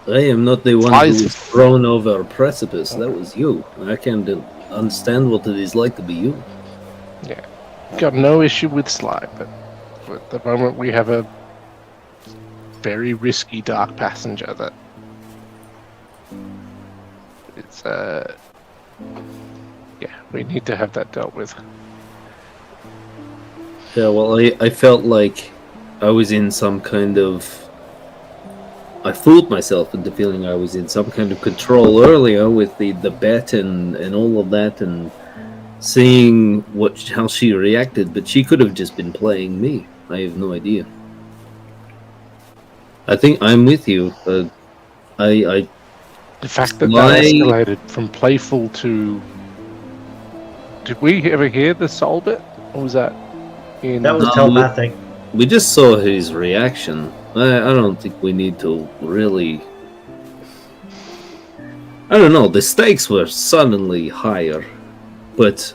I am not the one who was thrown over a precipice. That was you. I can't understand what it is like to be you. Yeah. Got no issue with Sly, but at the moment we have a very risky dark passenger that it's we need to have that dealt with. Yeah, well, I felt like I was in some kind of I fooled myself into feeling I was in some kind of control earlier with the bet and all of that, and seeing how she reacted. But she could have just been playing me. I have no idea. I think I'm with you. I The fact that Sly- that escalated from playful to... Did we ever hear the soul bit? Or was that in... That was No, telepathic. we just saw his reaction. I don't think we need to really. I don't know. The stakes were suddenly higher, but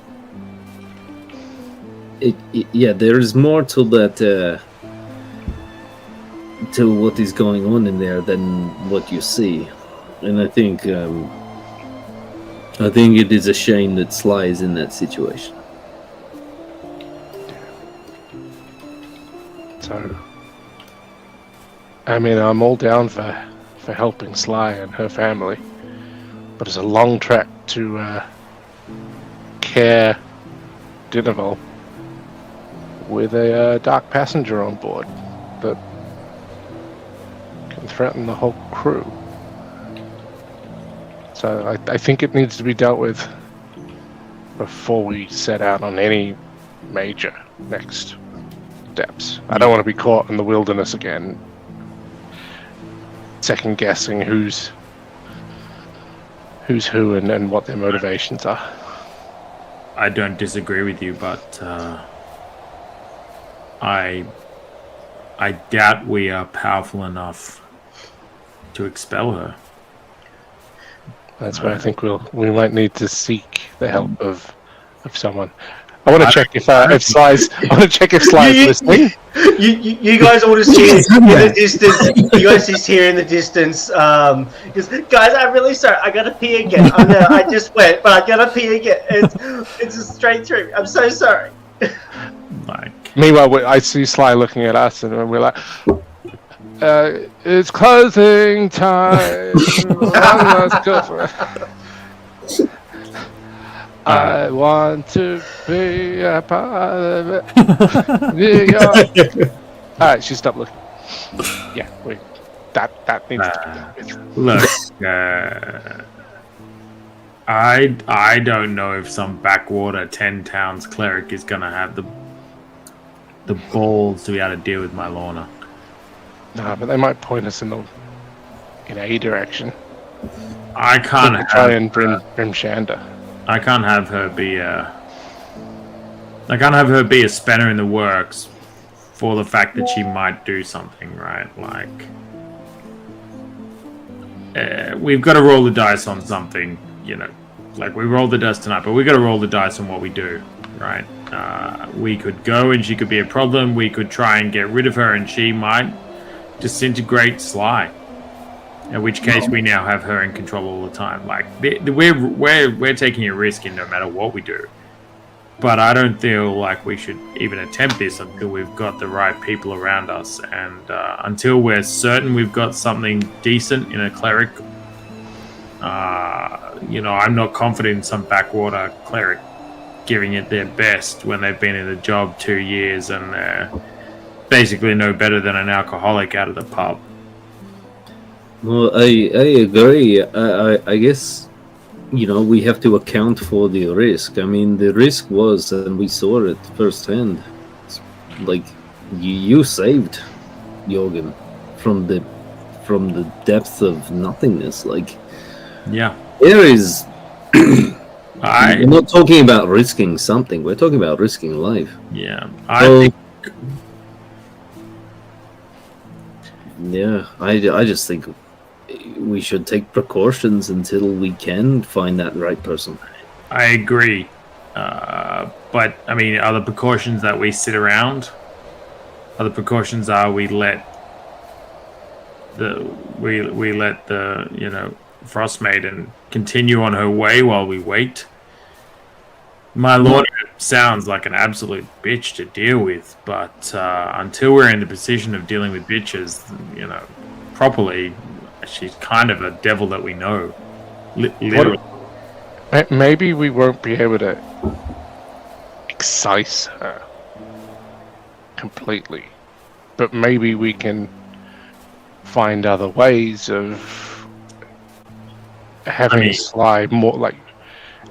yeah, there is more to that. To what is going on in there than what you see, and I think it is a shame that Sly is in that situation. So... I mean, I'm all down for helping Sly and her family, but it's a long trek to Care Dinerval with a dark passenger on board that can threaten the whole crew. So I think it needs to be dealt with before we set out on any major next steps. I don't want to be caught in the wilderness again, second guessing who's who and what their motivations are. I don't disagree with you, but I doubt we are powerful enough to expel her. That's where I think we might need to seek the help of someone. I want to check if Sly's. I want to check if Sly's listening. You guys all just hear in the distance. You guys just hear in the distance. Guys, I'm really sorry. I gotta pee again. I know. I just went, but I gotta pee again. It's just straight through. I'm so sorry. Like, Meanwhile, I see Sly looking at us, and we're like, "It's closing time. Let's go for it." I want to be a part of it. New York. All right, she stopped looking. Yeah, that needs to be done with. look, I don't know if some backwater 10 towns cleric is gonna have the balls to be able to deal with my Lorna. No, but they might point us in a direction. I can't Try and bring Shanda. I can't have her be a spanner in the works for the fact that she might do something, right? Like, we've got to roll the dice on something, you know. Like, we rolled the dice tonight, but we got to roll the dice on what we do, right? We could go and she could be a problem. We could try and get rid of her and she might disintegrate Sly. In which case, we now have her in control all the time. Like, we're taking a risk in no matter what we do. But I don't feel like we should even attempt this until we've got the right people around us, and until we're certain we've got something decent in a cleric. I'm not confident in some backwater cleric giving it their best when they've been in the job 2 years and they're basically no better than an alcoholic out of the pub. Well, I agree. I guess, we have to account for the risk. I mean, the risk was, and we saw it firsthand, like, you saved Jorgen from the depth of nothingness. Like, Yeah. there is... I We're not talking about risking something. We're talking about risking life. Yeah. I just think we should take precautions until we can find that right person. I agree. But, I mean, are the precautions that we sit around? Other precautions are we let the Frostmaiden continue on her way while we wait. My lord sounds like an absolute bitch to deal with, but until we're in the position of dealing with bitches, properly, she's kind of a devil that we know. Literally. Maybe we won't be able to excise her completely, but maybe we can find other ways of having Sly more like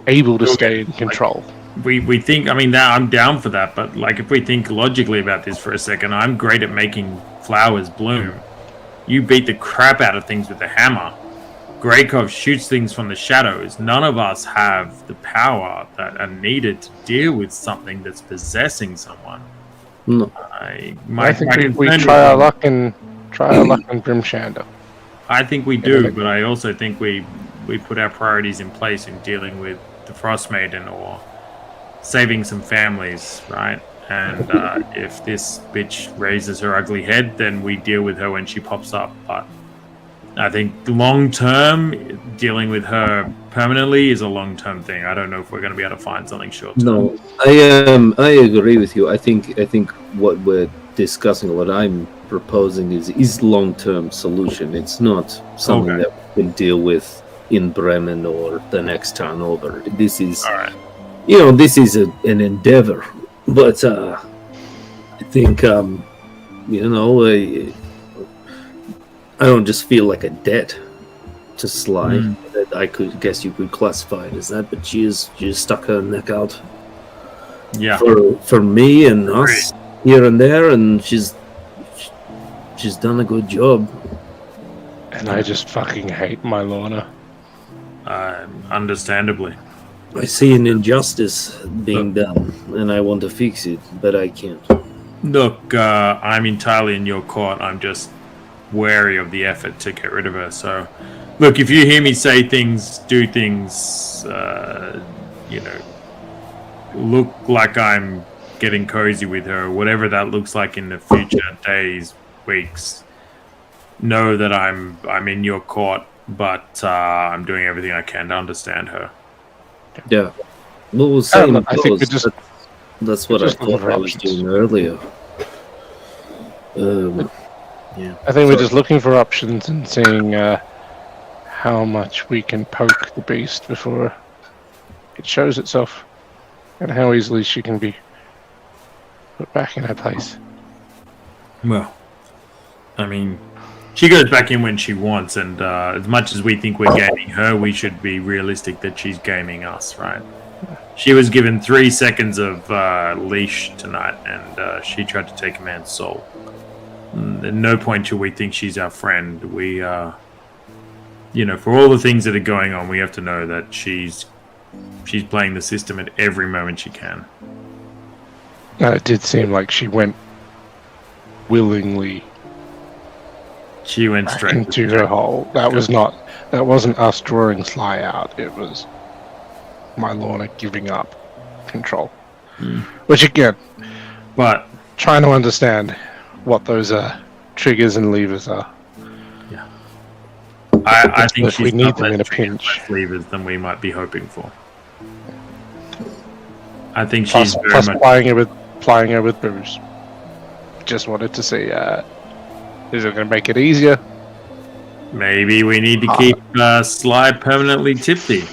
able to stay in control. We think, I mean, that I'm down for that, but like if we think logically about this for a second, I'm great at making flowers bloom. You beat the crap out of things with a hammer. Greykov shoots things from the shadows. None of us have the power that are needed to deal with something that's possessing someone. No. I think we try our luck in Grimshander. I think we do, but I also think we put our priorities in place in dealing with the Frostmaiden or saving some families, right? And if this bitch raises her ugly head, then we deal with her when she pops up. But I think long term, dealing with her permanently is a long term thing. I don't know if we're going to be able to find something short term. No, I agree with you. I think what we're discussing, what I'm proposing, is long term solution. It's not something that we can deal with in Bremen or the next town over. This is, all right. This is an endeavor. But I think, I don't just feel like a debt to Sly. That I guess you could classify it as that, but she stuck her neck out. Yeah. For me and us here and there, and she's done a good job. And I just fucking hate my Lorna. Understandably. I see an injustice being done, and I want to fix it, but I can't. Look, I'm entirely in your court. I'm just wary of the effort to get rid of her. So, look, if you hear me say things, do things, look like I'm getting cozy with her, whatever that looks like in the future days, weeks, know that I'm in your court, but I'm doing everything I can to understand her. Yeah. Well, same I think that's what I thought I was doing earlier. Yeah. I think we're just looking for options and seeing how much we can poke the beast before it shows itself, and how easily she can be put back in her place. Well, I mean, she goes back in when she wants, and as much as we think we're gaming her, we should be realistic that she's gaming us, right? She was given 3 seconds of leash tonight, and she tried to take a man's soul. At no point should we think she's our friend. We, for all the things that are going on, we have to know that she's playing the system at every moment she can. It did seem like she went willingly. She went straight into her hole. That wasn't us drawing Sly out. It was my Lorna giving up control. Which again, but trying to understand what those triggers and levers are. Yeah, I think we need them in a pinch. Levers than we might be hoping for. I think she's very plus much plying her with booze. Just wanted to see. Is it going to make it easier? Maybe we need to keep Sly permanently tipsy.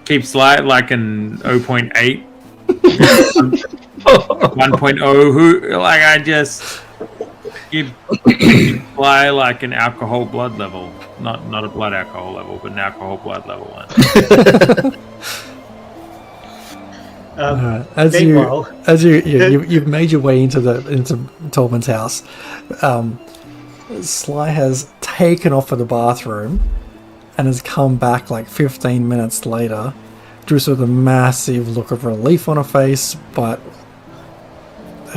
keep Sly at like an 0.8, 1.0. Who like I just give Sly like an alcohol blood level, not a blood alcohol level, but an alcohol blood level one. You've made your way into Tolman's house. Sly has taken off for the bathroom and has come back like 15 minutes later, just with a massive look of relief on her face. But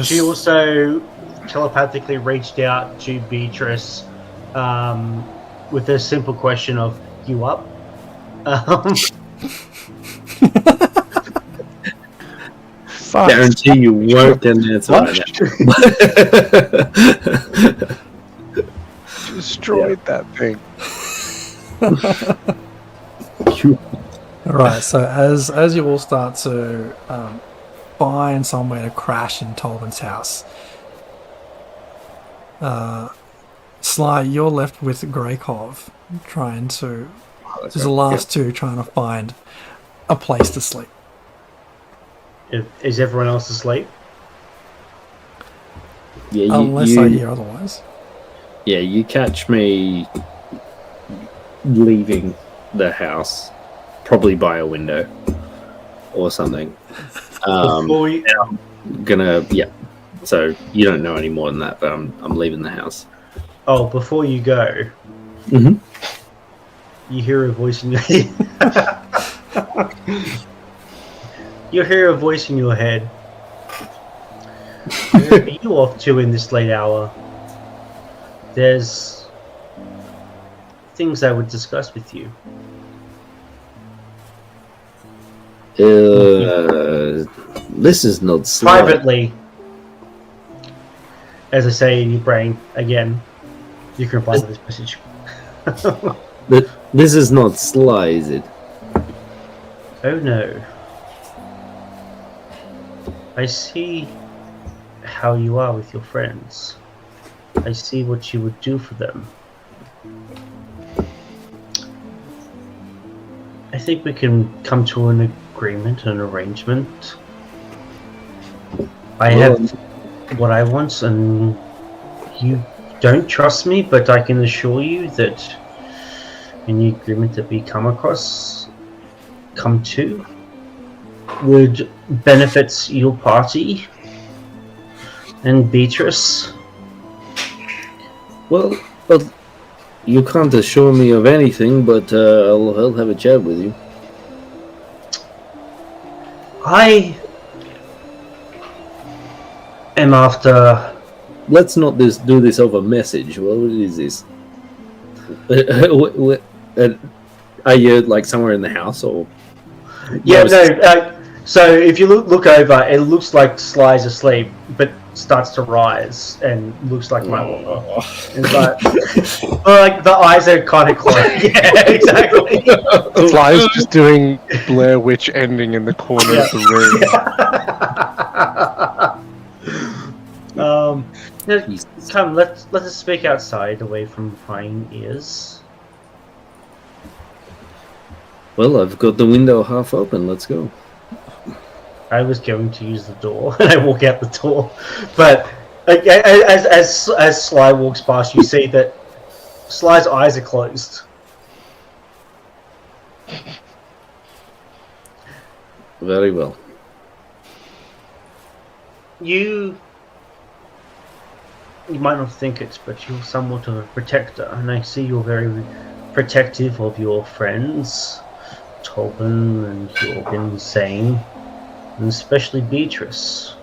she also telepathically reached out to Beatrice with a simple question of "You up?" Guarantee you weren't in there. Destroyed that thing. Alright, so as you all start to find somewhere to crash in Tolman's house, Sly, you're left with Greykov trying to the last two trying to find a place to sleep. Is everyone else asleep? Yeah, Unless I hear otherwise. Yeah, you catch me leaving the house, probably by a window or something. Before you, Yeah. So you don't know any more than that, but I'm leaving the house. before you go, Mhm. you hear a voice in your head. You hear a voice in your head. Where are you off to in this late hour? There's things I would discuss with you. This is not Sly. Privately, as I say in your brain, again, you can reply to this message. This is not Sly, is it? Oh no. I see how you are with your friends. I see what you would do for them. I think we can come to an agreement, an arrangement. I have what I want, and you don't trust me, but I can assure you that any agreement that we come to, would benefit your party and Beatrice. Well, you can't assure me of anything, but I'll have a chat with you. I am after. Let's not do this over message. What is this? Are you like somewhere in the house or? Yeah, no. So if you look over, it looks like Sly's asleep, but starts to rise and looks like my water. It's like the eyes are kind of closed. Yeah, exactly. Sly's just doing Blair Witch ending in the corner of the room. Now, come, let us speak outside, away from prying ears. Well, I've got the window half open. Let's go. I was going to use the door, and I walk out the door, but as Sly walks past, you see that Sly's eyes are closed. Very well. You might not think it, but you're somewhat of a protector, and I see you're very protective of your friends, Tobin and Jorgen, Zane, and especially Beatrice.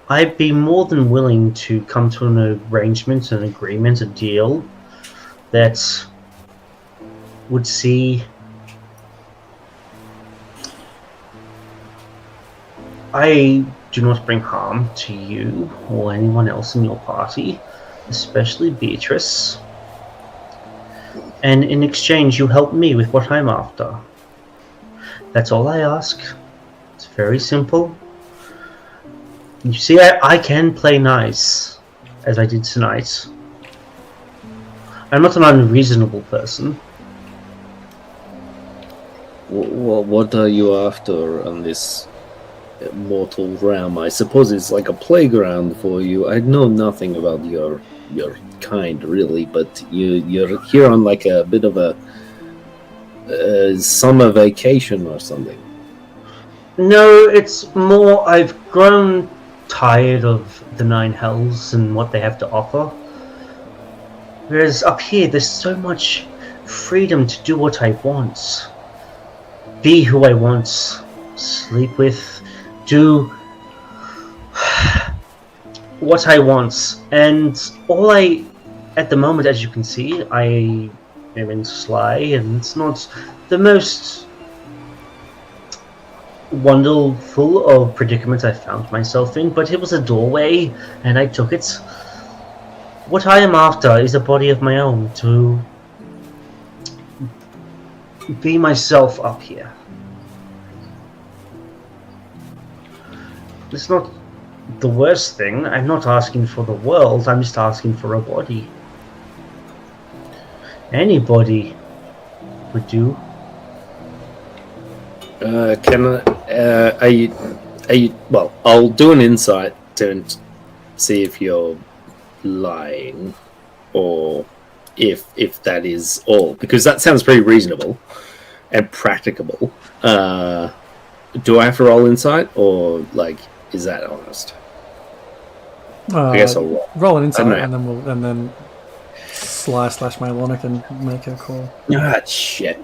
I'd be more than willing to come to an arrangement, an agreement, a deal that would see I do not bring harm to you or anyone else in your party, especially Beatrice. And in exchange, you help me with what I'm after. That's all I ask. It's very simple. You see, I can play nice, as I did tonight. I'm not an unreasonable person. What are you after on this mortal realm? I suppose it's like a playground for you. I know nothing about your kind, really, but you're here on like a bit of a summer vacation or something. No, it's more I've grown tired of the Nine Hells and what they have to offer. Whereas up here, there's so much freedom to do what I want. Be who I want. Sleep with. Do what I want. And at the moment, as you can see, I am in Sly, and it's not the most wonderful of predicament I found myself in, but it was a doorway, and I took it. What I am after is a body of my own, to be myself up here. It's not the worst thing. I'm not asking for the world, I'm just asking for a body. Anybody would do. Well, I'll do an insight to see if you're lying, or if that is all, because that sounds pretty reasonable and practicable. Do I have to roll insight, or like is that honest? I guess I'll roll. Roll an insight, know. and then /Mailona can make a call. Ah, shit.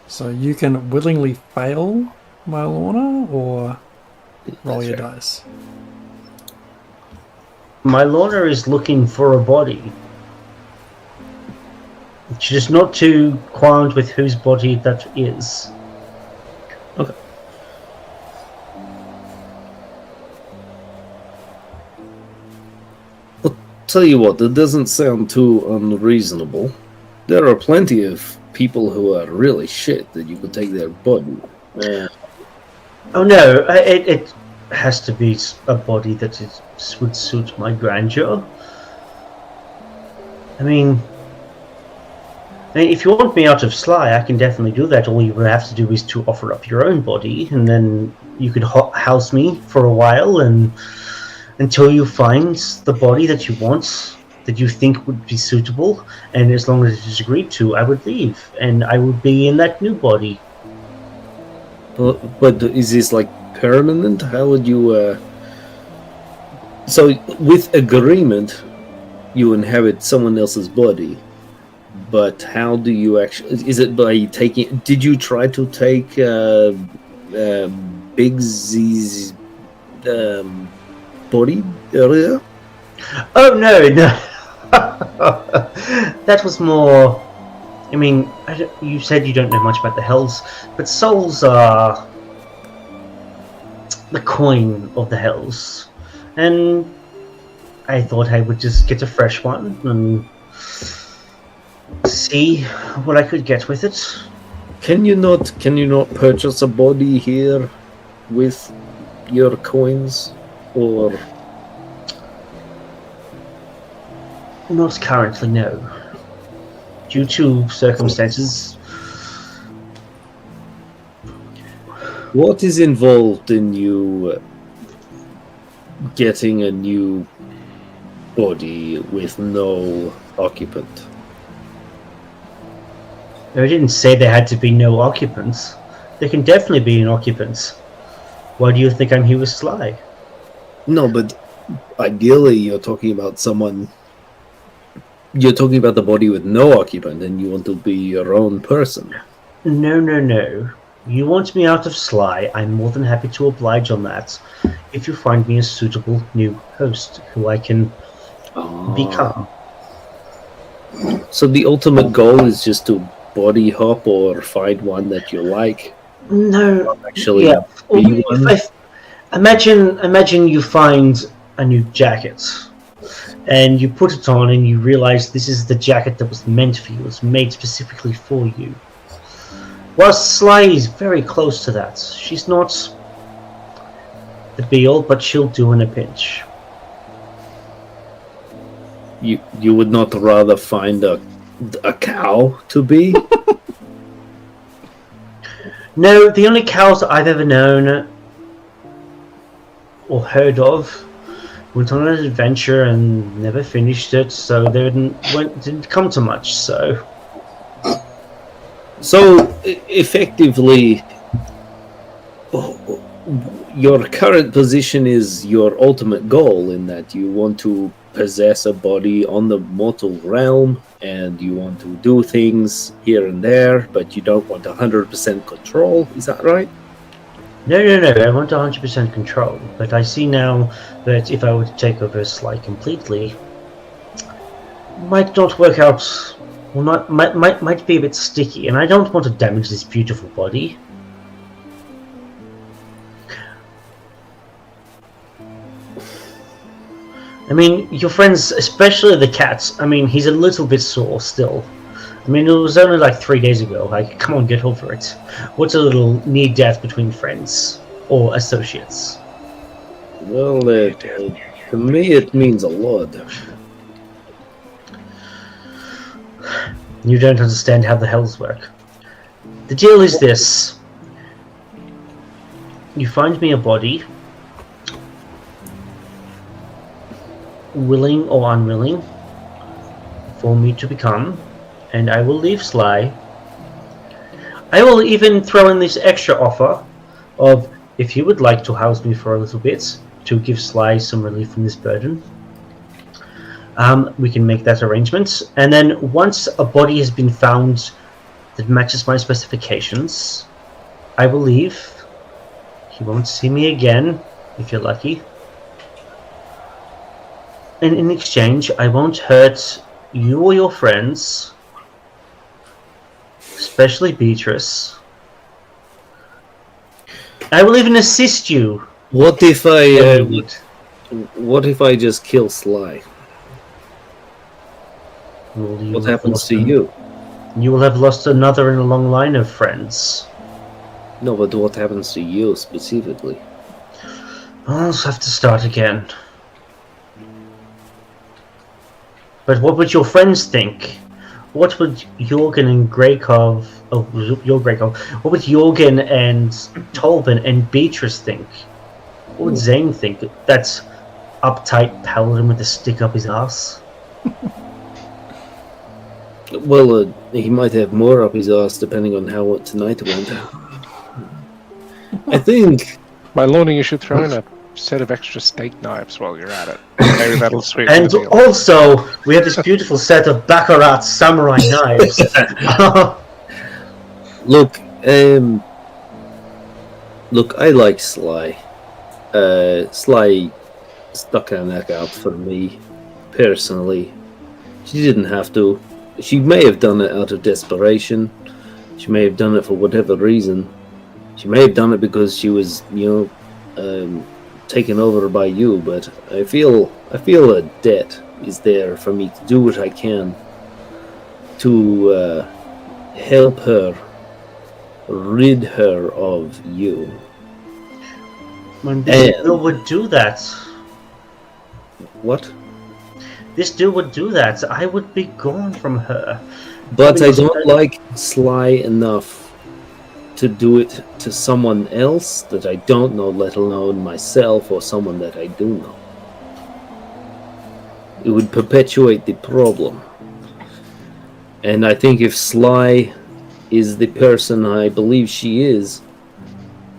So you can willingly fail Mailona, or roll That's your fair. dice. Mylorna is looking for a body. She's not too qualmed with whose body that is. Okay. I'll tell you what, that doesn't sound too unreasonable. There are plenty of people who are really shit that you could take their body. Oh no, it has to be a body that would suit my grandeur. I mean, if you want me out of Sly, I can definitely do that. All you would have to do is to offer up your own body, and then you could house me for a while, and until you find the body that you want, that you think would be suitable, and as long as it is agreed to, I would leave, and I would be in that new body. But is this like permanent? How would you? So with agreement, you inhabit someone else's body. But how do you actually? Is it by taking? Did you try to take Big Z's body earlier? Oh no, no. That was more. I mean, you said you don't know much about the Hells, but souls are the coin of the Hells, and I thought I would just get a fresh one and see what I could get with it. Can you not purchase a body here with your coins, or Not currently, no. Due to circumstances. what is involved in you getting a new body with no occupant? I didn't say there had to be no occupants. There can definitely be an occupant. Why do you think I'm here with Sly? No, but ideally you're talking about someone. You're talking about the body with no occupant, and you want to be your own person. No, no, no. You want me out of Sly, I'm more than happy to oblige on that, if you find me a suitable new host who I can become. So the ultimate goal is just to body hop or find one that you like. No, Actually, yeah. be one. Imagine you find a new jacket, and you put it on, and you realize this is the jacket that was meant for you. It was made specifically for you. Whilst Sly is very close to that. She's not the be-all, but she'll do in a pinch. You would not rather find a cow to be? No, the only cows that I've ever known or heard of went on an adventure and never finished it, so they didn't come to much. So effectively, your current position is your ultimate goal, in that you want to possess a body on the mortal realm, and you want to do things here and there, but you don't want 100% control. Is that right? no, I want 100% control. But I see now that if I were to take over Sly completely, might not work out. Well, might be a bit sticky, and I don't want to damage this beautiful body. I mean, your friends, especially the cats, I mean, he's a little bit sore still. I mean, it was only like 3 days ago. Like, come on, get over it. What's a little near-death between friends or associates? Well, to me it means a lot. You don't understand how the Hells work. The deal is this. You find me a body. willing or unwilling for me to become, and I will leave Sly. I will even throw in this extra offer of if you would like to house me for a little bit to give Sly some relief from this burden. We can make that arrangement, and then once a body has been found that matches my specifications, I will leave. He won't see me again, if you're lucky. And in exchange, I won't hurt you or your friends, especially Beatrice. I will even assist you. What if I just kill Sly? What happens to you? You will have lost another in a long line of friends. No, but what happens to you specifically? I'll have to start again. But what would your friends think? What would Jorgen and Grakov... Oh, your Grakov. What would Jorgen and Tolvin and Beatrice think? What would Zane think? That uptight paladin with a stick up his ass? Well, he might have more up his ass depending on how tonight went. I think... By loaning, you should throw in a set of extra steak knives while you're at it. Maybe that'll sweeten And the deal. also, we have this beautiful set of Baccarat samurai knives. Look, I like Sly. Sly stuck her neck out for me, personally. She didn't have to. She may have done it out of desperation. She may have done it for whatever reason. She may have done it because she was, taken over by you. But I feel a debt is there for me to do what I can to help her, rid her of you. When this dude would do that. What? This dude would do that. I would be gone from her. But I don't like Sly enough to do it to someone else that I don't know, let alone myself or someone that I do know. It would perpetuate the problem. And I think if Sly is the person I believe she is,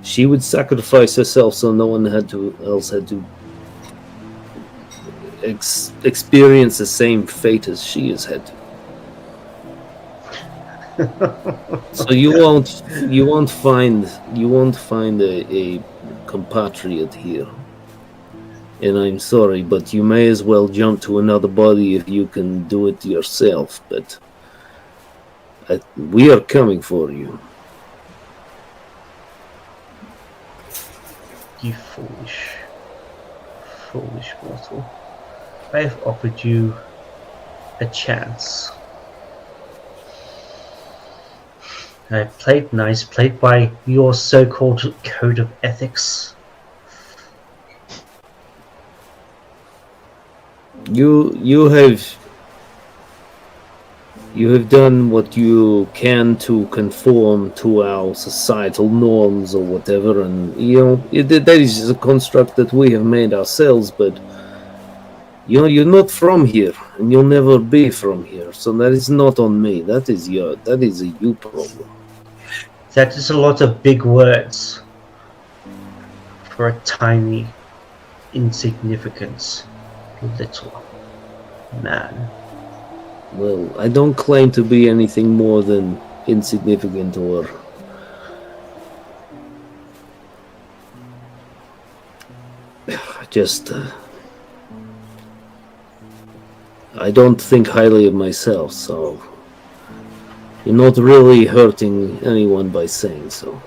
she would sacrifice herself so no one else had to experience the same fate as she has had to. So you won't find a compatriot here. And I'm sorry, but you may as well jump to another body if you can do it yourself. But we are coming for you. You foolish mortal. I have offered you a chance. I played nice, played by your so-called code of ethics. You have done what you can to conform to our societal norms or whatever, and that is just a construct that we have made ourselves. But you're not from here, and you'll never be from here. So that is not on me. That is a you problem. That is a lot of big words for a tiny, insignificant, little man. Well, I don't claim to be anything more than insignificant or just I don't think highly of myself, so you're not really hurting anyone by saying so.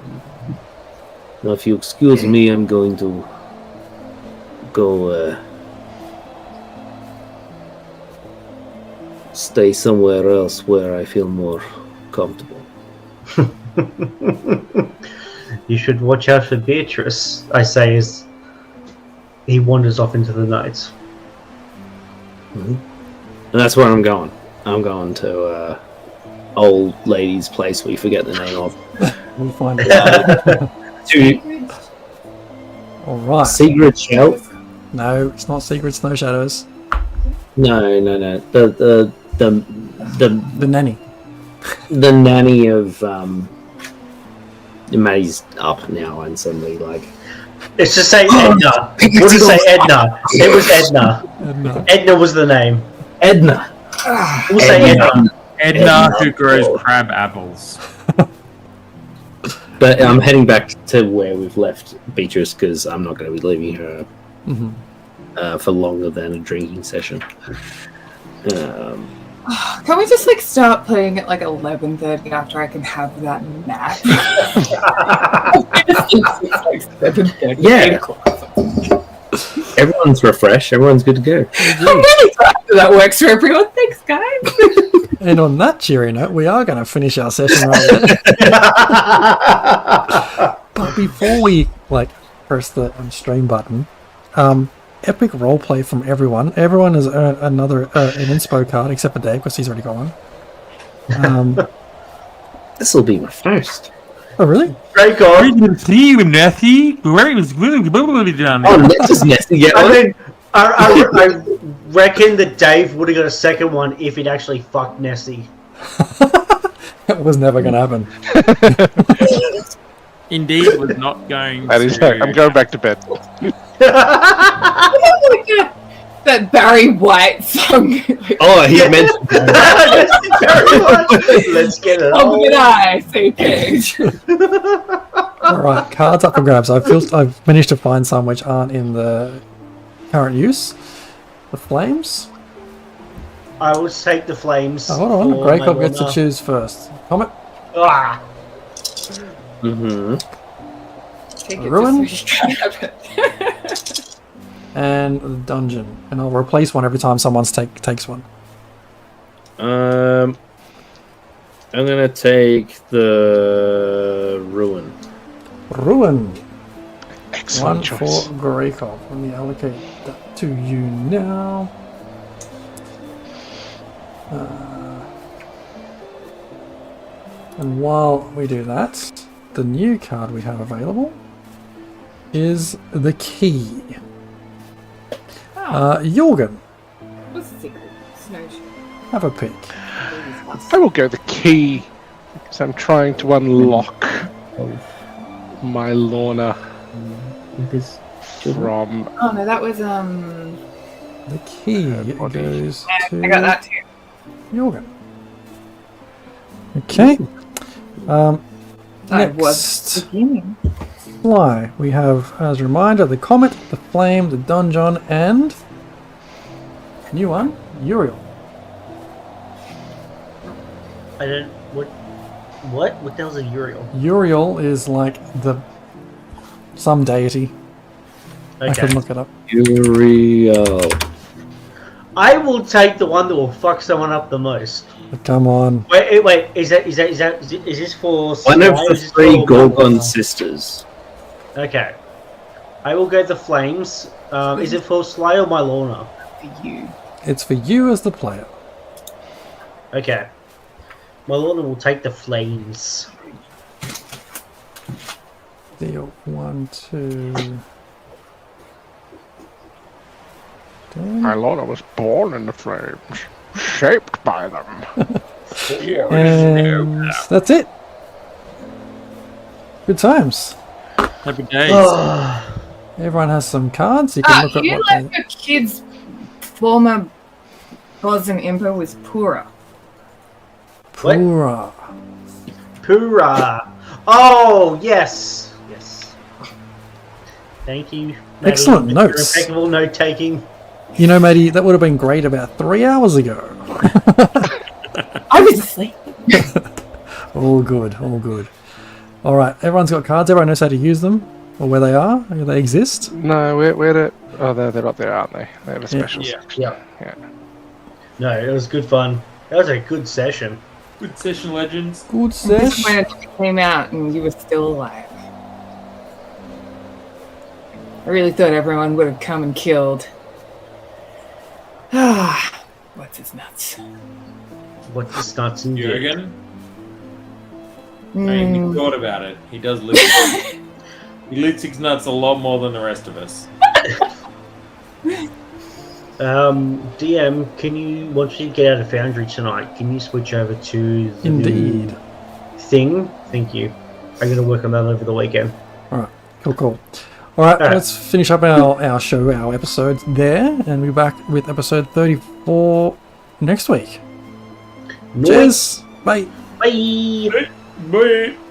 Now, if you excuse me, I'm going to go stay somewhere else where I feel more comfortable. You should watch out for Beatrice, I say as he wanders off into the night. Mm-hmm. And that's where I'm going. I'm going to old lady's place we forget the name of. We'll find out. To All right. Secret Shelf. No, it's not Secret Snow Shadows. No. The The nanny. the nanny of Maddie's up now and suddenly like It's to say Edna. We'll just say Edna. It was Edna. No. Edna was the name. Edna. We'll say Edna. Edna, who grows crab apples. But I'm heading back to where we've left Beatrice because I'm not going to be leaving her for longer than a drinking session. Can we just start playing at 11:30 after I can have that nap? Yeah. Everyone's refreshed. Everyone's good to go. I'm really glad that works for everyone. Thanks, guys. And on that cheery note, we are going to finish our session right there. But before we press the stream button, epic roleplay from everyone. Everyone has earned an inspo card except for Dave because he's already got one. This will be my first. Oh really? Great God. You can see him, Nessie. Where was down there? Oh, this is Nessie. Yeah, I mean, I reckon that Dave would have got a second one if he'd actually fucked Nessie. It was never going to happen. Indeed, was not going. That is. to... I'm going back to bed. That Barry White song. Oh, he mentioned Let's get it Oh, on. did I say page? All right, cards up for grabs. I've managed to find some which aren't in the current use. The flames. I will take the flames. Oh, hold on, for Grey my Cobb gets to Lorna. choose first. Comet. Ah, Ruin? And the dungeon. And I'll replace one every time someone takes one. I'm gonna take the ruin. Ruin. Excellent One choice. for Grey Cobb. Let me allocate that to you now. And while we do that, the new card we have available is the key. Jorgen, What's the secret? Snowshoe. have a pick. I will go the key because I'm trying to unlock my Lorna from. Oh no, that was The key body. goes to I got that too. Jorgen. Okay. That was Next, beginning. fly. We have, as a reminder, the comet, the flame, the donjon, and new one, Uriel. I don't. What? What the hell's a Uriel? Uriel is some deity. I Okay. couldn't look it up. Uriel. I will take the one that will fuck someone up the most. But come on. Wait. Is this for One of Sly or the is this three for Gorgon Malona? sisters. Okay. I will go the flames. Is it for Sly or Mylorna? For you. It's for you as the player. Okay. Mylorna will take the flames. Deal 1, 2. My Lorna was born in the flames, shaped by them. And that's it. Good times. Happy days. Everyone has some cards. You can look at You what let your kid's former boss and emperor was Pura. Pura. Hoorah! Oh, yes! Yes. Thank you. Maddie, Excellent with notes. your impeccable note taking. You know, matey, that would have been great about 3 hours ago. I was asleep. All good, all good. All right, everyone's got cards. Everyone knows how to use them, or where they are, or they exist. No, where did? Oh, they're up there, aren't they? They have a special section. Yeah. No, it was good fun. That was a good session. Good session, legends. Good This sesh. when it came out and you were still alive. I really thought everyone would have come and killed. What's his nuts? What's the stunts and Jurgen? I mean, Mm, he thought about it. He does live. He licks his nuts a lot more than the rest of us. DM, can you, once you get out of Foundry tonight, can you switch over to the Indeed. thing? Thank you. I'm going to work on that over the weekend. Alright, cool. Alright, Alright. let's finish up our show, our episode there, and we'll be back with episode 34 next week. Nice. Cheers! Bye! Bye. Bye.